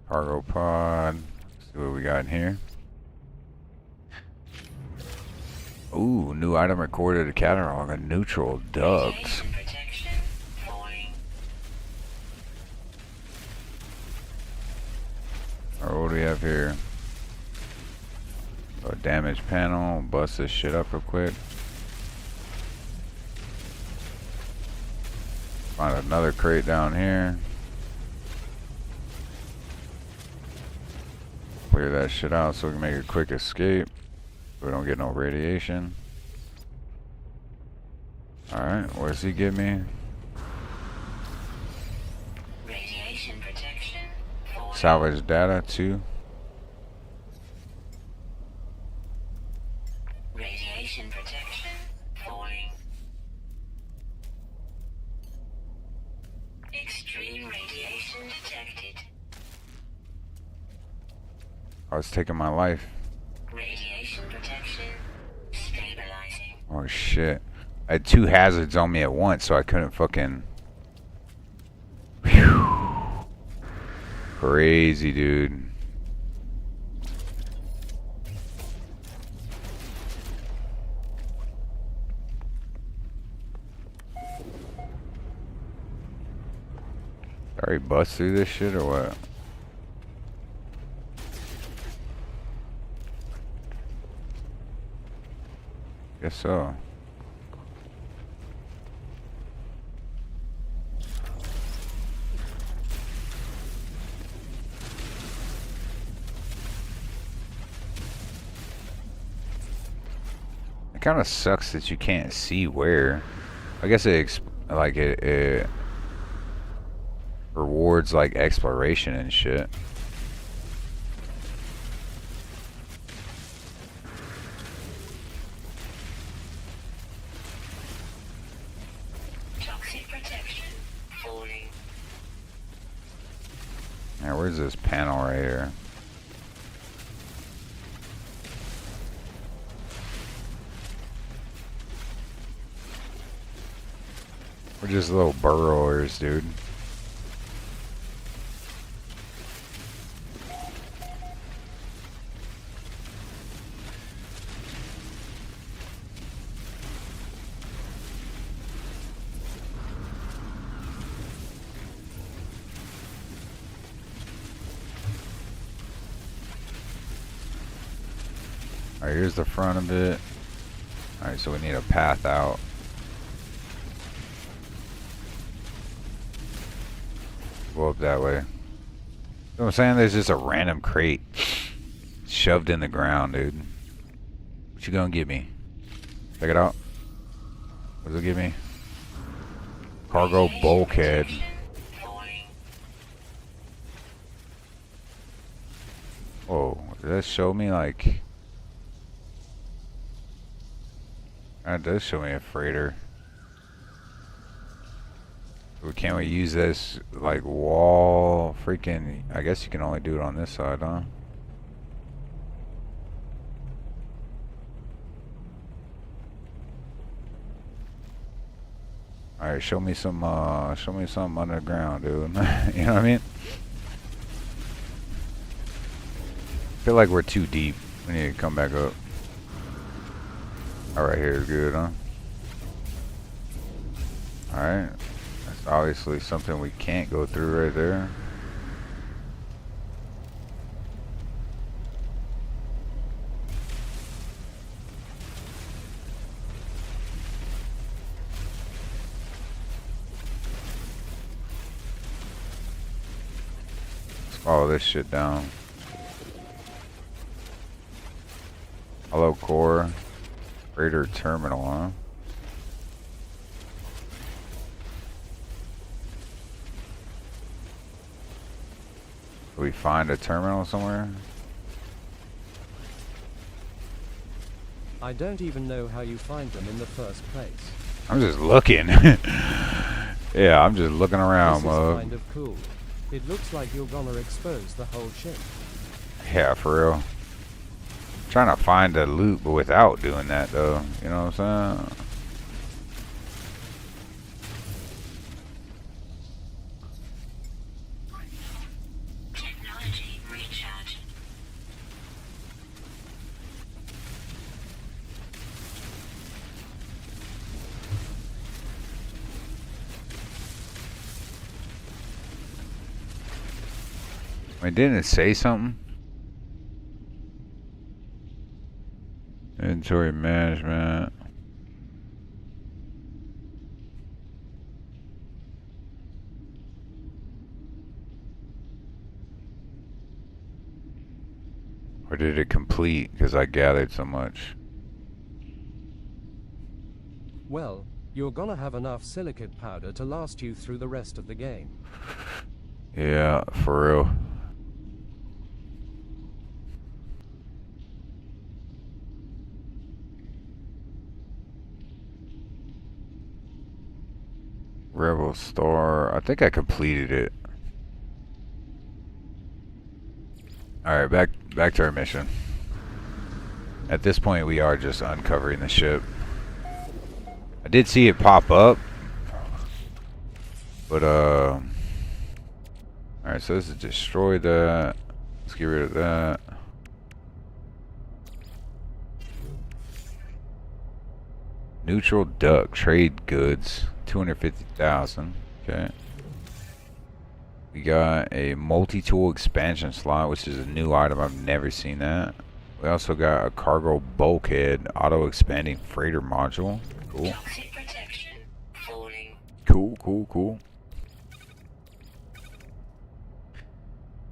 S1: Cargo pod. Let's see what we got in here. Ooh, new item recorded, a catalog of neutral ducks.
S2: Radiation protection falling.
S1: Alright, what do we have here? A damaged panel. Bust this shit up real quick. Find another crate down here. Clear that shit out so we can make a quick escape. So we don't get no radiation. Alright, what does he give me?
S2: Radiation protection falling.
S1: Salvage data 2.
S2: Radiation protection falling. Extreme radiation detected.
S1: I was taking my life.
S2: Radiation protection stabilizing.
S1: Oh shit. I had 2 hazards on me at once, so I couldn't fucking... Whew. Crazy, dude. Already bust through this shit or what? Guess so. It kind of sucks that you can't see where. I guess it rewards like exploration and shit.
S2: Toxic protection falling.
S1: Now, where's this panel right here? We're just little burrowers, dude. Alright, here's the front of it. Alright, so we need a path out. Go up that way. You know what I'm saying? There's just a random crate shoved in the ground, dude. What you gonna give me? Check it out. What's it give me? Cargo bulkhead.
S2: Falling.
S1: Whoa, did that show me like... That does show me a freighter. Can't we use this like wall freaking... I guess you can only do it on this side, huh? Alright, show me something underground, dude. You know what I mean? Feel like we're too deep. We need to come back up. Alright, here's good, huh? Alright. That's obviously something we can't go through right there. Let's follow this shit down. Hello, core. Freighter terminal, huh? Do we find a terminal somewhere?
S4: I don't even know how you find them in the first place.
S1: I'm just looking. Yeah, I'm just looking around,
S4: This is
S1: mug.
S4: kind of cool. It looks like you're gonna expose the whole ship.
S1: Yeah, for real. Trying to find a loot, but without doing that, though. You know what I'm saying?
S2: Technology recharge.
S1: Wait, didn't it say something? Inventory management. Or did it complete? Because I gathered so much.
S4: Well, you're gonna have enough silicate powder to last you through the rest of the game.
S1: Yeah, for real. Rebel Star. I think I completed it. Alright, back to our mission. At this point, we are just uncovering the ship. I did see it pop up, but alright, so this is destroy that. Let's get rid of that. Neutral duck, trade goods, 250,000. Okay. We got a multi-tool expansion slot, which is a new item. I've never seen that. We also got a cargo bulkhead, auto-expanding freighter module. Cool.
S2: Toxic protection. Falling.
S1: Cool, cool, cool.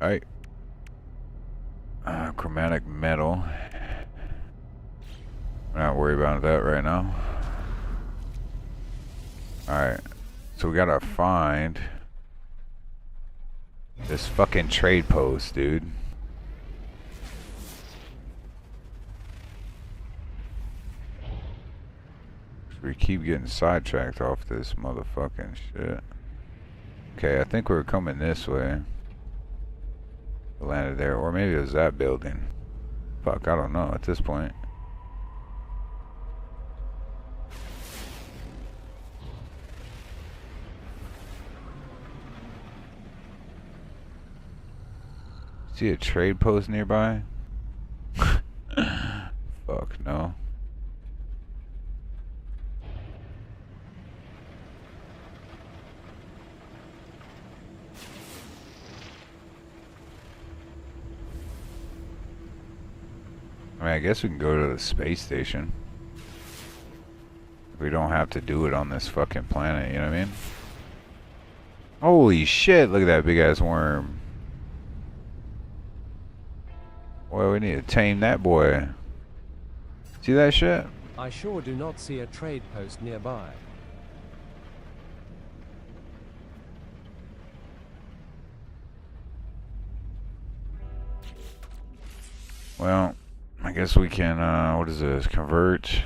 S1: Alright. Chromatic metal. We're not worried about that right now. Alright. So we gotta find this fucking trade post, dude. We keep getting sidetracked off this motherfucking shit. Okay, I think we were coming this way. We landed there, or maybe it was that building. Fuck, I don't know at this point. See a trade post nearby? Fuck, no. I mean, I guess we can go to the space station. We don't have to do it on this fucking planet, you know what I mean? Holy shit, look at that big ass worm. Boy, we need to tame that boy. See that shit?
S4: I sure do not see a trade post nearby.
S1: Well, I guess we can, what is this? Convert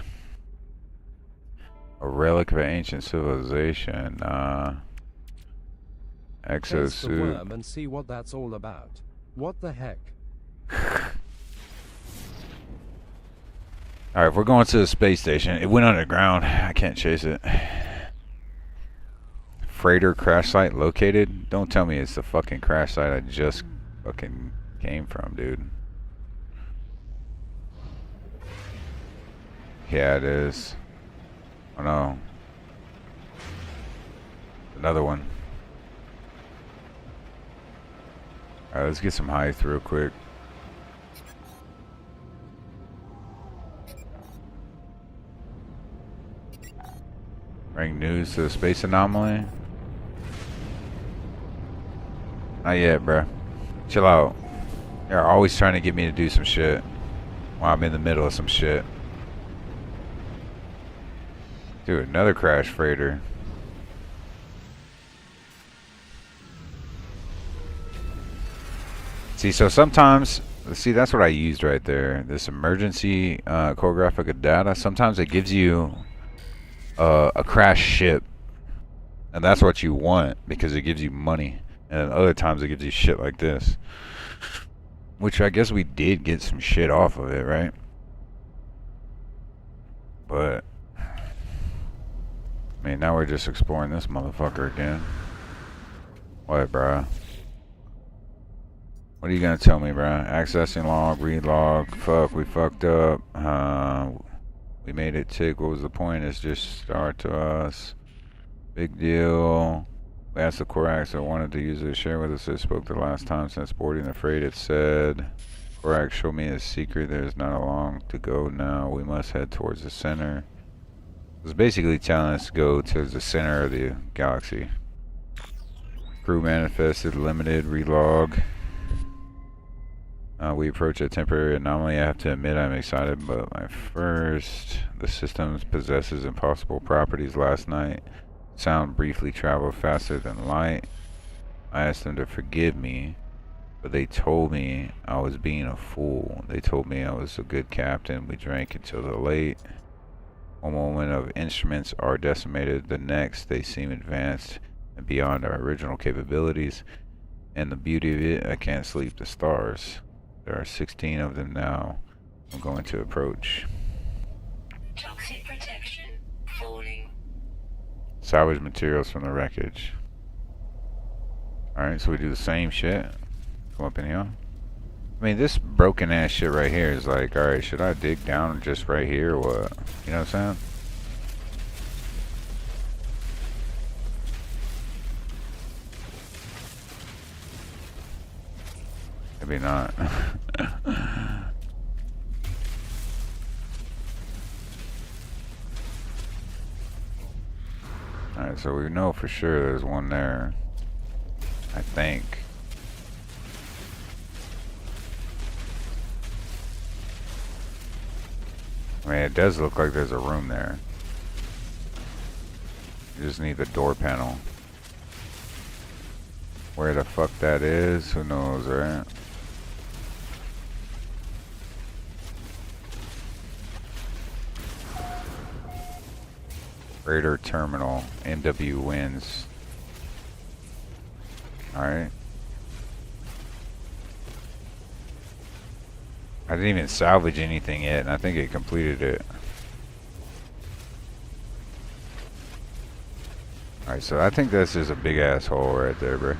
S1: a relic of an ancient civilization.
S4: Face the
S1: Exosuit.
S4: worm and see what that's all about. What the heck?
S1: Alright, if we're going to the space station, it went underground. I can't chase it. Freighter crash site located? Don't tell me it's the fucking crash site I just fucking came from, dude. Yeah, it is. Oh no. Another one. Alright, let's get some height real quick. Bring news to the space anomaly. Not yet, bruh. Chill out. You're always trying to get me to do some shit while I'm in the middle of some shit. Dude, another crash freighter. See, so sometimes, see, that's what I used right there. This emergency core graphic of data. Sometimes it gives you a crash ship, and that's what you want because it gives you money. And other times it gives you shit like this, which I guess we did get some shit off of it, right? But I mean, now we're just exploring this motherfucker again. What, bruh? What are you gonna tell me, bruh? Accessing log, read log. Fuck, we fucked up. We made it tick. What was the point? It's just start to us. Big deal. We asked the Korax that wanted to use it to share with us. They spoke the last time since boarding the freight. It said, Korax showed me a secret. There's not a long to go now. We must head towards the center. It was basically telling us to go to the center of the galaxy. Crew manifested, limited, relog. We approach a temporary anomaly. I have to admit I'm excited, but the system possesses impossible properties. Last night, sound briefly traveled faster than light. I asked them to forgive me, but they told me I was being a fool. They told me I was a good captain. We drank until the late. One moment of instruments are decimated, the next they seem advanced and beyond our original capabilities. And the beauty of it, I can't sleep. The stars. There are 16 of them now. I'm going to approach.
S2: Toxic protection. Falling.
S1: Salvage materials from the wreckage. Alright, so we do the same shit. Come up in here. I mean, this broken ass shit right here is like, alright, should I dig down just right here or what? You know what I'm saying? Maybe not. Alright, so we know for sure there's one there. I think. I mean, it does look like there's a room there. You just need the door panel. Where the fuck that is, who knows, right? Raider Terminal, MW wins. Alright. I didn't even salvage anything yet, and I think it completed it. Alright, so I think that's just a big ass hole right there, bro.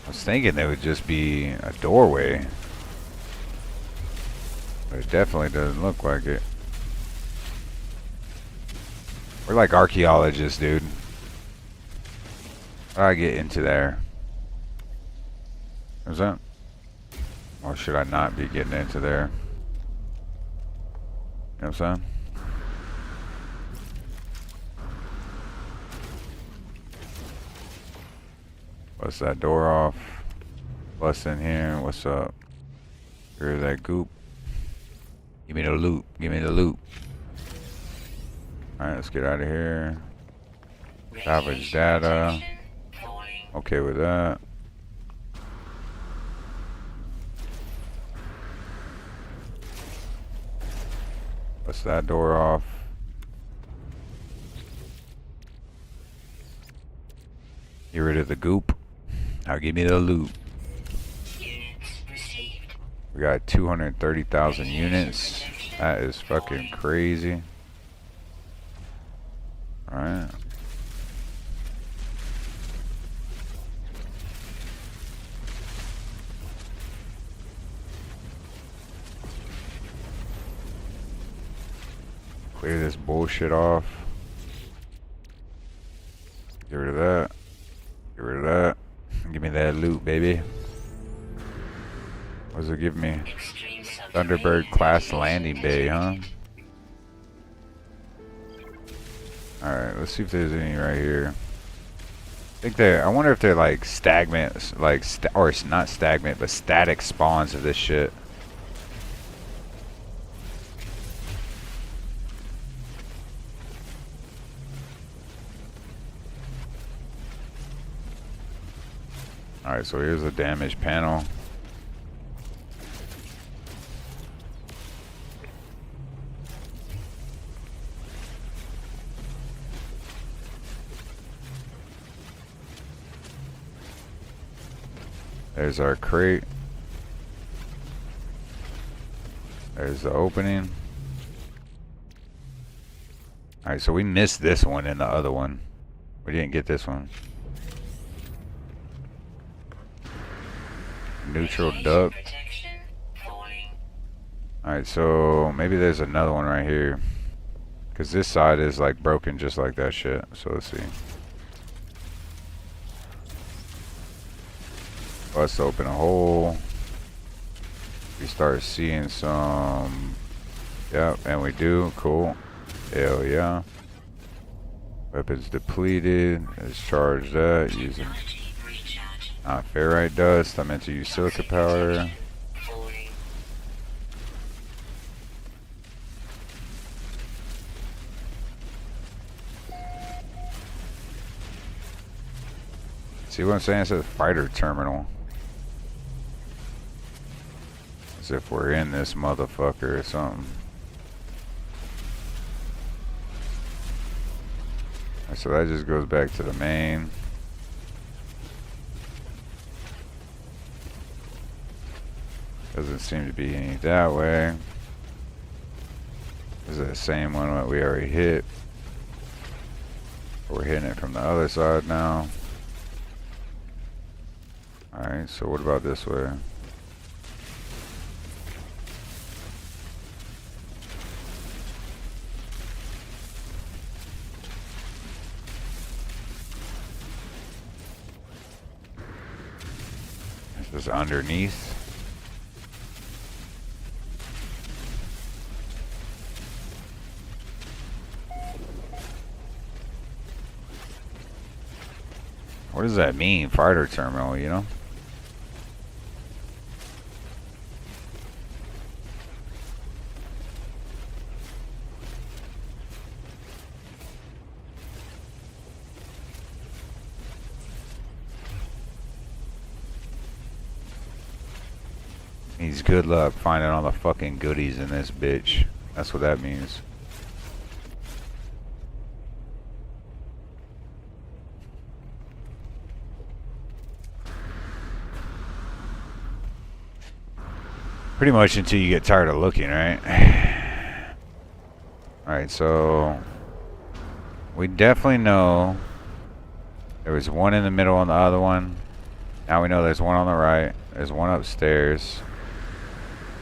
S1: I was thinking there would just be a doorway. But it definitely doesn't look like it. We're like archaeologists, dude. How do I get into there? Is that? Or should I not be getting into there? You know what I'm saying? Bust that door off. Bust in here. What's up? Here's that goop. Give me the loot. Give me the loot. Alright, let's get out of here. Salvage data. Okay with that. Bust that door off. Get rid of the goop. Now give me the loot. We got 230,000 units. That is fucking crazy. Alright. Clear this bullshit off. Get rid of that. Get rid of that. Give me that loot, baby. What does it give me? Thunderbird class landing bay, huh? Alright, let's see if there's any right here. I wonder if they're like stagnant, like, or it's not stagnant, but static spawns of this shit. Alright, so here's the damage panel. There's our crate. There's the opening. Alright, so we missed this one and the other one. We didn't get this one. Neutral duct. Alright, so maybe there's another one right here. Because this side is like broken just like that shit. So let's see. Let's open a hole. We start seeing some. Yep, and we do. Cool. Hell yeah. Weapons depleted. Let's charge that using ferrite dust. I meant to use silica powder. See what I'm saying? It says fighter terminal. As if we're in this motherfucker or something. So that just goes back to the main. Doesn't seem to be any that way. This is the same one that we already hit. We're hitting it from the other side now. Alright, so what about this way? This is underneath. What does that mean, fighter terminal, you know? Means good luck finding all the fucking goodies in this bitch. That's what that means. Pretty much until you get tired of looking, right? Alright, so we definitely know there was one in the middle on the other one. Now we know there's one on the right. There's one upstairs.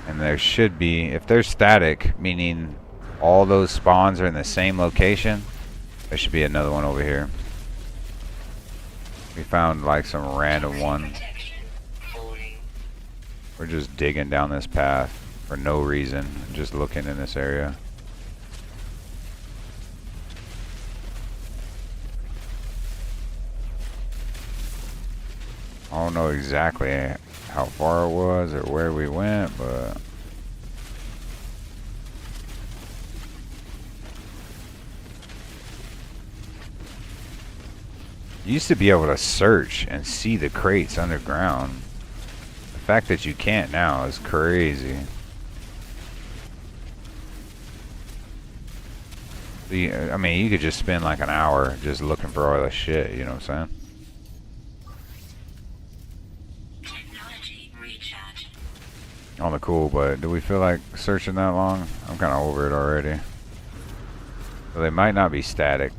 S1: And there should be, if they're static, meaning all those spawns are in the same location, there should be another one over here. We found like some random one. We're just digging down this path for no reason, just looking in this area. I don't know exactly how far it was or where we went, but you used to be able to search and see the crates underground. The fact that you can't now is crazy. I mean, you could just spend like an hour just looking for all the shit, you know what I'm saying? On the cool, but do we feel like searching that long? I'm kind of over it already. So they might not be static.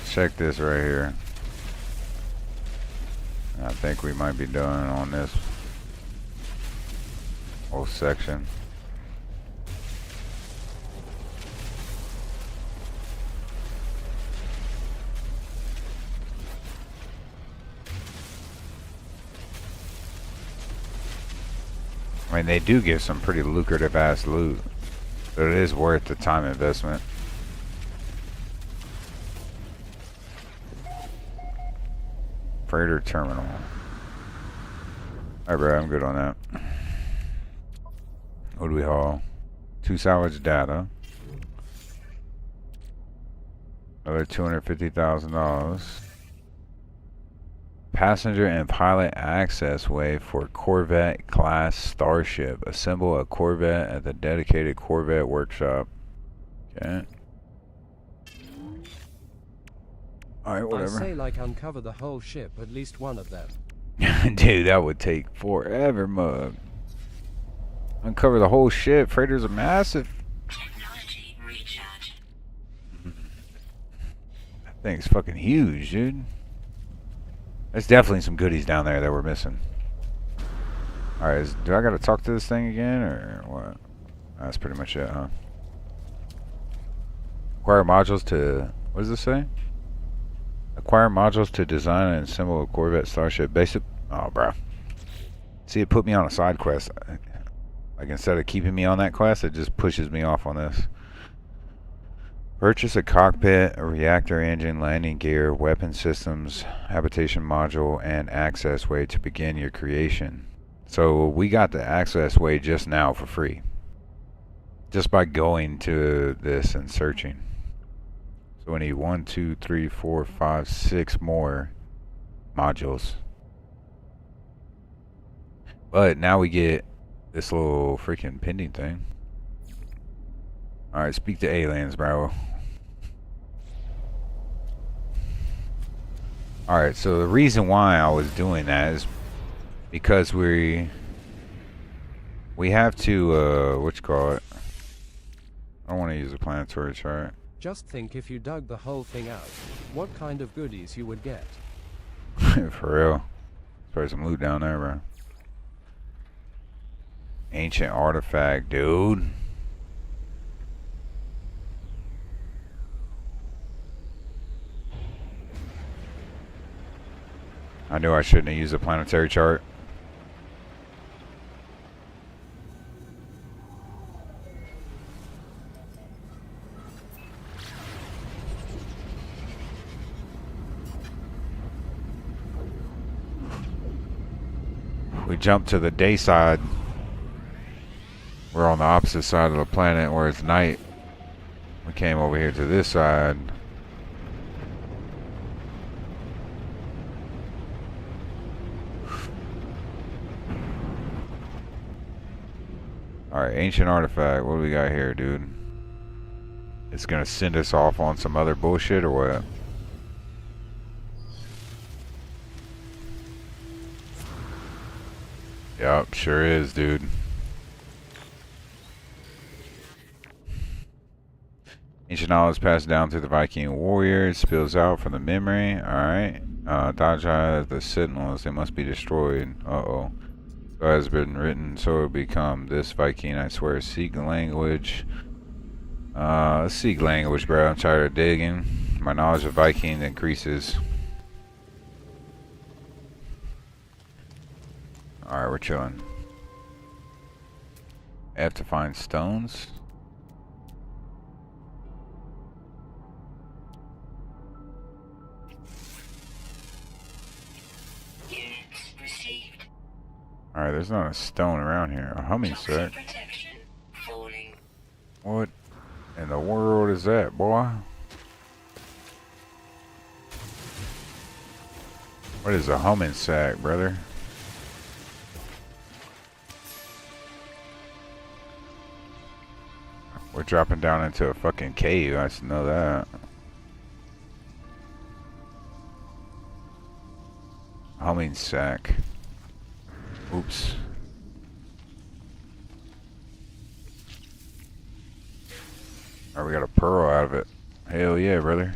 S1: Check this right here. I think we might be done on this whole section. I mean, they do give some pretty lucrative ass loot, but it is worth the time investment. Freighter terminal. Alright, bro, I'm good on that. What do we haul? 2 salvage data. Another $250,000. Passenger and pilot access way for Corvette class starship. Assemble a Corvette at the dedicated Corvette workshop. Okay. Alright, whatever.
S4: I say like uncover the whole ship, at least one of them.
S1: Dude, that would take forever, mug. Uncover the whole ship. Freighters are massive.
S2: Technology recharge.
S1: That thing's fucking huge, dude. There's definitely some goodies down there that we're missing. Alright, do I gotta talk to this thing again, or what? That's pretty much it, huh? Acquire modules to... What does this say? Acquire modules to design and assemble a Corvette starship. Basic... Oh, bro. See, it put me on a side quest. Like, instead of keeping me on that quest, it just pushes me off on this. Purchase a cockpit, a reactor engine, landing gear, weapon systems, habitation module, and access way to begin your creation. So we got the access way just now for free. Just by going to this and searching. So we need 1, 2, 3, 4, 5, 6 more modules. But now we get this little freaking pending thing. Alright, speak to aliens, bro. Alright, so the reason why I was doing that is because we have to, what you call it? I don't want to use a planetary chart.
S4: Just think if you dug the whole thing out, what kind of goodies you would get.
S1: For real. There's some loot down there, bro. Ancient artifact, dude. I knew I shouldn't have used a planetary chart. We jumped to the day side. We're on the opposite side of the planet where it's night. We came over here to this side. Alright, ancient artifact. What do we got here, dude? It's gonna send us off on some other bullshit or what? Yup, sure is, dude. Ancient knowledge passed down through the Viking warriors, spills out from the memory. Alright. Dodge the sentinels, they must be destroyed. Uh-oh. So it has been written, so it will become this Viking, I swear. Seek language. Let's seek language, bro. I'm tired of digging. My knowledge of Viking increases. Alright, we're chilling. I have to find stones.
S2: Units received.
S1: Alright, there's not a stone around here. A humming
S2: Toxic
S1: set.
S2: protection falling.
S1: What in the world is that, boy? What is a humming sack, brother? We're dropping down into a fucking cave, I should know that. Humming sack. Oops. Oh, we got a pearl out of it. Hell yeah, brother.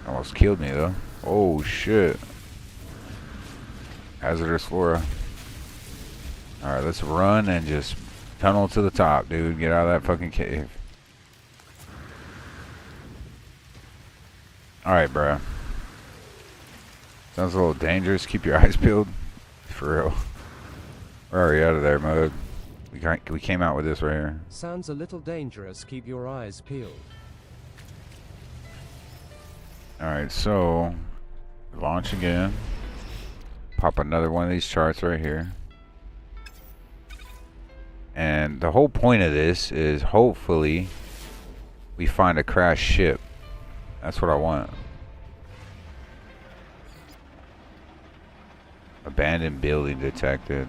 S1: Almost killed me though. Oh shit. Hazardous flora. Alright, let's run and just tunnel to the top, dude. Get out of that fucking cave. Alright, bro. Sounds a little dangerous. Keep your eyes peeled. For real. We're already out of there mode. We came out with this right here.
S4: Sounds a little dangerous, keep your eyes peeled.
S1: Alright, so launch again. Pop another one of these charts right here. And the whole point of this is hopefully we find a crashed ship. That's what I want. Abandoned building detected.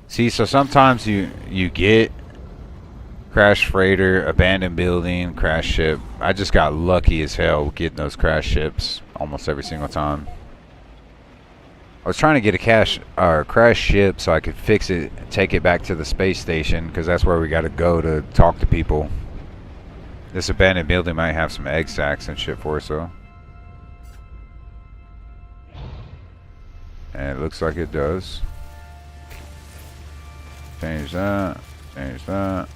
S1: See, so sometimes you get crash freighter, abandoned building, crash ship. I just got lucky as hell getting those crash ships almost every single time. I was trying to get a crash ship so I could fix it, take it back to the space station, because that's where we got to go to talk to people. This abandoned building might have some egg sacs and shit for us, though. And it looks like it does. Change that. Change that.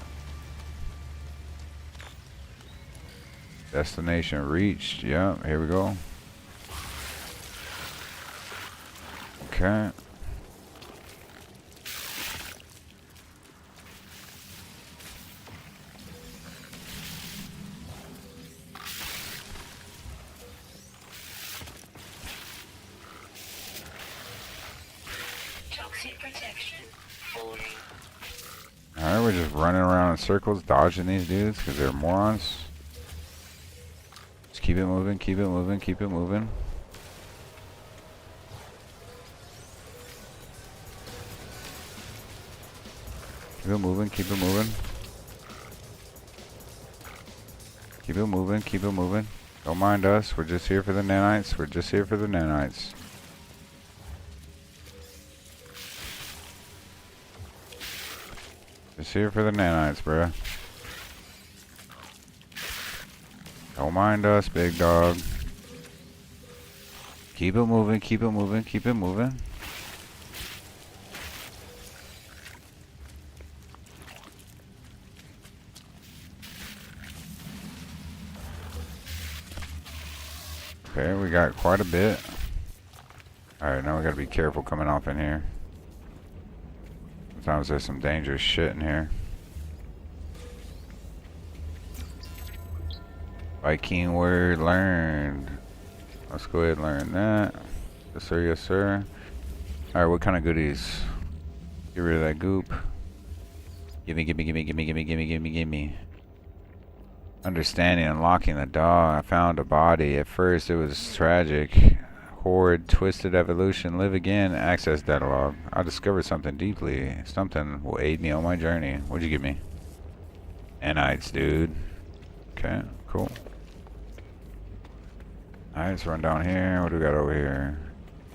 S1: Destination reached. Yeah, here we go. Okay.
S2: Toxic protection falling.
S1: Alright, we're just running around in circles, dodging these dudes because they're morons. keep it moving, keep it moving, keep it moving. Keep it moving, keep it moving. Keep it moving, keep it moving. Don't mind us, we're just here for the nanites, we're just here for the nanites. Just here for the nanites, bruh. Don't mind us, big dog. Keep it moving, keep it moving, keep it moving. Okay, we got quite a bit. Alright, now we gotta be careful coming off in here. Sometimes there's some dangerous shit in here. Viking word learned. Let's go ahead and learn that. Yes sir, yes sir. Alright, what kind of goodies? Get rid of that goop. Gimme, gimme, gimme, gimme, gimme, gimme, gimme, gimme. Understanding, unlocking the dog. I found a body. At first it was tragic. Horde, twisted evolution, live again, access data log. I discovered something deeply. Something will aid me on my journey. What'd you give me? Anites, dude. Okay, cool. Alright, let's run down here. What do we got over here?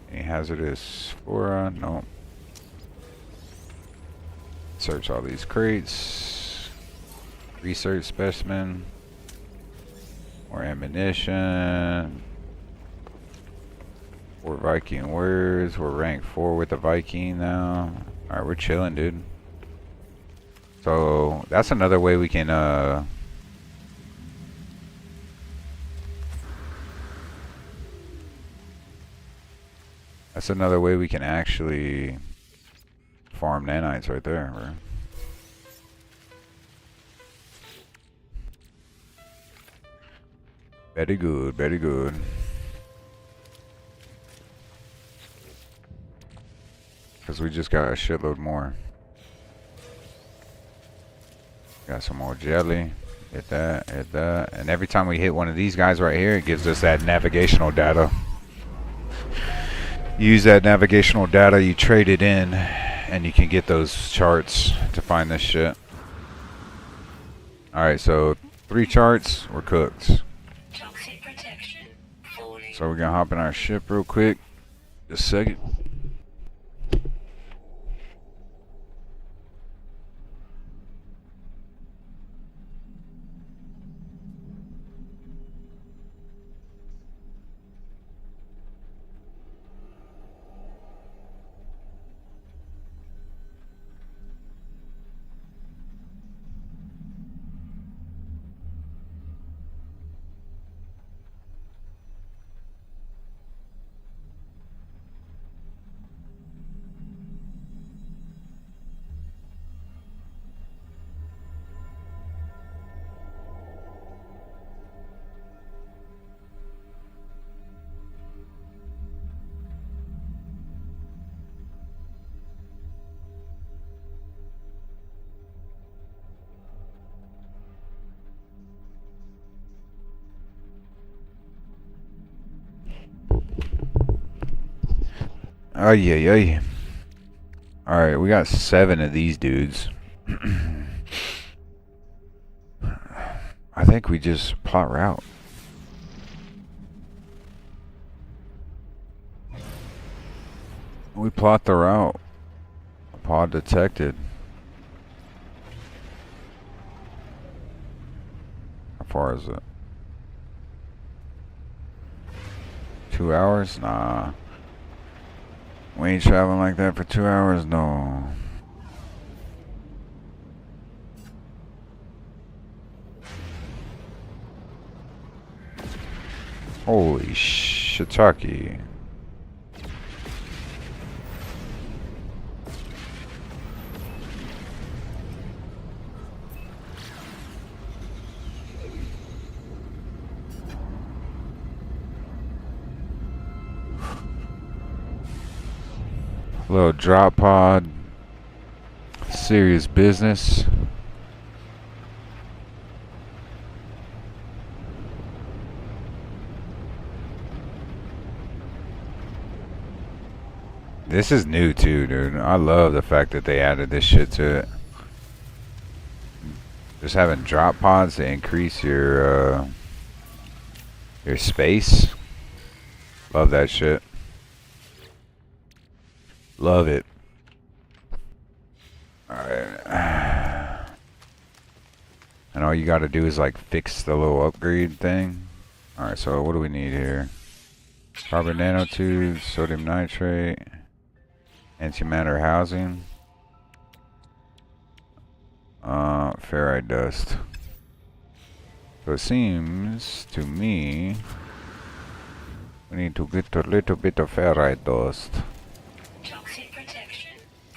S1: Any hazardous flora? Nope. Search all these crates. Research specimen. More ammunition. 4 Viking words. We're rank 4 with the Viking now. Alright, we're chilling, dude. So that's another way we can that's another way we can actually farm nanites right there, bro. Very good, very good. Because we just got a shitload more. Got some more jelly. Hit that, hit that. And every time we hit one of these guys right here, it gives us that navigational data. Use that navigational data, you trade it in, and you can get those charts to find this shit. Alright, so 3 charts, we're cooked.
S2: Toxic protection. Falling.
S1: So we're gonna hop in our ship real quick. Just a second. Oh yeah. Alright, we got 7 of these dudes. I think we just plot route. We plot the route. Pod detected. How far is it? 2 hours? Nah. We ain't traveling like that for 2 hours, no. Holy shiitake. Little drop pod. Serious business. This is new too, dude. I love the fact that they added this shit to it. Just having drop pods to increase your space. Love that shit. Love it. Alright. And all you gotta do is like fix the little upgrade thing. Alright, so what do we need here? Carbon nanotubes, sodium nitrate, antimatter housing, ferrite dust. So it seems to me we need to get a little bit of ferrite dust.
S2: Toxic protection.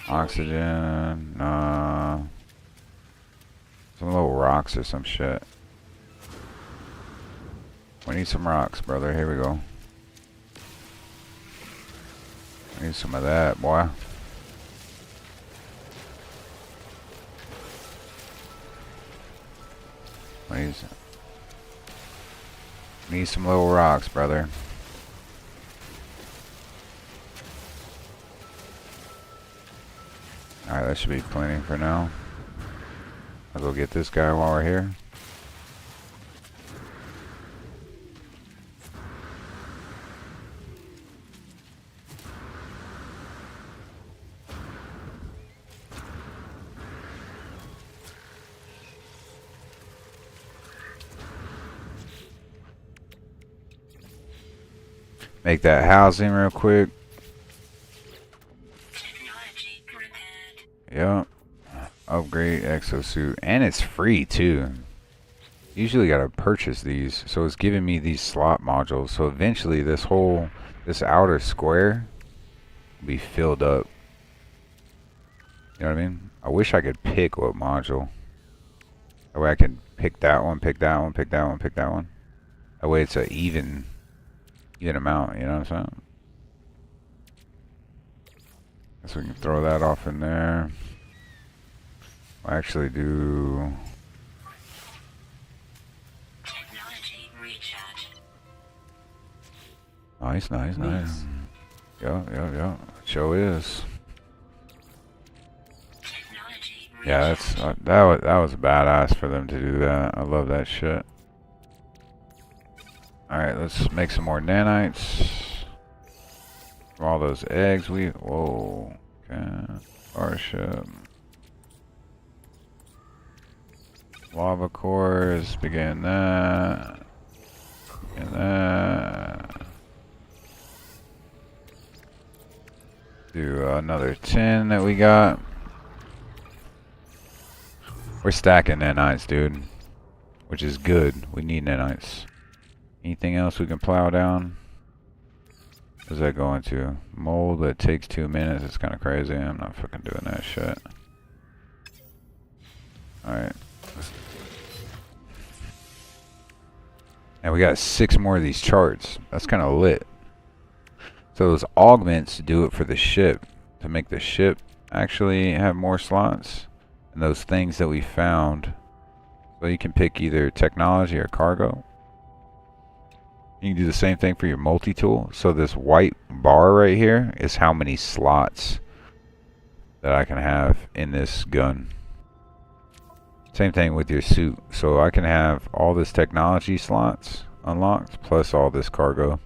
S1: Oxygen, some little rocks or some shit. We need some rocks, brother. Here we go. I need some of that, boy. Need some little rocks, brother. Alright, that should be plenty for now. I'll go get this guy while we're here. Make that housing real quick.
S2: Technology prepared.
S1: Yep. Upgrade exosuit. And it's free too. Usually gotta purchase these. So it's giving me these slot modules. So eventually this outer square will be filled up. You know what I mean? I wish I could pick what module. That way I can pick that one, pick that one, pick that one, pick that one. That way it's an even amount, you know what I'm saying? So we can throw that off in there. I'll actually do...
S2: Technology recharge.
S1: Nice, nice, nice. Yeah. Show is.
S2: Technology
S1: Yeah, that was badass for them to do that. I love that shit. Alright, let's make some more nanites. From all those eggs we... Whoa. Okay. Starship. Lava cores. Begin that. Begin that. Do another 10 that we got. We're stacking nanites, dude. Which is good. We need nanites. Anything else we can plow down? What does that go into? Mold that takes 2 minutes. It's kind of crazy. I'm not fucking doing that shit. Alright. And we got 6 more of these charts. That's kind of lit. So those augments do it for the ship. To make the ship actually have more slots. And those things that we found. So you can pick either technology or cargo. You can do the same thing for your multi-tool. So this white bar right here is how many slots that I can have in this gun. Same thing with your suit. So I can have all this technology slots unlocked plus all this cargo.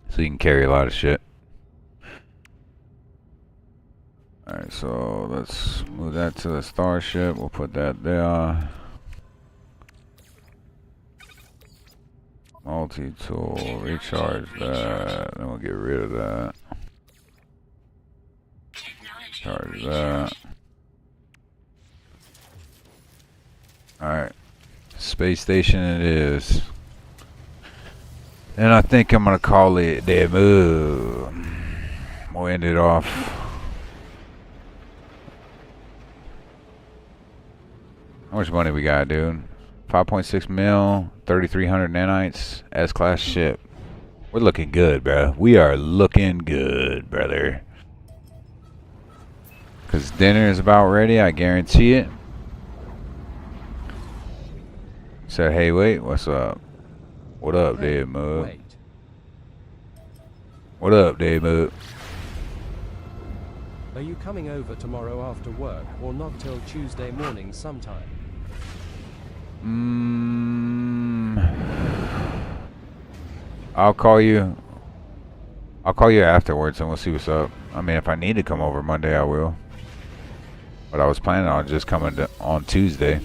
S1: So you can carry a lot of shit. Alright, so let's move that to the starship. We'll put that there. Multi-tool, recharge that, then we'll get rid of that. Charge that. Alright, space station it is. And I think I'm gonna call it demo. We'll end it off. How much money we got, dude? 5.6 mil, 3,300 nanites, S-class ship. We're looking good, bro. We are looking good, brother. Cause dinner is about ready, I guarantee it. Said, hey, wait, what's up? What up, Dave Mug?
S4: Wait.
S1: What up, Dave Mug?
S4: Are you coming over tomorrow after work or not till Tuesday morning sometime?
S1: I'll call you. I'll call you afterwards and we'll see what's up. I mean, if I need to come over Monday, I will. But I was planning on just coming on Tuesday.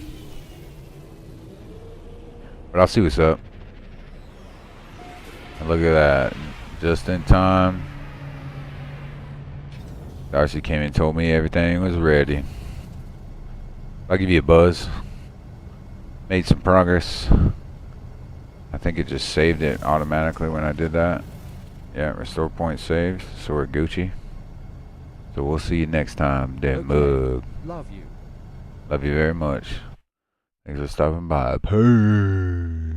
S1: But I'll see what's up. And look at that. Just in time. Darcy came and told me everything was ready. I'll give you a buzz. Made some progress. I think it just saved it automatically when I did that. Yeah, restore point saved. So we're Gucci. So we'll see you next time, that mug.
S4: Love you.
S1: Love you very much. Thanks for stopping by. Peace.